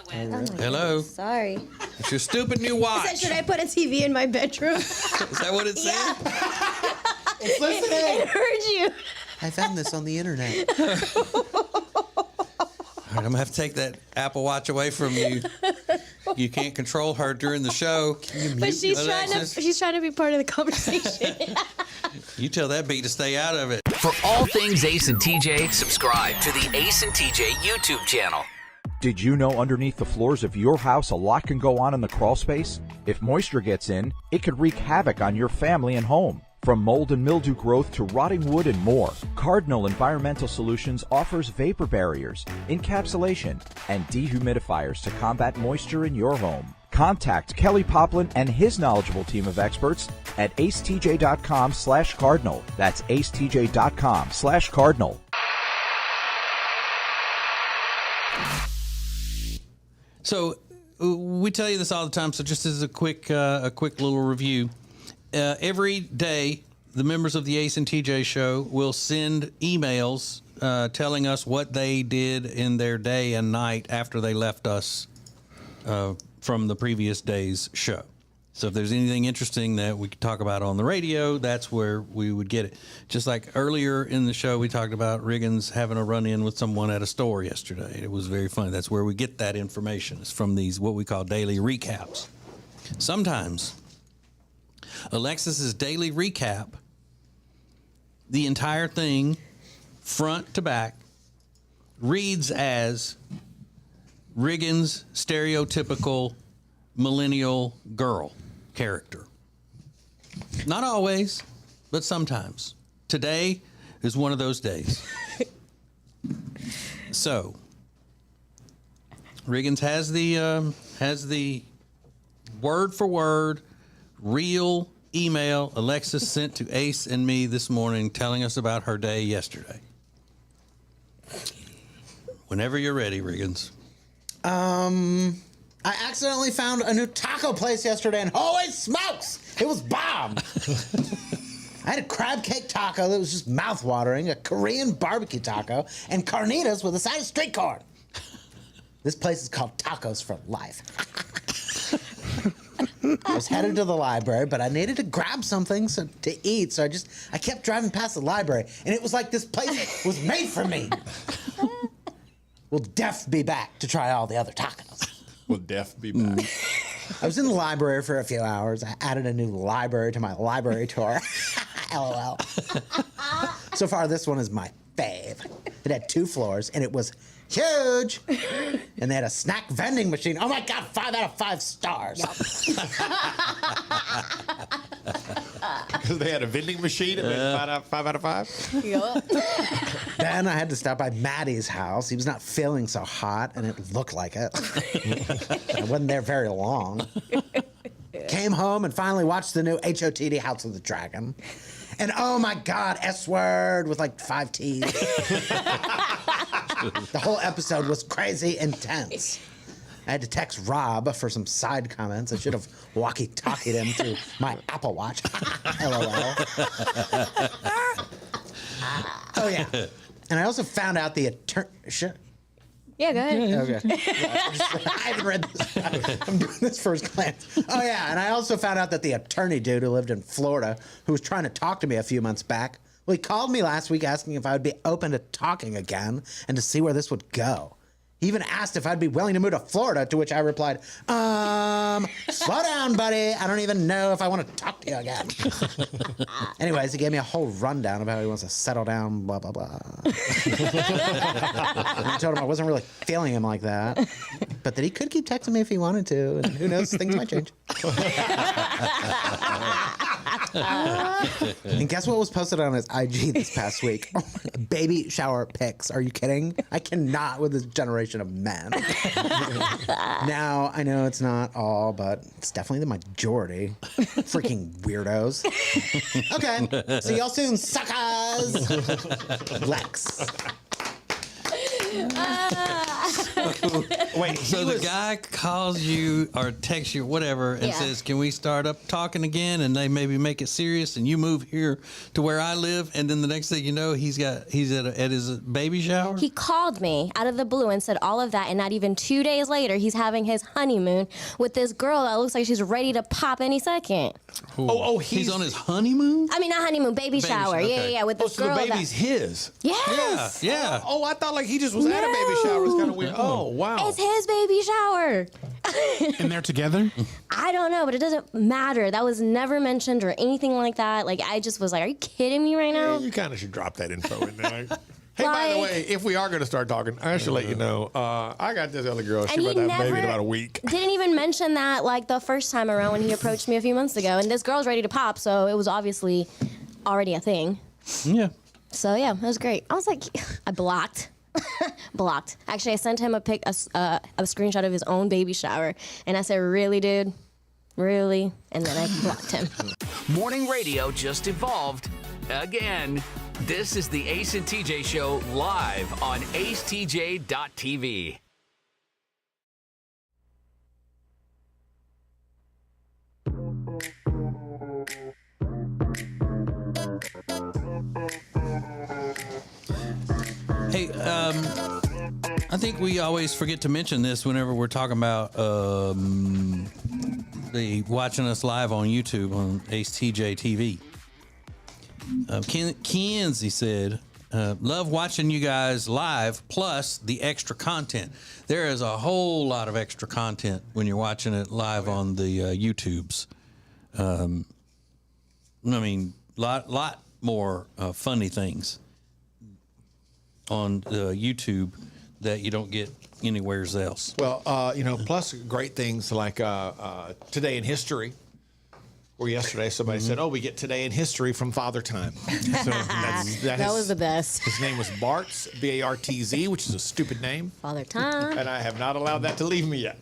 Hello. Sorry. It's your stupid new watch. It said, should I put a TV in my bedroom? Is that what it said? Yeah. It's listening. It heard you. I found this on the internet. I'm going to have to take that Apple Watch away from you. You can't control her during the show. But she's trying to be part of the conversation. You tell that bee to stay out of it. For all things Ace and TJ, subscribe to the Ace and TJ YouTube channel. Did you know underneath the floors of your house a lot can go on in the crawl space? If moisture gets in, it could wreak havoc on your family and home. From mold and mildew growth to rotting wood and more, Cardinal Environmental Solutions offers vapor barriers, encapsulation, and dehumidifiers to combat moisture in your home. Contact Kelly Poplin and his knowledgeable team of experts at acetj.com/cardinal. That's acetj.com/cardinal. So we tell you this all the time. So just as a quick little review, every day the members of the Ace and TJ show will send emails telling us what they did in their day and night after they left us from the previous day's show. So if there's anything interesting that we could talk about on the radio, that's where we would get it. Just like earlier in the show, we talked about Riggins having a run-in with someone at a store yesterday. It was very funny. That's where we get that information. It's from these, what we call daily recaps. Sometimes Alexis's daily recap, the entire thing, front to back, reads as Riggins' stereotypical millennial girl character. Not always, but sometimes. Today is one of those days. So, Riggins has the word for word real email Alexis sent to Ace and me this morning telling us about her day yesterday. Whenever you're ready, Riggins. I accidentally found a new taco place yesterday, and holy smokes, it was bomb. I had a crab cake taco that was just mouth-watering, a Korean barbecue taco, and carnitas with a side of street corn. This place is called Tacos for Life. I was headed to the library, but I needed to grab something to eat, so I kept driving past the library, and it was like this place was made for me. Will Def be back to try all the other tacos? Will Def be back? I was in the library for a few hours. I added a new library to my library tour. LOL. So far, this one is my fave. It had 2 floors, and it was huge. And they had a snack vending machine. Oh my God, 5 out of 5 stars. Because they had a vending machine and made 5 out of 5? Yep. Then I had to stop by Maddie's house. He was not feeling so hot, and it looked like it. I wasn't there very long. Came home and finally watched the new HOTD House of the Dragon. And oh my God, S-word with like 5 T's. The whole episode was crazy intense. I had to text Rob for some side comments. I should have walkie-talkied him through my Apple Watch. LOL. Oh, yeah. And I also found out the attorney... Yeah, go ahead. Okay. I haven't read this. I'm doing this first glance. Oh, yeah, and I also found out that the attorney dude who lived in Florida, who was trying to talk to me a few months back, well, he called me last week asking if I would be open to talking again and to see where this would go. He even asked if I'd be willing to move to Florida, to which I replied, slow down, buddy. I don't even know if I want to talk to you again. Anyways, he gave me a whole rundown of how he wants to settle down, blah, blah, blah. I told him I wasn't really feeling him like that, but that he could keep texting me if he wanted to, and who knows, things might change. And guess what was posted on his IG this past week? Oh, baby shower pics. Are you kidding? I cannot with this generation of men. Now, I know it's not all, but it's definitely the majority. Freaking weirdos. Okay. See y'all soon, suckers. Lex. Wait, so the guy calls you or texts you, whatever, and says, "Can we start up talking again?" And they maybe make it serious, and you move here to where I live, and then the next thing you know, he's at his baby shower. He called me out of the blue and said all of that, and not even 2 days later, he's having his honeymoon with this girl that looks like she's ready to pop any second. Oh, he's on his honeymoon. I mean, not honeymoon, baby shower. Okay. Yeah, with this So girl. the baby's his. Yes. Yeah. Oh, I thought like he just was at a baby shower. It was kind of weird. Oh, wow. It's his baby shower. And they're together? I don't know, but it doesn't matter. That was never mentioned or anything like that. Like, I just was like, are you kidding me right now? You kind of should drop that info in there. Hey, by the way, if we are going to start talking, I should let you know, I got this other girl. She's about to have a baby in about a week. Didn't even mention that like the first time around when he approached me a few months ago. And this girl's ready to pop, so it was obviously already a thing. Yeah. So, yeah, it was great. I was like, I blocked. Blocked. Actually, I sent him a screenshot of his own baby shower. And I said, really, dude? Really? And then I blocked him. Morning radio just evolved again. This is the Ace and TJ Show live on acetj.tv. Hey, I think we always forget to mention this whenever we're talking about the watching us live on YouTube on acetjtv. Kenzie said, love watching you guys live, plus the extra content. There is a whole lot of extra content when you're watching it live on the YouTubes. I mean, lot more funny things on YouTube that you don't get anywhere else. Well, plus great things like Today in History, where yesterday somebody said, we get Today in History from Father Time. So that was the best. His name was Bartz, B-A-R-T-Z, which is a stupid name. Father Time. And I have not allowed that to leave me yet.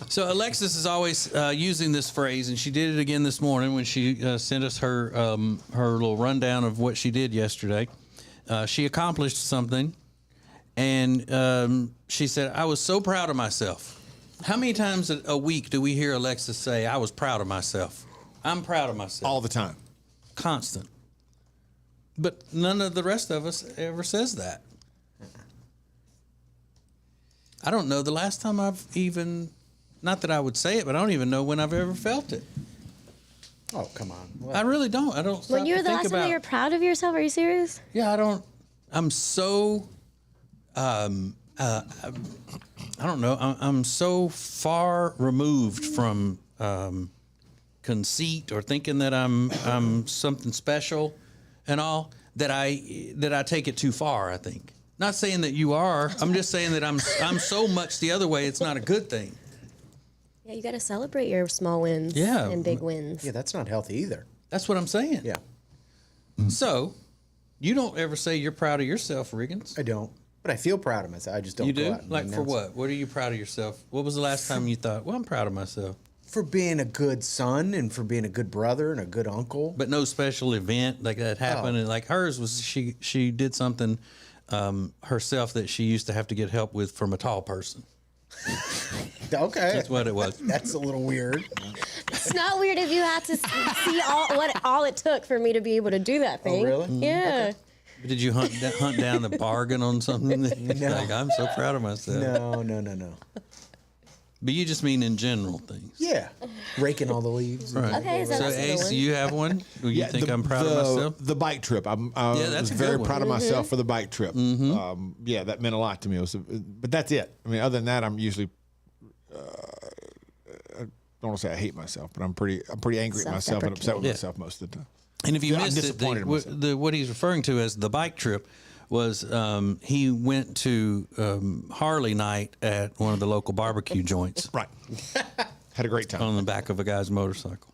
So Alexis is always using this phrase, and she did it again this morning when she sent us her little rundown of what she did yesterday. She accomplished something, and she said, I was so proud of myself. How many times a week do we hear Alexis say, I was proud of myself? I'm proud of myself. All the time. Constant. But none of the rest of us ever says that. I don't know the last time I've even, not that I would say it, but I don't even know when I've ever felt it. Oh, come on. What? I really don't. I don't. When you're the last time that you're proud of yourself? Are you serious? Yeah, I don't. I'm so. I don't know. I'm so far removed from conceit or thinking that I'm something special, and all that I take it too far. I think. Not saying that you are. I'm just saying that I'm so much the other way. It's not a good thing. Yeah, you got to celebrate your small wins. Yeah. And big wins. Yeah, that's not healthy either. That's what I'm saying. Yeah. So, you don't ever say you're proud of yourself, Riggins. I don't. But I feel proud of myself. I just don't. You do? Go out and Like for announce it. what? What are you proud of yourself? What was the last time you thought, well, I'm proud of myself? For being a good son and for being a good brother and a good uncle. But no special event like that happened. And like hers was she did something herself that she used to have to get help with from a tall person. Okay. That's what it was. That's a little weird. It's not weird if you had to see all it took for me to be able to do that thing. Oh, really? Yeah. Okay. Did you hunt down the bargain on something? No. Like, I'm so proud of myself. No. But you just mean in general things. Yeah. Raking all the leaves. Right. Okay, so that's a good Ace, one. you have one? You think I'm proud of myself? The bike trip. I that's was a very good one. proud of myself for the bike trip. Mm-hmm. Yeah, that meant a lot to me. But that's it. I mean, other than that, I'm usually. I don't want to say I hate myself, but I'm pretty angry at myself and upset with myself most of the time. And if you I'm missed it, disappointed in myself. what he's referring to as the bike trip was he went to Harley night at one of the local barbecue joints. Right. Had a great time. On the back of a guy's motorcycle.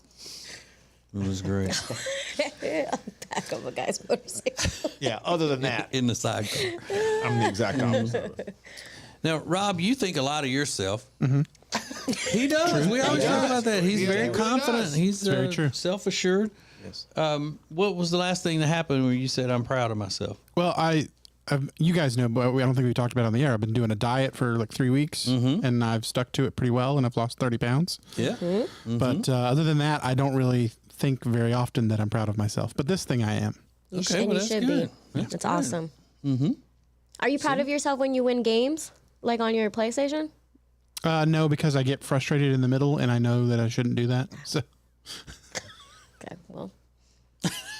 It was great. Back of a guy's motorcycle. Yeah, other than that. In the sidecar. I'm the exact opposite of it. Now, Rob, you think a lot of yourself. Mm-hmm. He does. True. We always He talk does. about that. He's He very really confident. does. He's It's very true. self-assured. Yes. What was the last thing that happened where you said, I'm proud of myself? Well, you guys know, but I don't think we talked about it on the air. I've been doing a diet for like 3 weeks, and I've stuck to it pretty well, and I've lost 30 pounds. Yeah. Mm-hmm. But other than that, I don't really think very often that I'm proud of myself. But this thing I am. You should be. That's awesome. Mm-hmm. Are you proud of yourself when you win games, like on your PlayStation? No, because I get frustrated in the middle, and I know that I shouldn't do that. So Okay, well.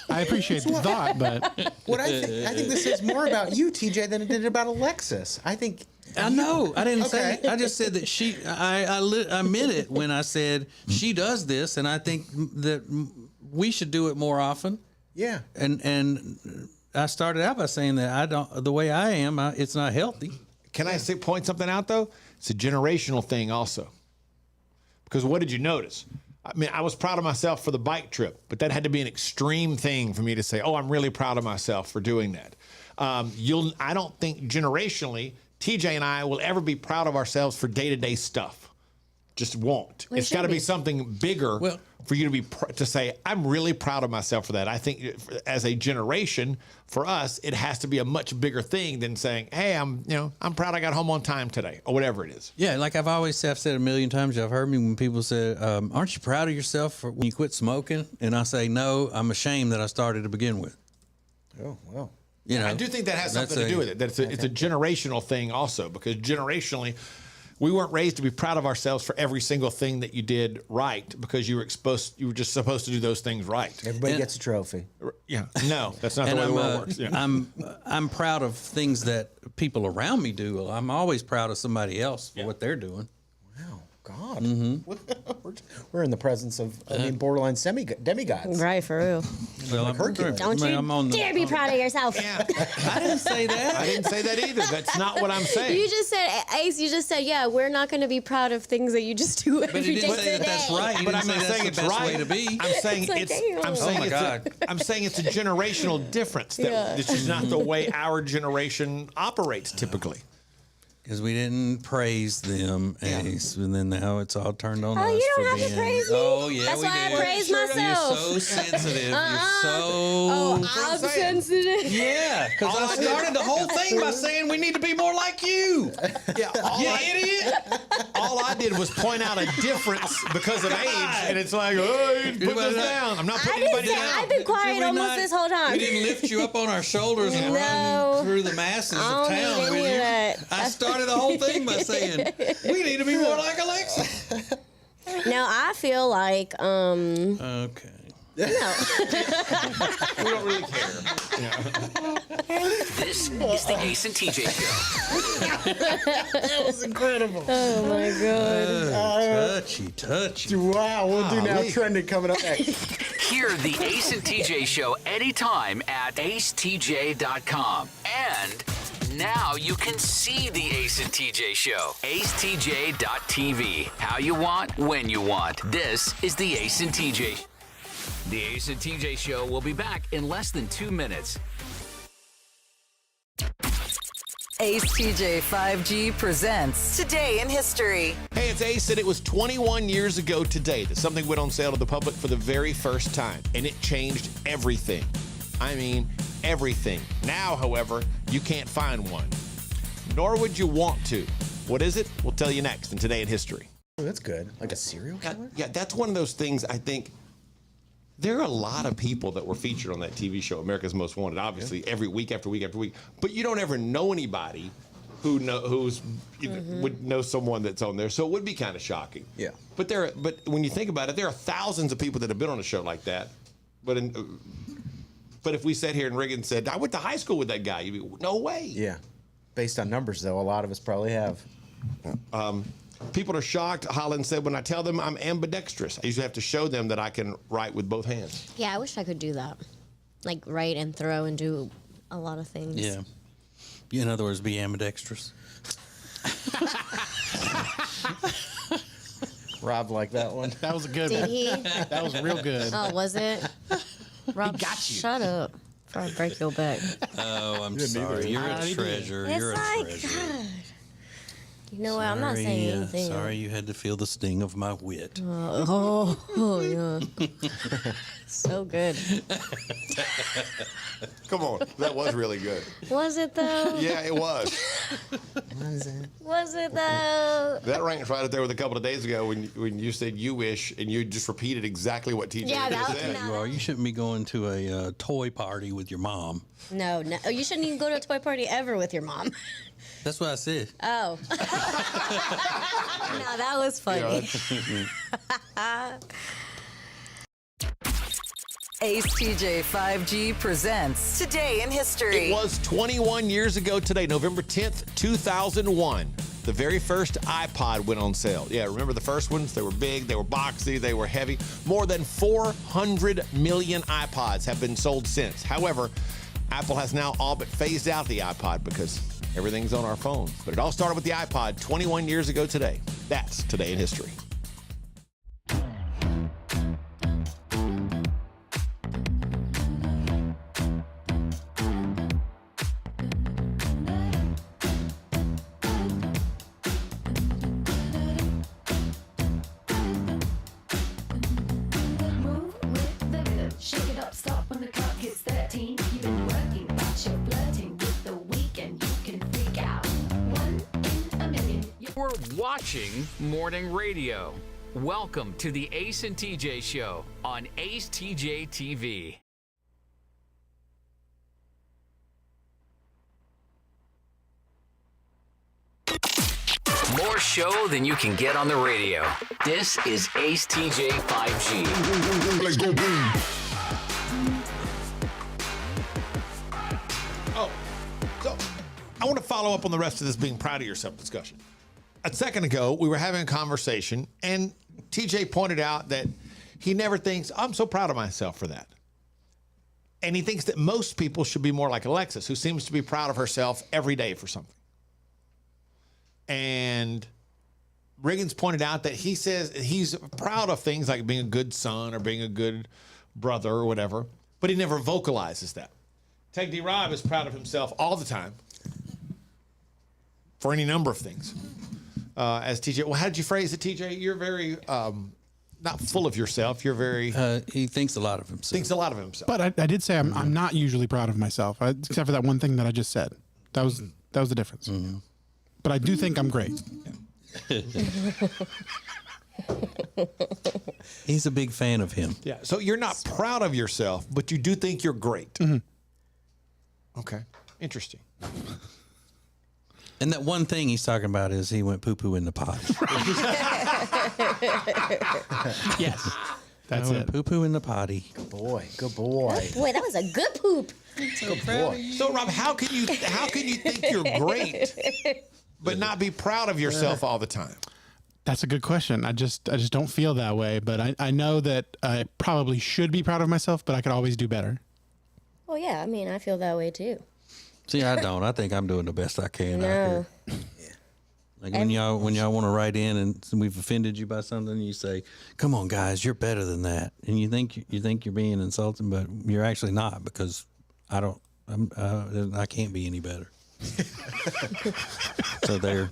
I appreciate the thought, but What I think this says more about you, TJ, than it did about Alexis. I think. I know. I didn't Okay. say. I just said that she. I meant it when I said she does this, and I think that we should do it more often. Yeah. And I started out by saying that I don't. The way I am, it's not healthy. Can I point something out, though? It's a generational thing also. Because what did you notice? I mean, I was proud of myself for the bike trip, but that had to be an extreme thing for me to say, oh, I'm really proud of myself for doing that. I don't think generationally, TJ and I will ever be proud of ourselves for day-to-day stuff. Just won't. Well, It's got to be something bigger for you to be to say, I'm really proud of myself for that. I think as a generation, for us, it has to be a much bigger thing than saying, hey, I'm proud I got home on time today, or whatever it is. Yeah, like I've said a million times. I've heard me when people say, aren't you proud of yourself for when you quit smoking? And I say, no, I'm ashamed that I started to begin with. Oh, wow. You know, I do think that has something to do with it. That it's a generational thing also, because generationally, we weren't raised to be proud of ourselves for every single thing that you did right, because you were just supposed to do those things right. Everybody gets a trophy. Yeah. No, that's not the way the world works. Yeah. I'm proud of things that people around me do. I'm always proud of somebody else for what they're doing. Wow, God. We're in the presence of, borderline demigods. Right, for real. Well, Don't you dare be proud of yourself. I didn't say that. I didn't say that either. That's not what I'm saying. You just said, Ace, yeah, we're not going to be proud of things that you just do every day. But he didn't say that that's right. But I'm not saying it's right. Way to be. I'm saying It's I'm saying it's a generational difference. This is not the way our generation operates typically. Because we didn't praise them, Ace, and then now it's all turned on us. Oh, you don't for have to being, praise me. Oh, yeah, That's we why do. I praise myself. You're so sensitive. You're so... Oh, I'm sensitive. Yeah, because I started the whole thing by saying we need to be more like you. Yeah, idiot. All I did was point out a difference because of age, and it's like, oh, you put this down. I'm not putting anybody down. I've been quiet almost this whole time. We didn't lift you up on our shoulders and run through the masses of town with you. I started the whole thing by saying we need to be more like Alexis. Now I feel like Okay. no. We don't really care. This is the Ace and TJ Show. That was incredible. Oh my god. Touchy. Wow, we'll do now trending coming up next. Hear the Ace and TJ Show anytime at acetj.com. And now you can see the Ace and TJ Show. acetj.tv. How you want, when you want. This is the Ace and TJ. The Ace and TJ Show will be back in less than 2 minutes. Ace TJ 5G presents Today in History. Hey, it's Ace, and it was 21 years ago today that something went on sale to the public for the very first time, and it changed everything. I mean, everything. Now, however, you can't find one, nor would you want to. What is it? We'll tell you next in Today in History. Oh, that's good. Like a serial killer? Yeah, that's one of those things I think. There are a lot of people that were featured on that TV show, America's Most Wanted, obviously, every week after week after week. But you don't ever know anybody would know someone that's on there. So it would be kind of shocking. Yeah. But when you think about it, there are thousands of people that have been on a show like that. But if we sat here and Reagan said, I went to high school with that guy, you'd be, no way. Yeah. Based on numbers, though, a lot of us probably have. People are shocked. Holland said, when I tell them I'm ambidextrous, I usually have to show them that I can write with both hands. Yeah, I wish I could do that. Like write and throw and do a lot of things. Yeah. In other words, be ambidextrous. Rob liked that one. That was a good Did one. he? That was real good. Oh, was it? Rob, got you. shut up before I break your back. Oh, I'm sorry. You're a treasure. It's You're a like, treasure. God. You know what? I'm not saying anything. Sorry you had to feel the sting of my wit. Oh, yeah. So good. Come on. That was really good. Was it though? Yeah, it was. Was it though? That ranked right up there with a couple of days ago when you said you wish and you just repeated exactly what TJ said. You are. You shouldn't be going to a toy party with your mom. No. Oh, you shouldn't even go to a toy party ever with your mom. That's what I said. Oh. No, that was funny. Ace TJ 5G presents Today in History. It was 21 years ago today, November 10th, 2001. The very first iPod went on sale. Yeah, remember the first ones? They were big, they were boxy, they were heavy. More than 400 million iPods have been sold since. However, Apple has now all but phased out the iPod because everything's on our phones. But it all started with the iPod 21 years ago today. That's Today in History. Move with the rhythm. Shake it up, stop when the clock hits 13. You've been working, but you're flirting with the weekend. You can freak out. 1 in a million. We're watching morning radio. Welcome to the Ace and TJ Show on acetjtv. More show than you can get on the radio. This is Ace TJ 5G. Let's go boom. Oh, so I want to follow up on the rest of this being proud of yourself discussion. A second ago, we were having a conversation, and TJ pointed out that he never thinks, I'm so proud of myself for that. And he thinks that most people should be more like Alexis, who seems to be proud of herself every day for something. And Riggins pointed out that he says he's proud of things like being a good son or being a good brother or whatever, but he never vocalizes that. Teg D. Robb is proud of himself all the time for any number of things. As TJ, well, how did you phrase it, TJ? You're very not full of yourself. You're very. He thinks a lot of himself. Thinks a lot of himself. But I did say I'm not usually proud of myself, except for that one thing that I just said. That was the difference. But I do think I'm great. He's a big fan of him. Yeah. So you're not proud of yourself, but you do think you're great. Okay. Interesting. And that one thing he's talking about is he went poo-poo in the pot. Yes. That's it. Poo-poo in the potty. Good boy. Good boy. Boy, that was a good poop. Good boy. So Rob, how can you think you're great, but not be proud of yourself all the time? That's a good question. I just don't feel that way, but I know that I probably should be proud of myself, but I could always do better. Oh yeah, I mean, I feel that way too. See, I don't. I think I'm doing the best I can out No. here. Like when y'all want to write in and we've offended you by something, you say, "Come on, guys, you're better than that," and you think you're being insulting, but you're actually not, because I can't be any better. So there.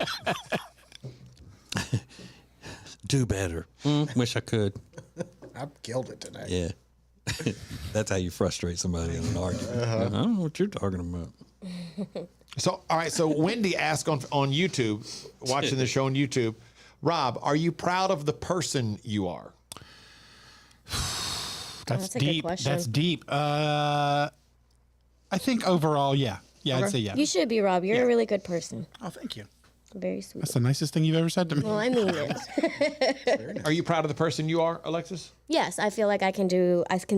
Do better. Wish I could. I've killed it tonight. Yeah. That's how you frustrate somebody in an argument. I don't know what you're talking about. So, all right. So Wendy asked on YouTube, watching the show on YouTube, Rob, are you proud of the person you are? That's a good deep. question. That's deep. I think overall, yeah. Yeah, I'd say yeah. You should be, Rob. You're a really good person. Oh, thank you. Very sweet. That's the nicest thing you've ever said to me. Well, I mean it. Are you proud of the person you are, Alexis? Yes, I feel like I can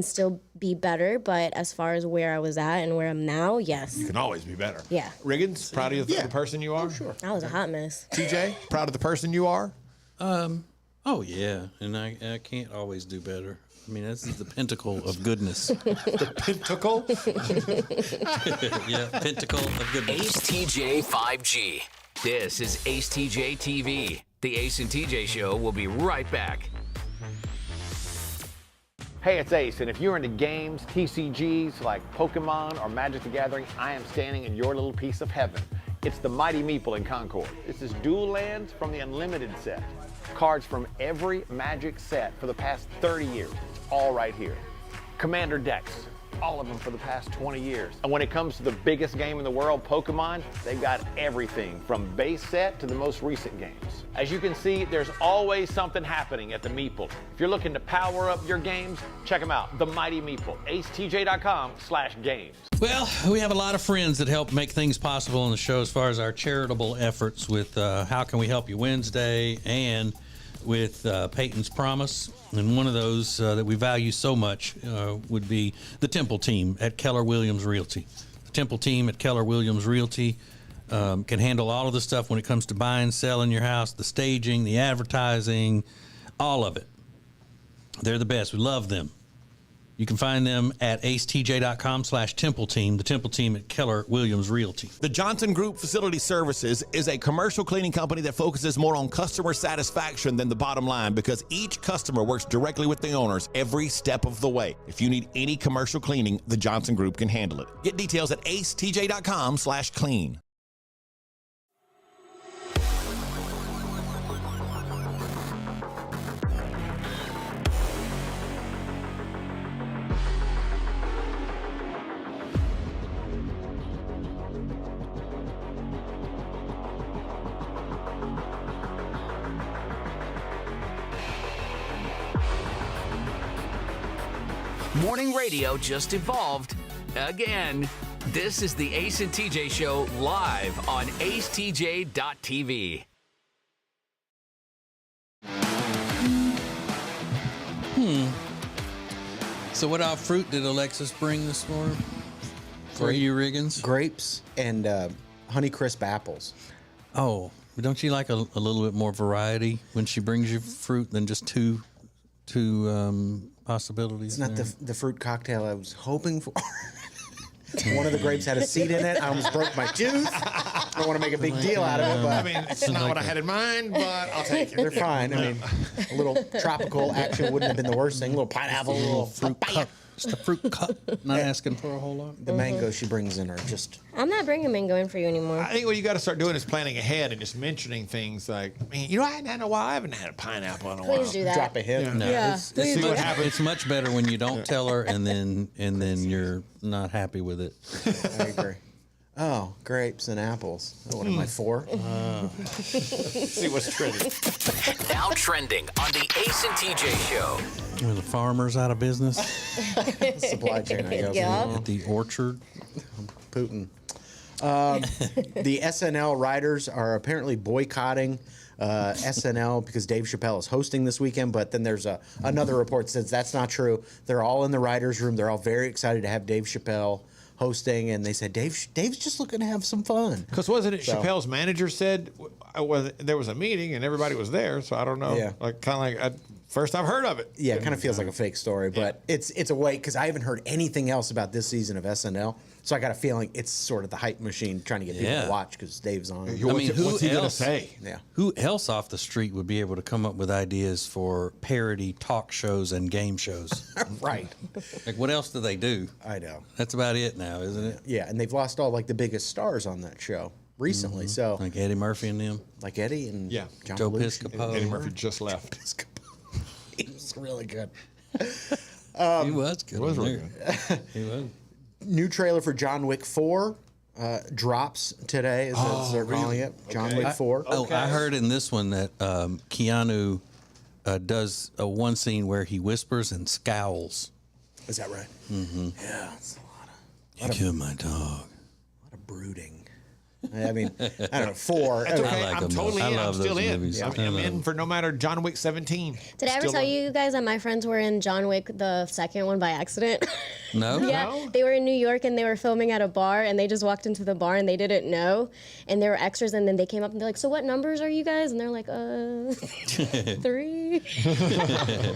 still be better, but as far as where I was at and where I'm now, yes. You can always be better. Yeah. Riggins, proud of the person you are? Sure. I was a hot mess. TJ, proud of the person you are? Oh yeah, and I can't always do better. I mean, this is the pinnacle of goodness. The pinnacle? Yeah, pinnacle of goodness. Ace TJ 5G. This is Ace TJ TV. The Ace and TJ Show will be right back. Hey, it's Ace, and if you're into games, TCGs like Pokemon or Magic the Gathering, I am standing in your little piece of heaven. It's the Mighty Meeple in Concord. This is dual lands from the Unlimited set. Cards from every Magic set for the past 30 years. It's all right here. Commander decks, all of them for the past 20 years. And when it comes to the biggest game in the world, Pokemon, they've got everything from base set to the most recent games. As you can see, there's always something happening at the Meeple. If you're looking to power up your games, check them out, the Mighty Meeple, acetj.com/games. Well, we have a lot of friends that help make things possible on the show as far as our charitable efforts with How Can We Help You Wednesday and with Peyton's Promise. And one of those that we value so much would be the Temple team at Keller Williams Realty. The Temple team at Keller Williams Realty can handle all of the stuff when it comes to buying, selling your house, the staging, the advertising, all of it. They're the best. We love them. You can find them at acetj.com/Temple Team, the Temple team at Keller Williams Realty. The Johnson Group Facility Services is a commercial cleaning company that focuses more on customer satisfaction than the bottom line, because each customer works directly with the owners every step of the way. If you need any commercial cleaning, the Johnson Group can handle it. Get details at acetj.com/clean. Morning radio just evolved again. This is the Ace and TJ Show live on acetj.tv. So what all fruit did Alexis bring this morning for you, Riggins? Grapes and Honeycrisp apples. Oh, but don't you like a little bit more variety when she brings you fruit than just two possibilities? It's not the fruit cocktail I was hoping for. One of the grapes had a seed in it. I almost broke my tooth. I don't want to make a big deal out of it, but I mean, it's not what I had in mind, but I'll take it. They're fine. I mean, a little tropical action wouldn't have been the worst thing. A little pineapple, a little fruit Just a fruit cup. Not asking for a whole lot. The mango she brings in are just. I'm not bringing mango in for you anymore. I think what you got to start doing is planning ahead and just mentioning things like, man, I hadn't had in a while. I haven't had a pineapple in a while. Please do that. Drop a hint. No, See what happens. it's much better when you don't tell her and then you're not happy with it. I agree. Oh, grapes and apples. What am I for? See what's trending. Now trending on the Ace and TJ Show. Are the farmers out of business Supply chain, I guess. Yeah. at the orchard? Putin. The SNL writers are apparently boycotting SNL because Dave Chappelle is hosting this weekend, but then there's another report that says that's not true. They're all in the writers' room. They're all very excited to have Dave Chappelle hosting, and they said Dave's just looking to have some fun. Because wasn't it Chappelle's manager said there was a meeting and everybody was there, so I don't know. Yeah. First I've heard of it. Yeah, it kind of feels like a fake story, but it's a way, because I haven't heard anything else about this season of SNL, so I got a feeling it's sort of the hype machine trying to get people to watch because Dave's on. What's he gonna say? Yeah. Who else off the street would be able to come up with ideas for parody talk shows and game shows? Right. Like, what else do they do? I know. That's about it now, isn't it? Yeah, and they've lost all the biggest stars on that show recently. So like Eddie Murphy and them. Like Eddie and John Joe Belushi. Piscopo. Eddie Murphy just left. He was really good. He was good. He was really good. He was. New trailer for John Wick 4 drops today, as they're calling it. John Wick 4. I heard in this one that Keanu does one scene where he whispers and scowls. Is that right? Mm-hmm. Yeah, it's a lot You killed my dog. A lot of brooding. I mean, I don't know, 4. That's okay. I like I'm them, totally though. I in. I'm love still those in. movies. I'm in for no matter John Wick 17. Did I ever tell you guys that my friends were in John Wick, the second one, by accident? No? Yeah, they were in New York and they were filming at a bar and they just walked into the bar and they didn't know. And they were extras and then they came up and they're like, so what numbers are you guys? And they're like, 3.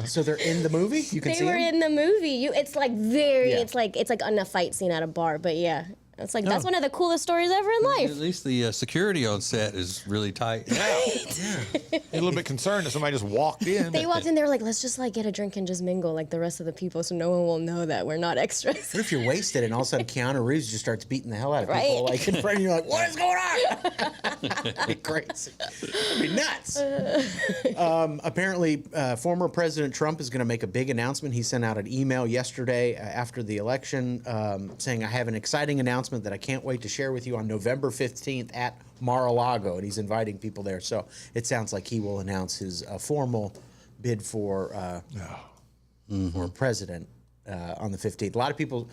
So they're in the movie? You can They see were them? in the movie. It's like very, Yeah. it's like in a fight scene at a bar. But yeah, it's like, that's one of the coolest stories ever in life. At least the security on set is really tight. A little bit concerned that somebody just walked in. They walked in, they were like, let's just get a drink and just mingle like the rest of the people so no one will know that we're not extras. What if you're wasted and all of a sudden Keanu Reeves just starts beating the hell out of people Right. in front of you? You're like, what is going on? That'd be crazy. That'd be nuts. Apparently, former President Trump is going to make a big announcement. He sent out an email yesterday after the election saying, I have an exciting announcement that I can't wait to share with you on November 15th at Mar-a-Lago, and he's inviting people there. So it sounds like he will announce his formal bid for president on the 15th. A lot of people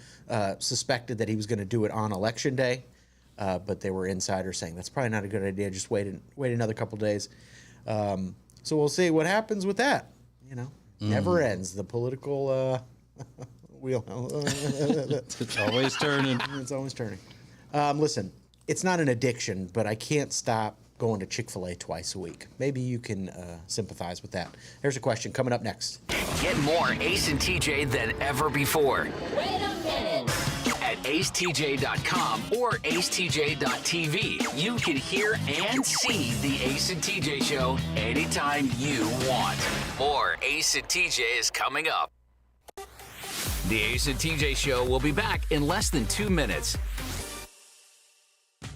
suspected that he was going to do it on Election Day, but there were insiders saying that's probably not a good idea. Just wait another couple days. So we'll see what happens with that. Never ends. The political wheel. It's always turning. It's always turning. Listen, it's not an addiction, but I can't stop going to Chick-fil-A twice a week. Maybe you can sympathize with that. Here's a question coming up next. Get more Ace and TJ than ever before. Wait a minute. At acetj.com or acetj.tv, you can hear and see the Ace and TJ Show anytime you want. More Ace and TJ is coming up. The Ace and TJ Show will be back in less than 2 minutes.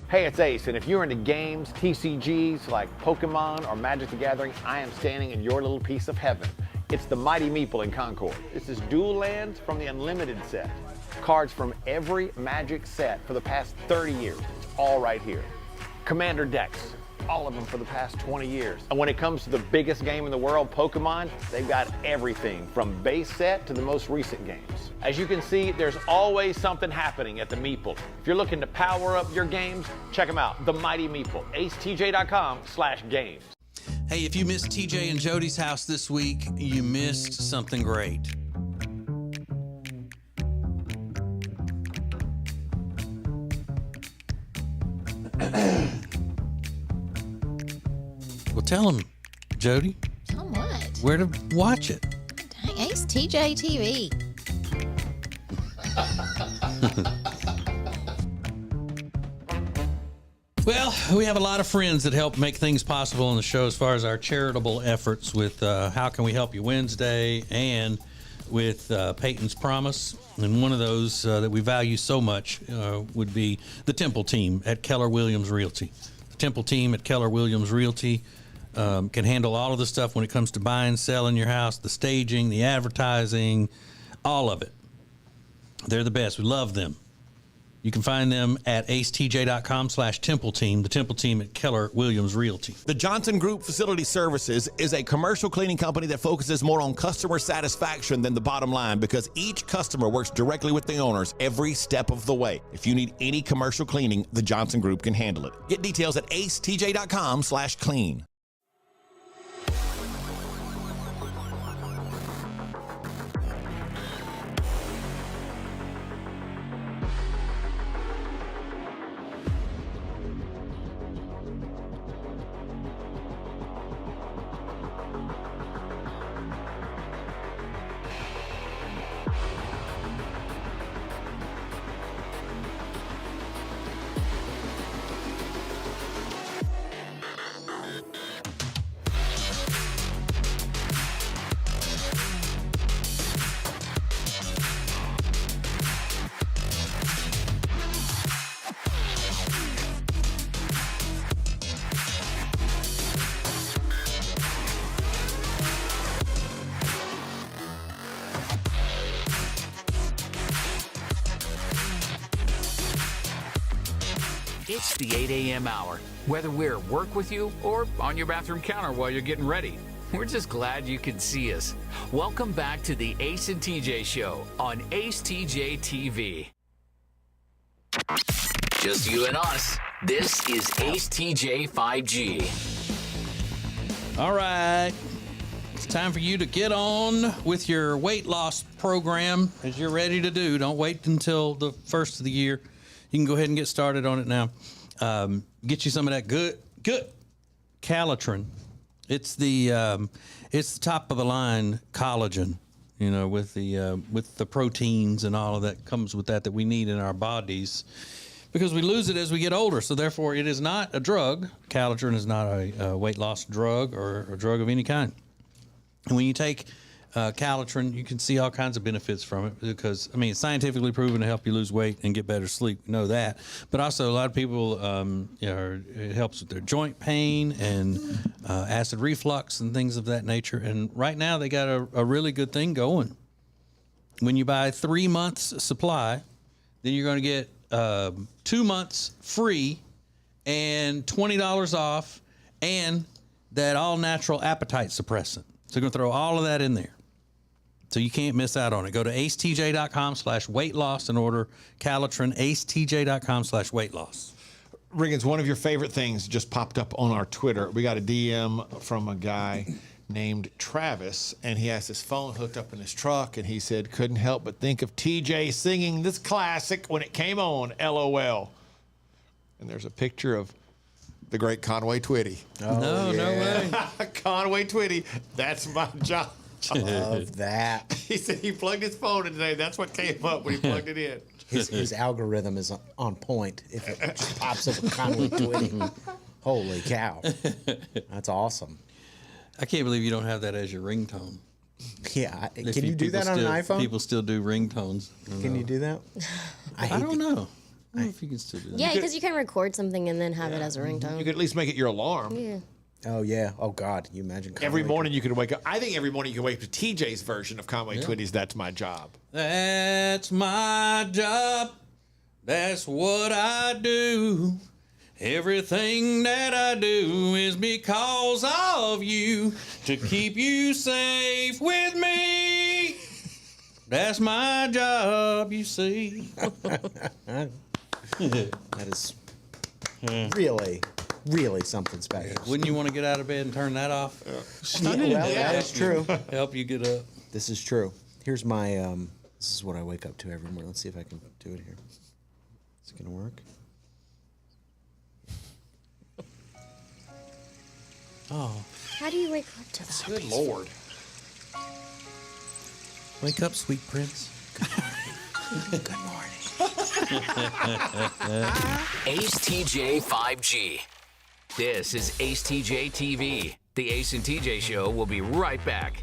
Hey, it's Ace, and if you're into games, TCGs like Pokemon or Magic the Gathering, I am standing in your little piece of heaven. It's the Mighty Meeple in Concord. This is dual lands from the Unlimited set. Cards from every Magic set for the past 30 years. It's all right here. Commander decks, all of them for the past 20 years. And when it comes to the biggest game in the world, Pokemon, they've got everything from base set to the most recent games. As you can see, there's always something happening at the Meeple. If you're looking to power up your games, check them out, the Mighty Meeple, acetj.com/games. Hey, if you missed TJ and Jody's house this week, you missed something great. Well, tell them, Jody, Tell 'em what? where to watch it. Dang, Ace TJTV. Well, we have a lot of friends that help make things possible on the show as far as our charitable efforts with How Can We Help You Wednesday and with Peyton's Promise. And one of those that we value so much would be the Temple team at Keller Williams Realty. The Temple team at Keller Williams Realty can handle all of the stuff when it comes to buying, selling your house, the staging, the advertising, all of it. They're the best. We love them. You can find them at acetj.com/Temple Team, the Temple team at Keller Williams Realty. The Johnson Group Facility Services is a commercial cleaning company that focuses more on customer satisfaction than the bottom line because each customer works directly with the owners every step of the way. If you need any commercial cleaning, the Johnson Group can handle it. Get details at acetj.com/clean. It's the 8 a.m. hour. Whether we're at work with you or on your bathroom counter while you're getting ready, we're just glad you can see us. Welcome back to the Ace and TJ Show on acetjtv. Just you and us. This is AceTJ 5G. All right. It's time for you to get on with your weight loss program as you're ready to do. Don't wait until the first of the year. You can go ahead and get started on it now. Get you some of that good Calitrin. It's the top of the line collagen, you know, with the proteins and all of that comes with that we need in our bodies, because we lose it as we get older. So therefore, it is not a drug. Calitrin is not a weight loss drug or a drug of any kind. And when you take Calitrin, you can see all kinds of benefits from it because, I mean, it's scientifically proven to help you lose weight and get better sleep. We know that. But also, a lot of people, it helps with their joint pain and acid reflux and things of that nature. And right now, they got a really good thing going. When you buy 3 months supply, then you're going to get 2 months free and $20 off and that all-natural appetite suppressant. So you're going to throw all of that in there. So you can't miss out on it. Go to acetj.com/weight loss and order Calitrin, acetj.com/weight loss. Riggins, one of your favorite things just popped up on our Twitter. We got a DM from a guy named Travis, and he has his phone hooked up in his truck, and he said, couldn't help but think of TJ singing this classic when it came on, LOL. And there's a picture of the great Conway Twitty. Oh, no way. Conway Twitty, that's my job. Love that. He said he plugged his phone in today. That's what came up when he plugged it in. His algorithm is on point if it just pops up with Conway Twitty. Holy cow. That's awesome. I can't believe you don't have that as your ringtone. Yeah. Can you do that on an iPhone? People still do ringtones. Can you do that? I don't know. I don't know if you can still do that. Yeah, because you can record something and then have it as a ringtone. You could at least make it your alarm. Yeah. Oh, yeah. Oh, God. You imagine Conway Every morning you can wake up. I think every morning you can wake up to TJ's version of Conway Twitty's That's My Job. That's my job. That's what I do. Everything that I do is because of you, to keep you safe with me. That's my job, you see. That is really something special. Wouldn't you want to get out of bed and turn that off? Yeah, well, that's true. Help you get up. This is true. Here's my, this is what I wake up to every morning. Let's see if I can do it here. Is it going to work? Oh. How do you wake up to that? Good Lord. Wake up, sweet prince. Good morning. Ace TJ 5G. This is Ace TJ TV. The Ace and TJ Show will be right back.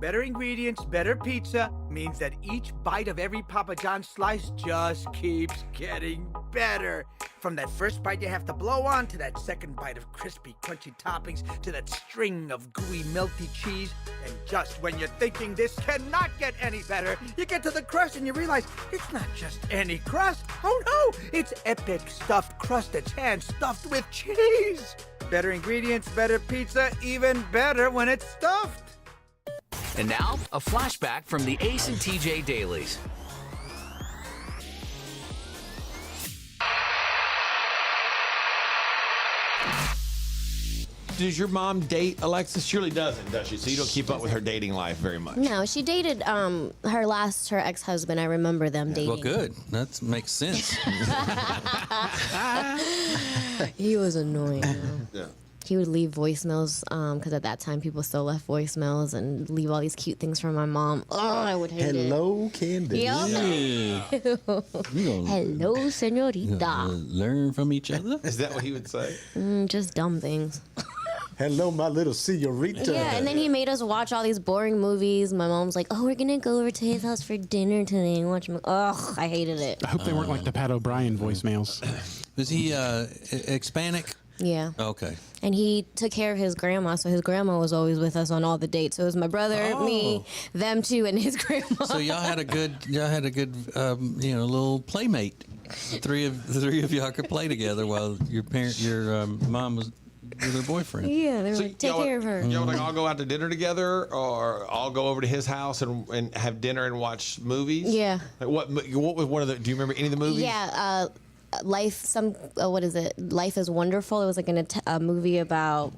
Better ingredients, better pizza means that each bite of every Papa John's slice just keeps getting better. From that first bite you have to blow on, to that second bite of crispy, crunchy toppings, to that string of gooey, melty cheese. And just when you're thinking this cannot get any better, you get to the crust and you realize it's not just any crust. Oh no, it's epic stuffed crust that's hand-stuffed with cheese. Better ingredients, better pizza, even better when it's stuffed. And now, a flashback from the Ace and TJ Dailies. Does your mom date Alexis? Surely doesn't, does she? So you don't keep up with her dating life very much. No, she dated her ex-husband. I remember them dating. Well, good. That makes sense. He was annoying. Yeah. He would leave voicemails because at that time people still left voicemails and leave all these cute things for my mom. Oh, I would hate it. Hello, Candy. Yep. Hello, senorita. Learn from each other? Is that what he would say? Just dumb things. Hello, my little senorita. Yeah, and then he made us watch all these boring movies. My mom's like, "Oh, we're gonna go over to his house for dinner today and watch." Ugh, I hated it. I hope they weren't like the Pat O'Brien voicemails. Was he Hispanic? Yeah. Okay. And he took care of his grandma, so his grandma was always with us on all the dates. So it was my brother, me, them two, and his grandma. So y'all had a good, little playmate. The three of y'all could play together while your mom was with her boyfriend. Yeah, they were like, take care of her. Y'all like all go out to dinner together, or all go over to his house and have dinner and watch movies? Yeah. Like what was one of the? Do you remember any of the movies? Yeah. Life is Wonderful. It was like a movie about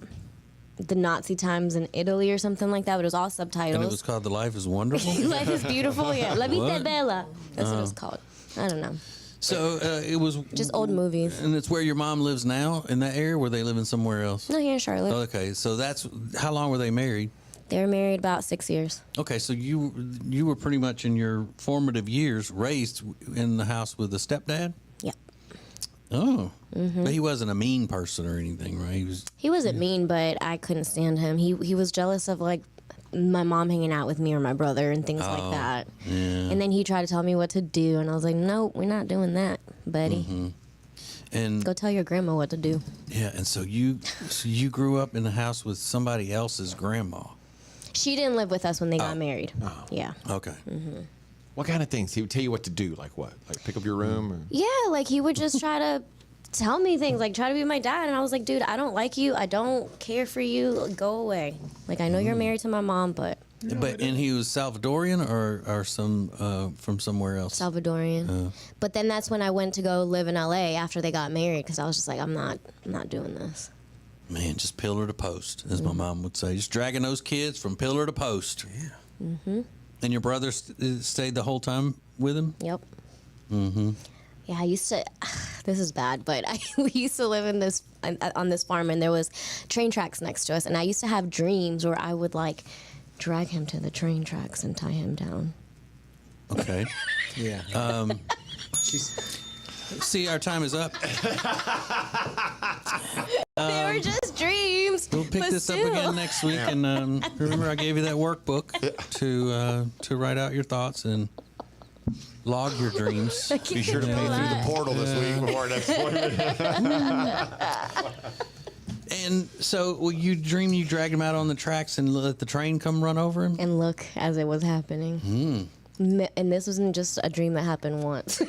the Nazi times in Italy or something like that, but it was all subtitles. And it was called The Life is Wonderful? Life is Beautiful, yeah. La Vita Bella. That's what it was called. I don't know. So it was just old movies. And it's where your mom lives now, in that area, or were they living somewhere else? No, here in Charlotte. Okay, so that's how long were they married? They were married about 6 years. Okay, so you were pretty much in your formative years raised in the house with a stepdad? Yep. Oh, but he wasn't a mean person or anything, right? He wasn't mean, but I couldn't stand him. He was jealous of like my mom hanging out with me or my brother and things like that. Yeah. And then he tried to tell me what to do, and I was like, "Nope, we're not doing that, buddy. And go tell your grandma what to do." Yeah, and so you grew up in the house with somebody else's grandma. She didn't live with us when they got married. Oh. Yeah. Okay. What kind of things? He would tell you what to do, like what? Like pick up your room? Or? Yeah, like he would just try to tell me things, like try to be my dad, and I was like, dude, I don't like you. I don't care for you. Go away. Like I know you're married to my mom, but. And he was Salvadorian or some from somewhere else? Salvadorian. But then that's when I went to go live in LA after they got married because I was just like, I'm not doing this. Man, just pillar to post, as my mom would say. Just dragging those kids from pillar to post. Yeah. And your brother stayed the whole time with him? Yep. Yeah, I used to. This is bad, but we used to live on this farm, and there was train tracks next to us, and I used to have dreams where I would like drag him to the train tracks and tie him down. Okay. Yeah. See, our time is up. They were just dreams. We'll pick this up again next week, and remember I gave you that workbook to write out your thoughts and log your dreams. Be sure to pay through the portal this week before our next appointment. And so, you dream you dragged him out on the tracks and let the train come run over him? And look as it was happening. And this wasn't just a dream that happened once.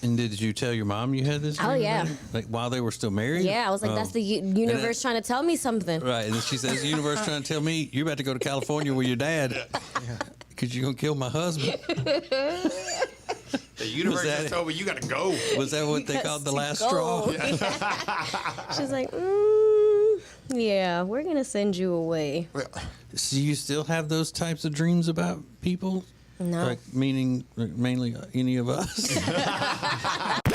And did you tell your mom you had this dream? Oh, yeah. Like while they were still married? Yeah, I was like, that's the universe trying to tell me something. Right, and then she says, the universe trying to tell me you're about to go to California with your dad because you're going to kill my husband. The universe just told me you got to go. Was that what they called the last straw? She's like, yeah, we're going to send you away. So you still have those types of dreams about people? No. Like, meaning mainly any of us?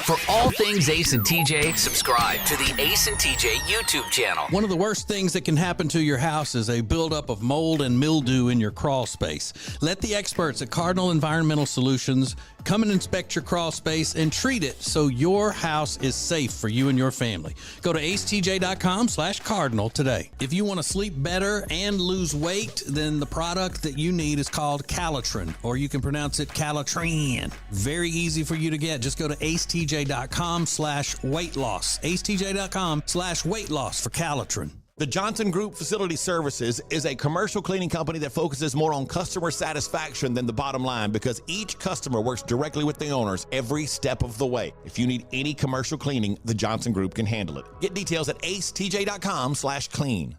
For all things Ace and TJ, subscribe to the Ace and TJ YouTube channel. One of the worst things that can happen to your house is a buildup of mold and mildew in your crawl space. Let the experts at Cardinal Environmental Solutions Come and inspect your crawl space and treat it so your house is safe for you and your family. Go to acetj.com/cardinal today. If you want to sleep better and lose weight, then the product that you need is called Calitrin, or you can pronounce it Calitrin. Very easy for you to get. Just go to acetj.com/weight loss. acetj.com/weight loss for Calitrin. The Johnson Group Facility Services is a commercial cleaning company that focuses more on customer satisfaction than the bottom line, because each customer works directly with the owners every step of the way. If you need any commercial cleaning, the Johnson Group can handle it. Get details at acetj.com/clean.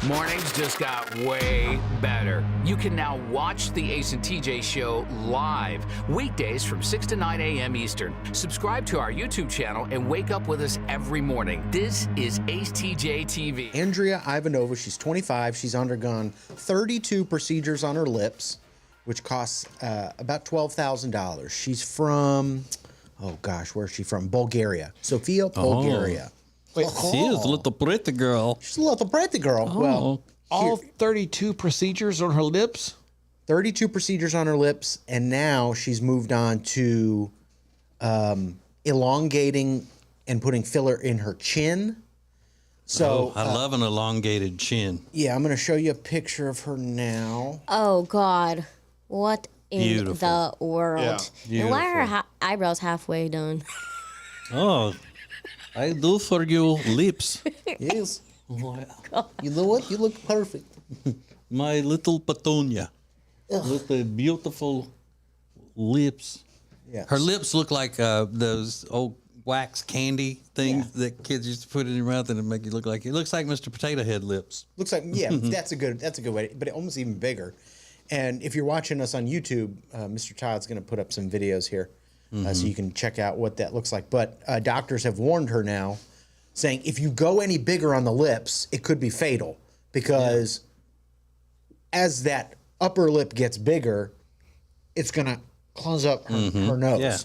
Mornings just got way better. You can now watch the Ace and TJ show live, weekdays from 6 to 9 a.m. Eastern. Subscribe to our YouTube channel and wake up with us every morning. This is Ace TJ TV. Andrea Ivanova, she's 25. She's undergone 32 procedures on her lips, which costs about $12,000. She's from, oh gosh, where's she from? Bulgaria. Sofia, Bulgaria. Wait, she is a little pretty girl. She's a little pretty girl. Oh. Well, all 32 procedures on her lips? 32 procedures on her lips, and now she's moved on to elongating and putting filler in her chin. So I love an elongated chin. Yeah, I'm going to show you a picture of her now. Oh, God. What in Beautiful. the world? Yeah. And why are her eyebrows halfway done? Oh, I do for you lips. Yes. You know what? You look perfect. My little petunia. With the beautiful lips. Yeah. Her lips look like those old wax candy things that kids used to put in your mouth and it make you look like, it looks like Mr. Potato Head lips. Looks like, yeah, that's a good way, but almost even bigger. And if you're watching us on YouTube, Mr. Todd's going to put up some videos here so you can check out what that looks like. But doctors have warned her now, saying if you go any bigger on the lips, it could be fatal, because as that upper lip gets bigger, it's going to close up her nose. Yeah.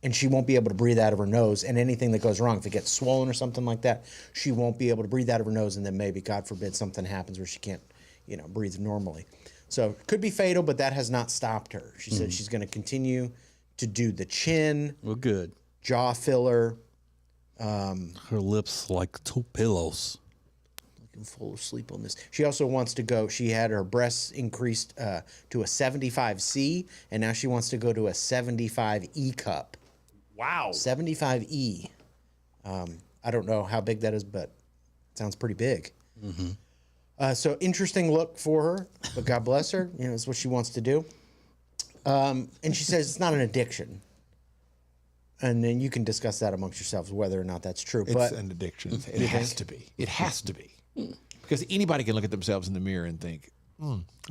And she won't be able to breathe out of her nose. And anything that goes wrong, if it gets swollen or something like that, she won't be able to breathe out of her nose. And then maybe, God forbid, something happens where she can't, breathe normally. So it could be fatal, but that has not stopped her. She said she's going to continue to do the chin. Well, good. Jaw filler. Her lips like two pillows. I can fall asleep on this. She also wants to go, she had her breasts increased to a 75C, and now she wants to go to a 75E cup. Wow. 75E. I don't know how big that is, but it sounds pretty big. So interesting look for her, but God bless her. It's what she wants to do. And she says it's not an addiction. And then you can discuss that amongst yourselves, whether or not that's true. It's an addiction. It has to be. It has to be. Because anybody can look at themselves in the mirror and think,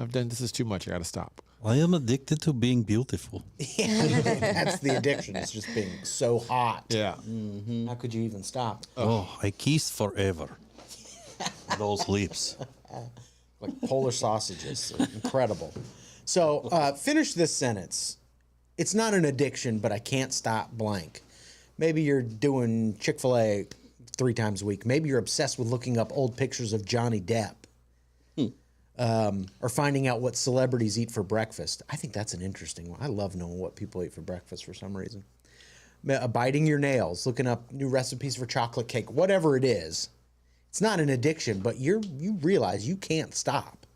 I've done this is too much. I got to stop. I am addicted to being beautiful. That's the addiction. It's just being so hot. Yeah. How could you even stop? Oh, I kiss forever. Those lips. Like polar sausages. Incredible. So finish this sentence. It's not an addiction, but I can't stop blank. Maybe you're doing Chick-fil-A 3 times a week. Maybe you're obsessed with looking up old pictures of Johnny Depp. or finding out what celebrities eat for breakfast. I think that's an interesting one. I love knowing what people eat for breakfast for some reason. Biting your nails, looking up new recipes for chocolate cake, whatever it is. It's not an addiction, but you realize you can't stop.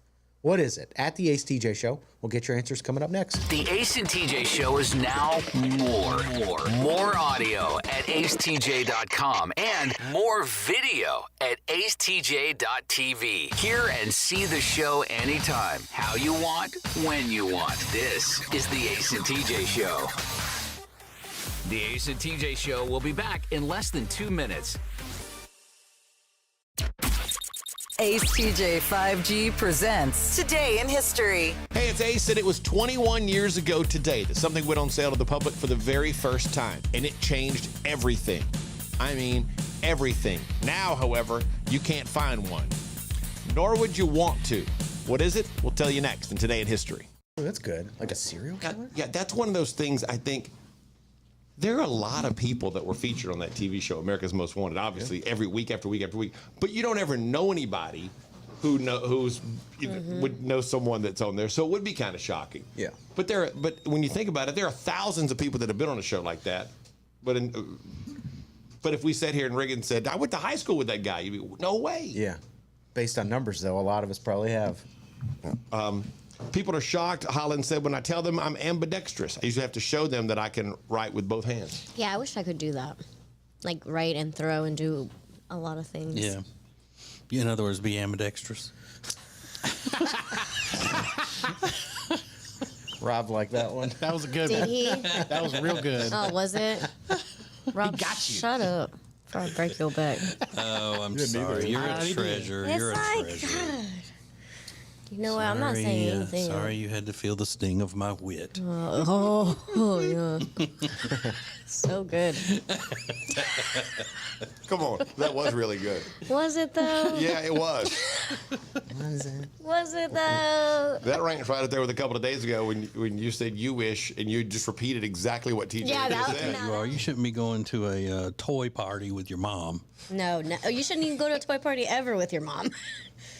What is it? At the Ace TJ Show. We'll get your answers coming up next. The Ace and TJ Show is now more audio at acetj.com and more video at acetj.tv. Hear and see the show anytime, how you want, when you want. This is the Ace and TJ Show. The Ace and TJ Show will be back in less than 2 minutes. Ace TJ 5G presents Today in History. Hey, it's Ace, and it was 21 years ago today that something went on sale to the public for the very first time, and it changed everything. I mean, everything. Now, however, you can't find one, nor would you want to. What is it? We'll tell you next in Today in History. Oh, that's good. Like a serial killer? Yeah, that's one of those things I think. There are a lot of people that were featured on that TV show, America's Most Wanted, obviously, every week after week after week. But you don't ever know anybody would know someone that's on there. So it would be kind of shocking. Yeah. But when you think about it, there are thousands of people that have been on a show like that. But if we sat here and Reagan said, I went to high school with that guy, you'd be, no way. Yeah. Based on numbers, though, a lot of us probably have. People are shocked. Holland said, when I tell them I'm ambidextrous, I usually have to show them that I can write with both hands. Yeah, I wish I could do that. Like write and throw and do a lot of things. Yeah. In other words, be ambidextrous. Rob liked that one. That was a good Did one. he? That was real good. Oh, was it? Rob, got you. shut up before I break your back. Oh, I'm sorry. You're a treasure. You're a treasure. God. You know what? I'm not saying anything. Sorry you had to feel the sting of my wit. Yeah. So good. Come on. That was really good. Was it though? Yeah, it was. Was it though? That ranks right up there with a couple of days ago when you said you wish and you just repeated exactly what TJ just said. You shouldn't be going to a toy party with your mom. No. You shouldn't even go to a toy party ever with your mom.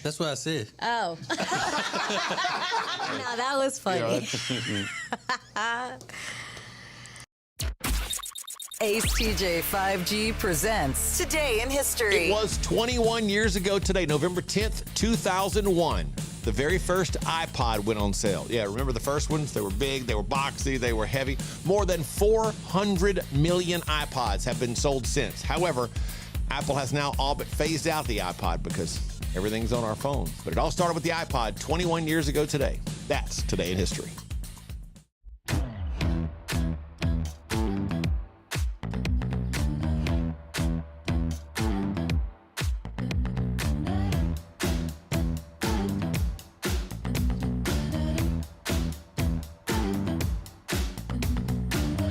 That's what I said. Oh. No, that was funny. Ace TJ 5G presents Today in History. It was 21 years ago today, November 10th, 2001. The very first iPod went on sale. Yeah, remember the first ones? They were big, they were boxy, they were heavy. More than 400 million iPods have been sold since. However, Apple has now all but phased out the iPod because everything's on our phones. But it all started with the iPod 21 years ago today. That's Today in History.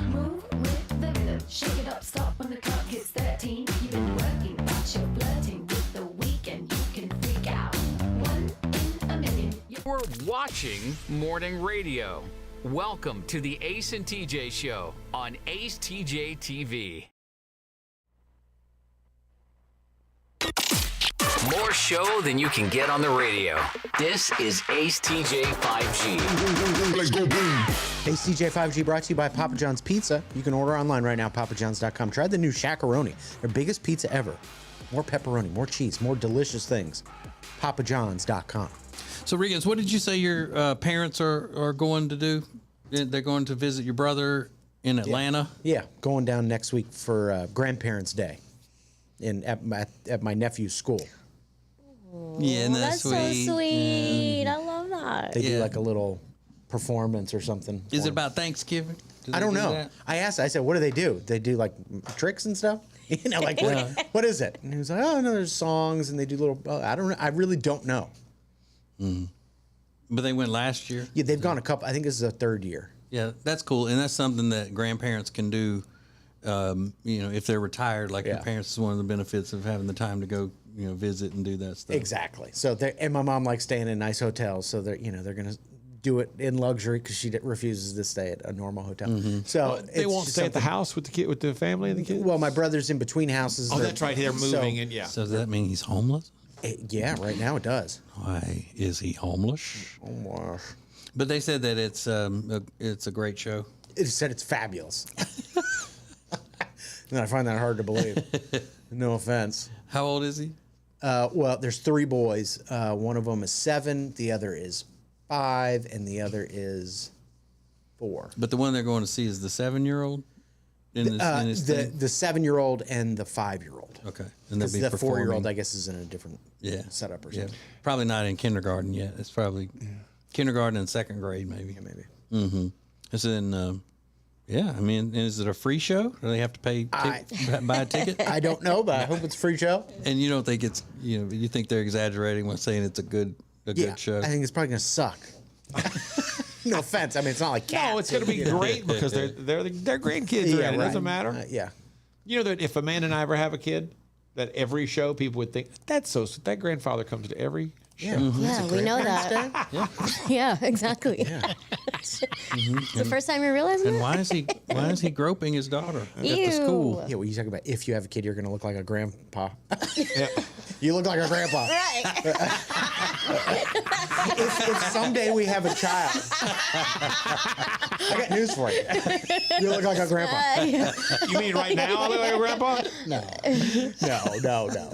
Move with the rhythm. Shake it up, stop when the clock hits 13. You've been working, but you're flirting with the weekend. You can freak out. 1 in a million. We're watching morning radio. Welcome to the Ace and TJ Show on AceTJTV. More show than you can get on the radio. This is AceTJ 5G. Let's go boom. Ace TJ 5G brought to you by Papa John's Pizza. You can order online right now, papajohns.com. Try the new Shaq-a-Roni, their biggest pizza ever. More pepperoni, more cheese, more delicious things. papajohns.com. So, Regans, what did you say your parents are going to do? They're going to visit your brother in Atlanta? Yeah, going down next week for Grandparents' Day at my nephew's school. Yeah, and that's sweet. So sweet. I love that. They do like a little performance or something. Is it about Thanksgiving? I don't know. I asked. I said, "What do they do? They do like tricks and stuff." You know, like what is it? And he was like, "Oh no, there's songs and they do little." I don't know. I really don't know. Mm. But they went last year. Yeah, they've gone a couple. I think this is the third year. Yeah, that's cool, and that's something that grandparents can do. If they're retired, like your parents, is one of the benefits of having the time to go, visit and do that stuff. Exactly. So, and my mom likes staying in nice hotels, so they're gonna do it in luxury because she refuses to stay at a normal hotel. Mm-hmm. So they won't stay at the house with the family and the kids. Well, my brother's in between houses. Oh, that's right. They're moving, so, and yeah. So does that mean he's homeless? Yeah, right now it does. Why is he homeless? But they said that it's a great show. It said it's fabulous. And I find that hard to believe. No offense. How old is he? Well, there's 3 boys. One of them is 7, the other is 5, and the other is 4. But the one they're going to see is the 7-year-old. In The thing? 7-year-old and the 5-year-old. Okay, And they'll the be 4-year-old, performing. I guess, is in a different setup or something. Probably not in kindergarten yet. It's probably kindergarten and 2nd grade, maybe. Yeah, maybe. Mm-hmm. It's in. Yeah, I mean, is it a free show? Do they have to pay buy a ticket? I don't know, but I hope it's a free show. And you don't think it's you think they're exaggerating when saying it's a good show? I think it's probably gonna suck. No offense. I mean, it's not like Cats. No, it's going to be great because they're grandkids. Yeah, It right. doesn't matter. Yeah. You know that if Amanda and I ever have a kid, that every show people would think that grandfather comes to every show. Yeah, we know that. Yeah, exactly. Yeah. It's the first time you're realizing And that? why is he groping his daughter at the Ew. school? Yeah, well, you talk about if you have a kid, you're going to look like a grandpa. You look like a grandpa. Right. If someday we have a child, I got news for you. You look like a grandpa. You mean right now I look like a grandpa? No.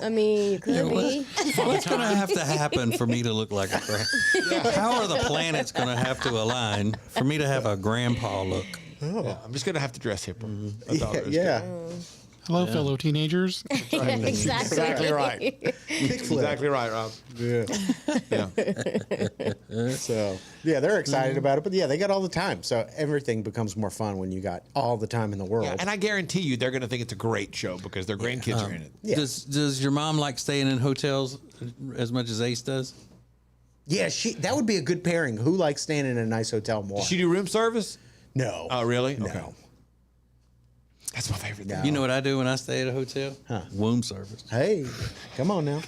I mean, you could be. What's going to have to happen for me to look like a grandpa? How are the planets going to have to align for me to have a grandpa look? Yeah, I'm just going to have to dress hipper. That's all there is to Yeah. it. Hello, fellow teenagers. Exactly. Exactly right. Exactly right, Rob. Yeah. So, yeah, they're excited about it, but yeah, they got all the time. So everything becomes more fun when you got all the time in the world. Yeah, and I guarantee you they're going to think it's a great show because their grandkids are in it. Yeah. Does your mom like staying in hotels as much as Ace does? Yeah, that would be a good pairing. Who likes staying in a nice hotel more? Does she do room service? No. Oh, really? No. Okay. That's my favorite thing. You know what I do when I stay at a hotel? Womb service. Hey, come on now.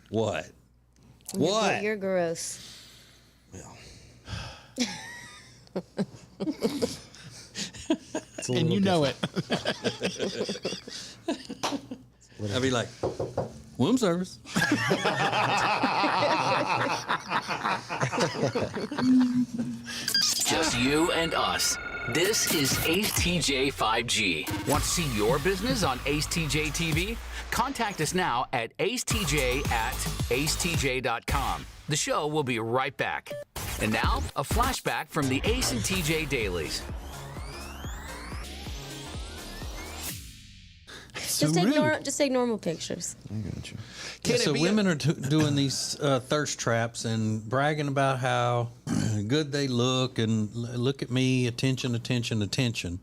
What? What? You're gross. And you know it. I'd be like, womb service. Just you and us. This is AceTJ 5G. Want to see your business on AceTJTV? Contact us now at acetj@acetj.com. The show will be right back. And now, a flashback from the Ace and TJ dailies. Just take normal pictures. I got you. Yeah, so women are doing these thirst traps and bragging about how good they look and look at me, attention, attention, attention.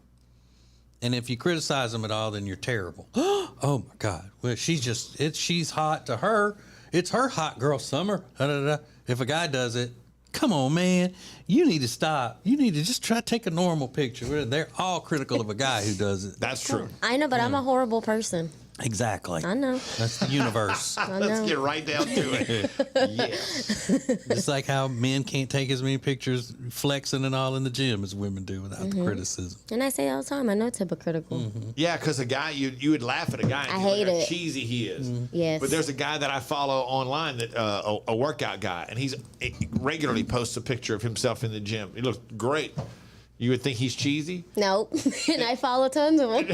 And if you criticize them at all, then you're terrible. Oh my God! Well, she's hot to her. It's her hot girl summer. If a guy does it, come on, man, you need to stop. You need to just try to take a normal picture. They're all critical of a guy who does it. That's true. I know, but I'm a horrible person. Exactly. I know. That's the universe. I Let's know. get right down to it. Yes. It's like how men can't take as many pictures flexing and all in the gym as women do without the criticism. And I say all the time, I know it's hypocritical. Yeah, because a guy, you would laugh at a guy and I see hate how it. cheesy he is. Yes. But there's a guy that I follow online that a workout guy, and he regularly posts a picture of himself in the gym. He looks great. You would think he's cheesy. Nope. And I follow tons of them.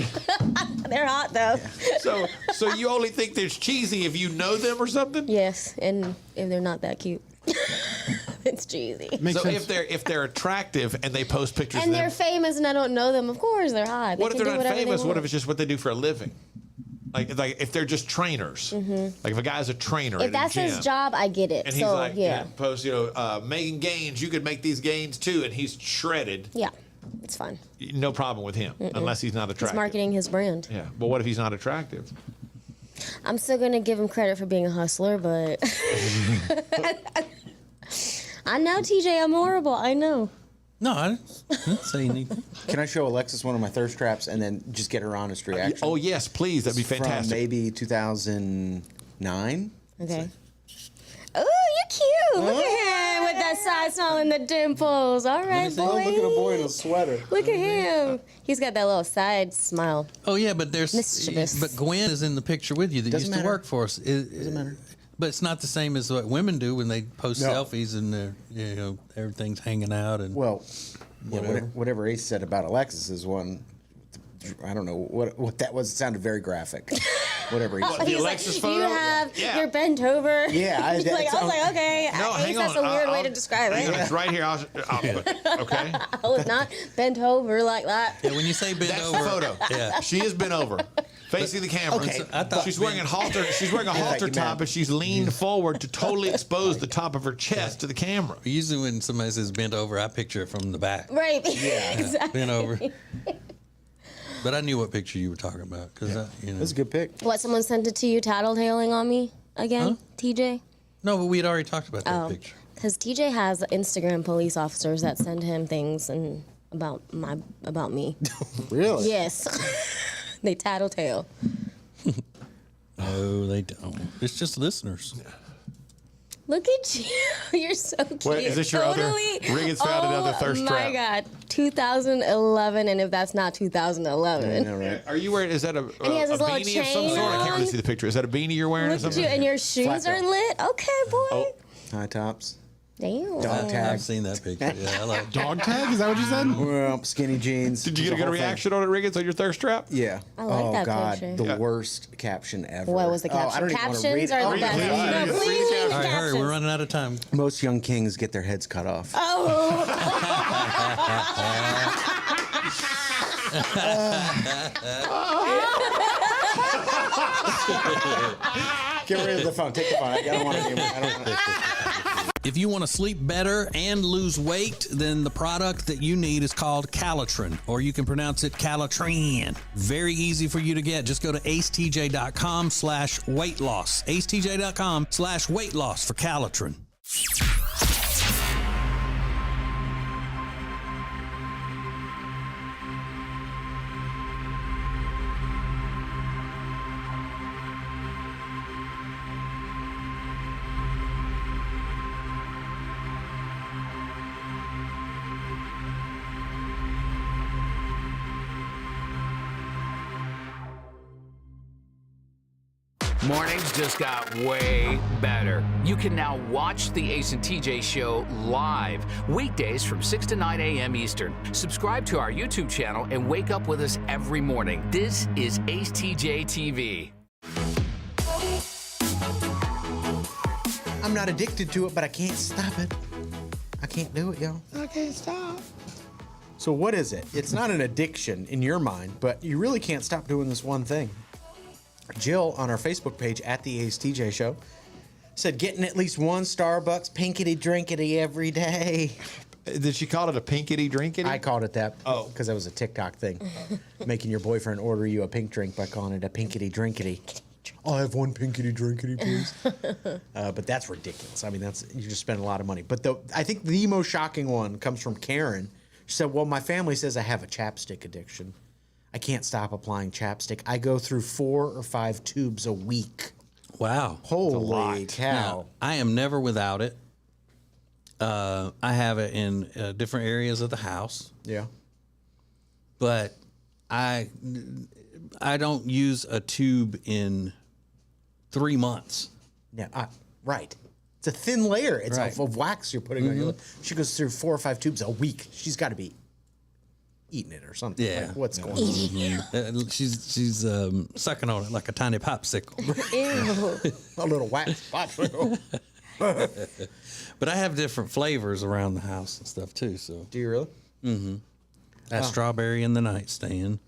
They're hot though. So you only think there's cheesy if you know them or something? Yes, and if they're not that cute, it's cheesy. If they're attractive and they post pictures And of them, they're famous, and I don't know them. Of course, they're hot. what if can they're do not whatever they famous? What want. if it's just what they do for a living? Like if they're just trainers. Like if a guy's a trainer If at that's a gym, his job, I get it. and he's So like, yeah, post, making gains. You could make these gains too, and he's shredded. yeah, it's fine. No problem with him, unless he's not He's attractive. marketing his brand. Yeah, but what if he's not attractive? I'm still gonna give him credit for being a hustler, but I know, TJ, I'm horrible. I know. No, I didn't say anything. Can I show Alexis one of my thirst traps and then just get her honest reaction? Oh yes, please. That'd be fantastic. From maybe 2009. Okay. Oh, you're cute. Look at him with that side smile and the dimples. All right, boy. Oh, look at a boy in a sweater. Look at him. He's got that little side smile. Oh yeah, but Mischievous. but Gwen is in the picture with you that Doesn't used to matter. work for us. Doesn't matter. But it's not the same as what women do when they post No. selfies and everything's hanging out and Well, whatever. whatever Ace said about Alexis is one. I don't know what that was. It sounded very graphic. Whatever he said. He's Alexis like, photo? you're bent over. Yeah, He's like, I was like, okay. No, Ace, hang that's on. a weird way I'll- to describe hang on, it. It's right here. Okay. I was not bent over like that. Yeah, when you say bent That's over, the photo. Yeah. She is bent over, facing the camera. Okay. I thought She's wearing a halter. She's wearing a halter you top, mad. and she's leaned forward to totally expose the top of her chest to the camera. Usually when somebody says bent over, I picture it from the back. Right. Yeah. Exactly. Bent over. But I knew what picture you were talking about because That's a good pick. What, someone sent it to you tattletaling on me again, TJ? No, but we had already talked about that Oh, picture. because TJ has Instagram police officers that send him things and about me. Really? Yes. They tattletale. No, they don't. It's just listeners. Look at you. You're so cute. Wait, is this your other- Riggins found another thirst Oh my trap. God. 2011, and if that's not 2011. Yeah, right. Are you wearing? Is that a he has his little beanie of some chain sort? I can't really on. see the picture. Is that a beanie you're wearing or Look at something? you, and your shoes Flat are top. lit. Okay, boy. Oh. High tops. Damn. Dog tag. I've seen that picture. Yeah, I like Dog tag? Is that what you said? Well, skinny jeans. Did you get a The good whole thing. reaction on it, Riggins, on your thirst trap? Yeah. I like oh that God, picture. the Yeah. worst caption ever. What was the Oh, I caption? don't even wanna Captions read it. are Oh, the best. please. No, Please. please read All the right, hurry. captions. We're running out of time. Most young kings get their heads cut off. Oh. Get rid of the phone. Take the phone. I don't want to. If you want to sleep better and lose weight, then the product that you need is called Calitrin, or you can pronounce it Calitrin. Very easy for you to get. Just go to acetj.com/weight loss. acetj.com/weight loss for Calitrin. Mornings just got way better. You can now watch the Ace and TJ show live, weekdays from 6 to 9 a.m. Eastern. Subscribe to our YouTube channel and wake up with us every morning. This is acetjtv. I'm not addicted to it, but I can't stop it. I can't do it, y'all. I can't stop. So what is it? It's not an addiction in your mind, but you really can't stop doing this one thing. Jill on our Facebook page at the Ace TJ Show said getting at least one Starbucks pinkety drinkety every day. Did she call it a pinkety drinkety? I called it that. Oh. Because that was a TikTok thing. Making your boyfriend order you a pink drink by calling it a pinkety drinkety. I'll have one pinkety drinkety, please. But that's ridiculous. I mean, you just spend a lot of money. But I think the most shocking one comes from Karen. She said, well, my family says I have a chapstick addiction. I can't stop applying chapstick. I go through 4 or 5 tubes a week. Wow. Holy cow. Now, I am never without it. I have it in different areas of the house. Yeah. But I don't use a tube in 3 months. Yeah, right. It's a thin layer. It's Right. of wax you're putting on your lip. She goes through 4 or 5 tubes a week. She's got to be eating it or something. Yeah. Like, what's going on? She's sucking on it like a tiny popsicle. Ew. A little wax popsicle. But I have different flavors around the house and stuff too. So Do you really? I have strawberry in the nightstand.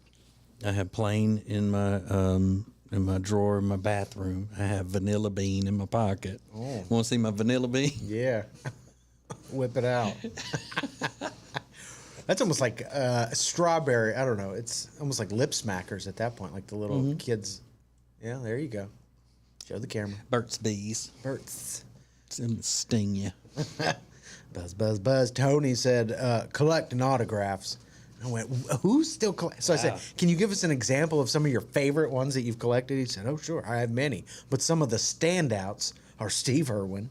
I have plain in my drawer in my bathroom. I have vanilla bean in my pocket. Oh. Want to see my vanilla bean? Yeah. Whip it out. That's almost like strawberry. I don't know. It's almost like lip smackers at that point, like the little kids. Yeah, there you go. Show the camera. Burt's Bees. Burt's. It's gonna sting you. Buzz, buzz, buzz. Tony said, collecting autographs. I went, who's still collecting? So I said, can you give us an example of some of your favorite ones that you've collected? He said, oh, sure, I have many. But some of the standouts are Steve Irwin,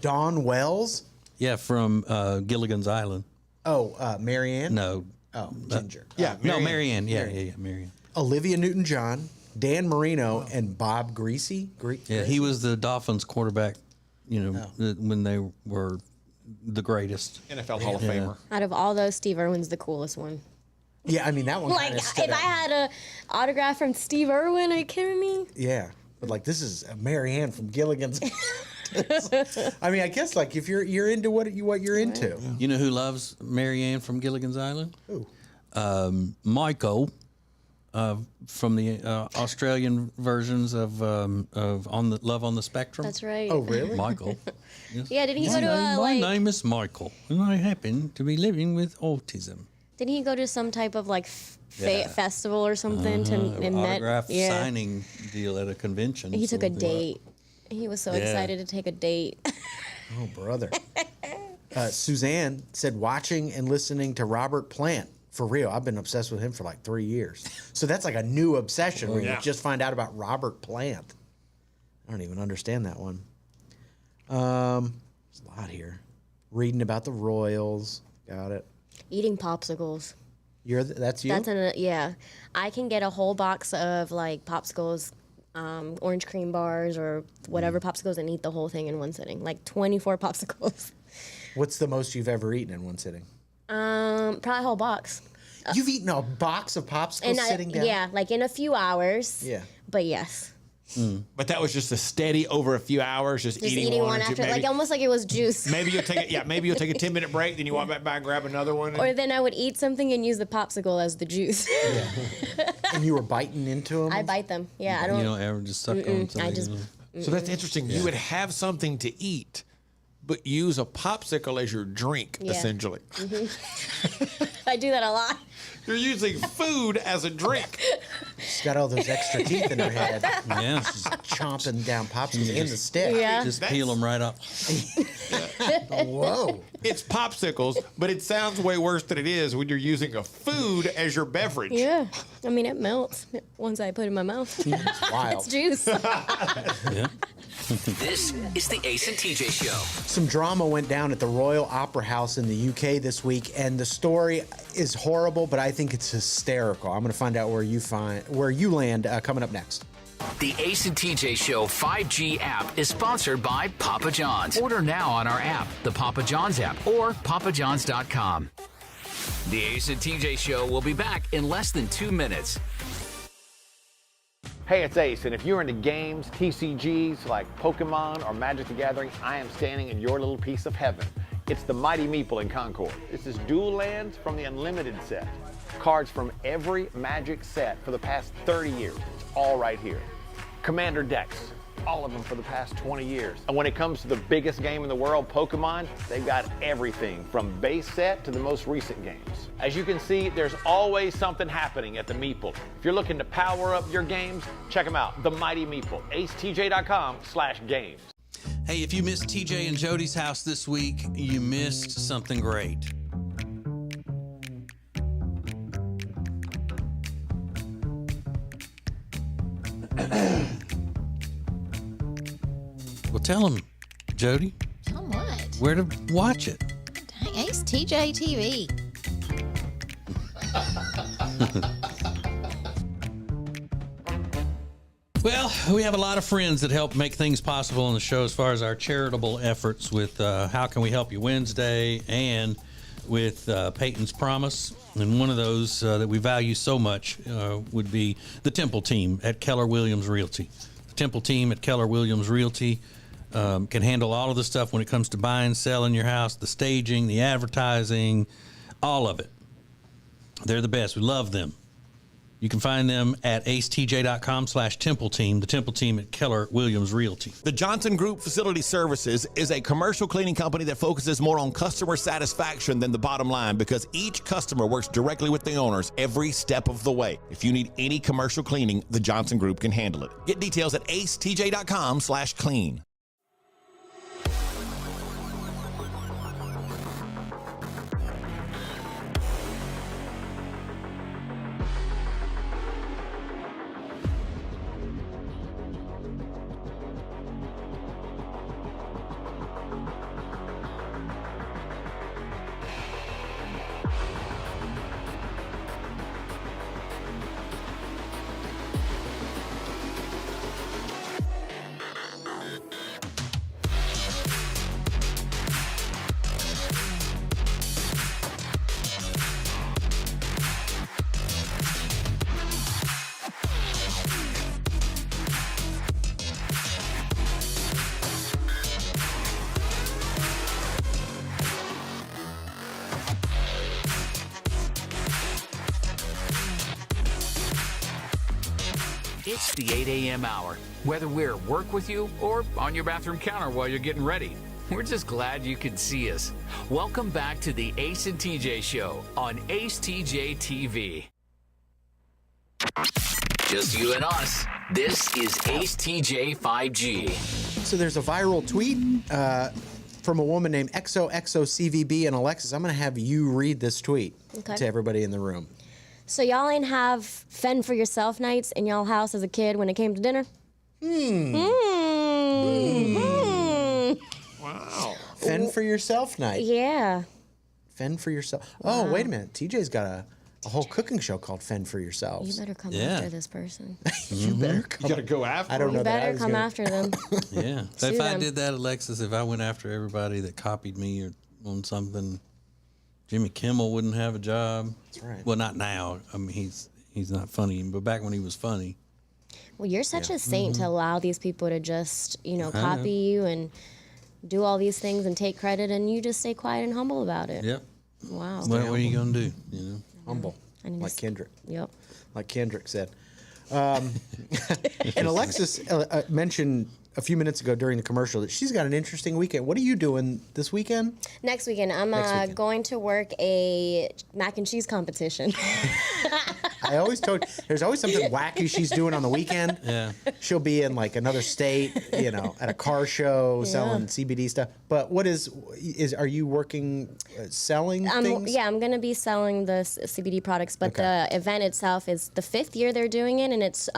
Don Wells, Yeah, from Gilligan's Island. Oh, Marianne? No. Oh, Ginger. Marianne. Yeah, Marianne. Olivia Newton-John, Dan Marino, and Bob Greasy. Yeah, he was the Dolphins quarterback, when they were the greatest. NFL Hall of Famer. Out of all those, Steve Irwin's the coolest one. Yeah, I mean, that one Like, kinda if stood I out. had a autograph from Steve Irwin, are you kidding me? Yeah, but like this is Marianne from Gilligan's. I mean, I guess like if you're into what you're into. You know who loves Marianne from Gilligan's Island? Who? Michael, from the Australian versions of on the Love on the Spectrum. That's right. Oh, really? Michael. Yes. Yeah, did he go to My name is Michael, and I happen to be living with autism. Didn't he go to some type of like Yeah. festival or something and met? Autograph signing deal at a convention. He took a something like date. He was so Yeah. excited to take a date. Oh, brother. Suzanne said watching and listening to Robert Plant. For real, I've been obsessed with him for like 3 years. So that's like a new obsession where you just find out about Robert Plant. I don't even understand that one. There's a lot here. Reading about the Royals. Got it. Eating popsicles. That's you? Yeah. I can get a whole box of like popsicles, orange cream bars or whatever popsicles and eat the whole thing in one sitting. Like 24 popsicles. What's the most you've ever eaten in one sitting? Probably a whole box. You've eaten a box of popsicles sitting down? Yeah, like in a few hours. Yeah. But yes. But that was just a steady over a few hours, just eating one or two, after, maybe. like almost like it was juice. Maybe you'll take a 10-minute break, then you walk back by and grab another one. Or then I would eat something and use the popsicle as the juice. And you were biting into them? I bite them. Yeah, I don't. You don't ever just suck on something. I just. So that's interesting. You would have something to eat, but use a popsicle as your drink, Yeah. essentially. I do that a lot. You're using food as a drink. She's got all those extra teeth in her head. Yeah. She's chomping down popsicles in the stick. Yeah. Just peel them right off. Whoa. It's popsicles, but it sounds way worse than it is when you're using a food as your beverage. Yeah. I mean, it melts once I put it in my mouth. It's wild. It's juice. Yeah. This is the Ace and TJ Show. Some drama went down at the Royal Opera House in the UK this week, and the story is horrible, but I think it's hysterical. I'm going to find out where you land coming up next. The Ace and TJ Show 5G app is sponsored by Papa John's. Order now on our app, the Papa John's app, or papajohns.com. The Ace and TJ Show will be back in less than 2 minutes. Hey, it's Ace, and if you're into games, TCGs like Pokemon or Magic the Gathering, I am standing in your little piece of heaven. It's the Mighty Meeple in Concord. This is dual lands from the Unlimited set. Cards from every Magic set for the past 30 years. It's all right here. Commander decks, all of them for the past 20 years. And when it comes to the biggest game in the world, Pokemon, they've got everything from base set to the most recent games. As you can see, there's always something happening at the Meeple. If you're looking to power up your games, check them out, the Mighty Meeple, acetj.com/games. Hey, if you missed TJ and Jody's house this week, you missed something great. Well, tell them, Jody, Tell 'em what? where to watch it. Dang, acetjtv. Well, we have a lot of friends that help make things possible on the show as far as our charitable efforts with How Can We Help You Wednesday and with Peyton's Promise. And one of those that we value so much would be the Temple team at Keller Williams Realty. The Temple team at Keller Williams Realty can handle all of the stuff when it comes to buying, selling your house, the staging, the advertising, all of it. They're the best. We love them. You can find them at acetj.com/Temple Team, the Temple team at Keller Williams Realty. The Johnson Group Facility Services is a commercial cleaning company that focuses more on customer satisfaction than the bottom line because each customer works directly with the owners every step of the way. If you need any commercial cleaning, the Johnson Group can handle it. Get details at acetj.com/clean. It's the 8 a.m. hour. Whether we're at work with you or on your bathroom counter while you're getting ready, we're just glad you could see us. Welcome back to the Ace and TJ Show on acetjtv. Just you and us. This is AceTJ 5G. So there's a viral tweet from a woman named XOXOCVB and Alexis. I'm going to have you read this tweet to everybody in the room. So y'all ain't have fend for yourself nights in y'all house as a kid when it came to dinner? Wow. Fend for yourself night. Yeah. Fend for yourself. Oh, wait a minute. TJ's got a whole cooking show called Fend for Yourselves. You better come after this person. You better come. You got to go after I don't know You that. better come after them. Yeah. Sue If I them. did that, Alexis, if I went after everybody that copied me or on something, Jimmy Kimmel wouldn't have a job. That's right. Well, not now. I mean, he's not funny, but back when he was funny. Well, you're such a saint to allow these people to just, know. copy you and do all these things and take credit, and you just stay quiet and humble about it. Yep. Wow. What are you gonna do? You know. Humble. I need to Like Kendrick. Yep. Like Kendrick said. And Alexis mentioned a few minutes ago during the commercial that she's got an interesting weekend. What are you doing this weekend? Next weekend, I'm going to work a mac and cheese competition. I always told there's always something wacky she's doing on the weekend. Yeah. She'll be in like another state, at a car show selling CBD stuff. But what are you working selling things? Yeah, I'm going to be selling the CBD products, but the event itself is the 5th year they're doing it, and it's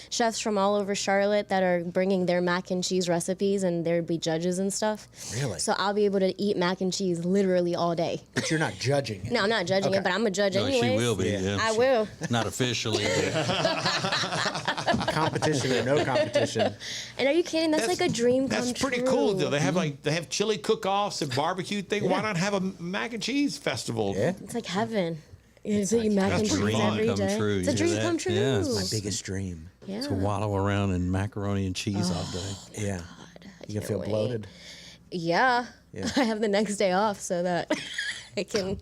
chefs from all over Charlotte that are bringing their mac and cheese recipes, and there'll be judges and stuff. Really? So I'll be able to eat mac and cheese literally all day. But you're not judging it. No, I'm not judging it, but I'm a judge No, anyways. she will be. Yeah. I will. Not officially. Competition or no competition. And are you kidding? That's like a dream come That's pretty true. cool, though. They have chili cook-offs and barbecue thing. Why not have a mac and cheese festival? Yeah. It's like heaven. It's like mac and that's cheese dream every come day. true. It's a You hear dream that? come true. Yeah, My biggest dream. Yeah. To wallow around in macaroni and cheese all day. Yeah. You gonna feel wait. bloated? Yeah. Yeah. I have the next day off so that I can,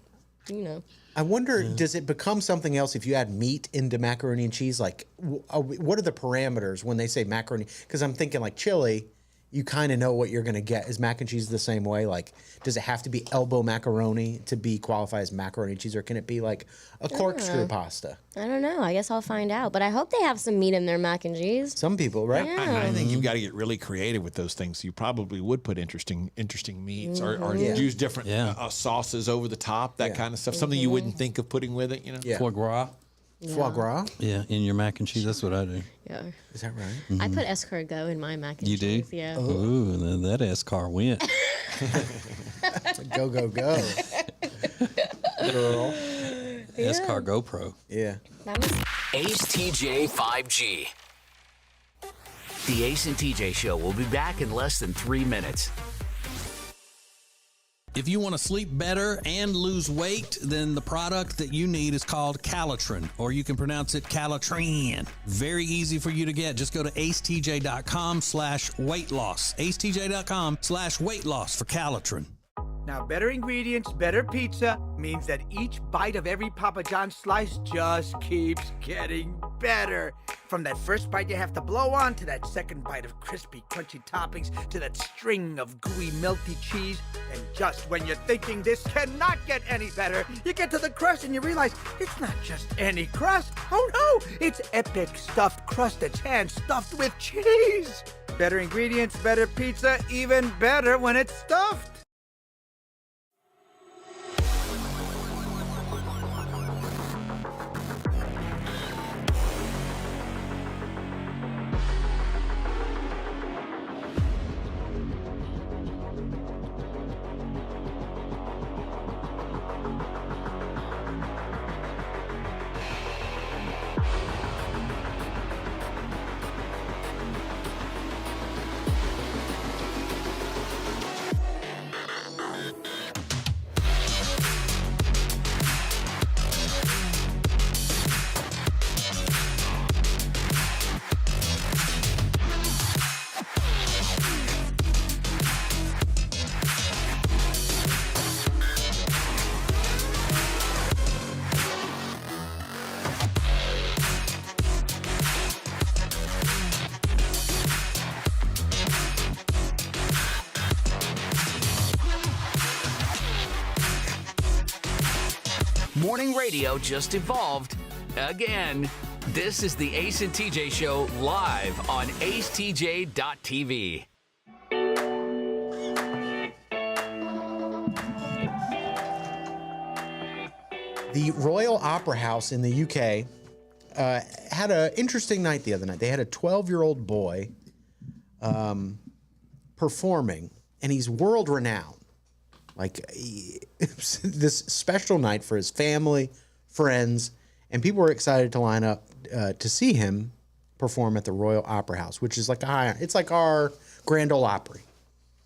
I wonder, does it become something else if you add meat into macaroni and cheese? Like, what are the parameters when they say macaroni? Because I'm thinking like chili, you kind of know what you're going to get. Is mac and cheese the same way? Like, does it have to be elbow macaroni to be qualified as macaroni and cheese, or can it be like a corkscrew pasta? I don't know. I guess I'll find out. But I hope they have some meat in their mac and cheese. Some people, right? Yeah. I think you've got to get really creative with those things. You probably would put interesting meats or use different sauces over the top, that kind of stuff. Something you wouldn't think of putting with it, Yeah. Foie gras. Foie gras? Yeah, in your mac and cheese. That's what I do. Yeah. Is that right? I put escargot in my mac and You do? cheese. Yeah. Ooh, then that S-car went. Go, go, go. Girl. S-car GoPro. Yeah. Ace TJ 5G. The Ace and TJ Show will be back in less than 3 minutes. If you want to sleep better and lose weight, then the product that you need is called Calitrin, or you can pronounce it Calitrin. Very easy for you to get. Just go to acetj.com/weight loss. acetj.com/weight loss for Calitrin. Now, better ingredients, better pizza means that each bite of every Papa John's slice just keeps getting better. From that first bite you have to blow on, to that second bite of crispy, crunchy toppings, to that string of gooey, melty cheese. And just when you're thinking this cannot get any better, you get to the crust and you realize it's not just any crust. Oh no, it's epic stuffed crust that's hand-stuffed with cheese. Better ingredients, better pizza, even better when it's stuffed. morning radio just evolved again. This is the Ace and TJ Show live on acetj.tv. The Royal Opera House in the UK had an interesting night the other night. They had a 12-year-old boy performing, and he's world-renowned. Like, this special night for his family, friends, and people were excited to line up to see him perform at the Royal Opera House, which is like it's like our Grand Ole Opry.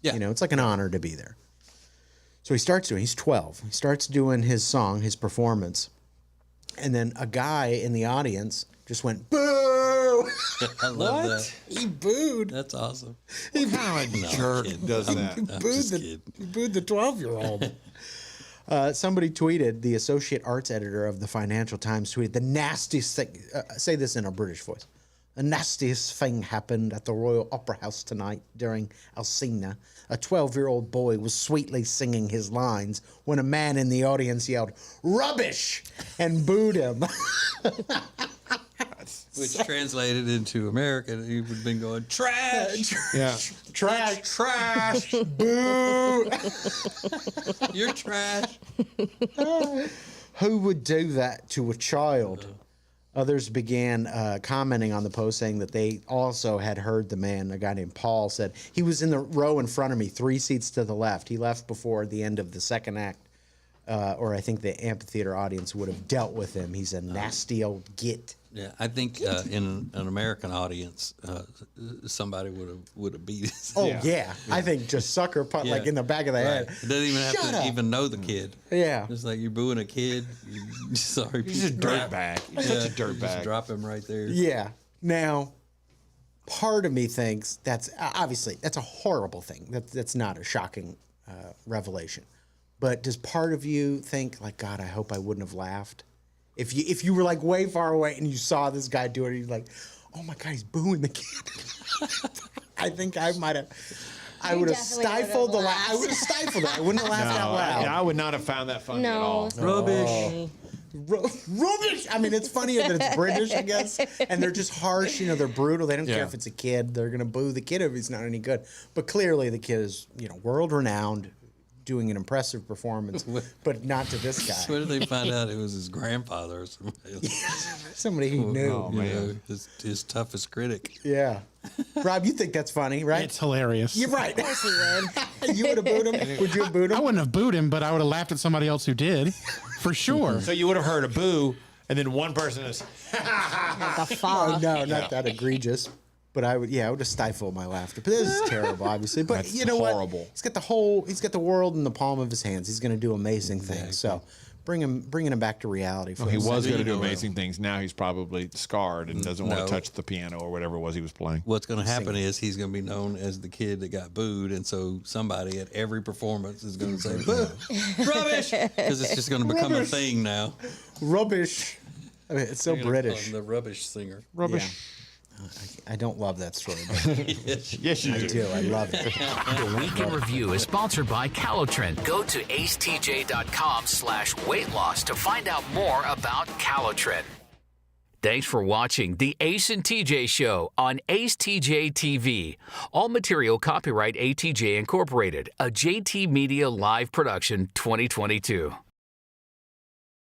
Yeah. You know, it's like an honor to be there. So he's 12. He starts doing his song, his performance, and then a guy in the audience just went, boo! I love that. He booed. That's awesome. He What kind of jerk does that? He booed the 12-year-old. Somebody tweeted, the Associate Arts Editor of the Financial Times tweeted, the nastiest thing, say this in a British voice, the nastiest thing happened at the Royal Opera House tonight during Alcina. A 12-year-old boy was sweetly singing his lines when a man in the audience yelled, rubbish, and booed him. Which translated into American, he would have been going, trash! Yeah. Trash! Boo! You're trash. Who would do that to a child? Others began commenting on the post, saying that they also had heard the man, a guy named Paul, said, he was in the row in front of me, 3 seats to the left. He left before the end of the second act, or I think the amphitheater audience would have dealt with him. He's a nasty old git. Yeah, I think in an American audience, somebody would have beat us. Oh, yeah. I think just sucker punch, like in the back of the head. It doesn't even have to even know the kid. Yeah. It's like you're booing a kid. Sorry. He's just a dirtbag. He's such a dirtbag. Just drop him right there. Yeah. Now, part of me thinks that's obviously that's a horrible thing. That's not a shocking revelation. But does part of you think, like, God, I hope I wouldn't have laughed? If you were like way far away and you saw this guy do it, you're like, oh my God, he's booing the kid. I think I might have. I would have stifled the laugh. I would have stifled it. I wouldn't have laughed out loud. I would not have found that funny at all. Rubbish. Rubbish. I mean, it's funnier that it's British, I guess. And they're just harsh. You know, they're brutal. They don't care if it's a kid. They're going to boo the kid if he's not any good. But clearly the kid is, world renowned, doing an impressive performance, but not to this guy. Where did they find out it was his grandfather or somebody else? Somebody who knew. Oh, man. His toughest critic. Yeah. Rob, you think that's funny, right? It's hilarious. You're right. Of course he would. You would have booed him? Would you have booed him? I wouldn't have booed him, but I would have laughed at somebody else who did, for sure. So you would have heard a boo, and then one person is... Oh, no, not that egregious. But I would have stifled my laughter. But this is terrible, obviously. But That's you know horrible. what? He's got the world in the palm of his hands. He's going to do amazing things. So bringing him back to reality. Well, he was going to do amazing things. Now he's probably scarred and doesn't want to touch the piano or whatever it was he was playing. What's going to happen is he's going to be known as the kid that got booed, and so somebody at every performance is going to say, boo, rubbish, because it's just going to become a thing now. Rubbish. I mean, it's so British. The rubbish singer. Rubbish. Yeah. I don't love that story. Yes, you do. I love it. The Week in Review is sponsored by Calotren. Go to acetj.com/weight loss to find out more about Calotren. Thanks for watching the Ace and TJ Show on AceTJ TV. All material copyright ATJ Incorporated, a JT Media Live production 2022.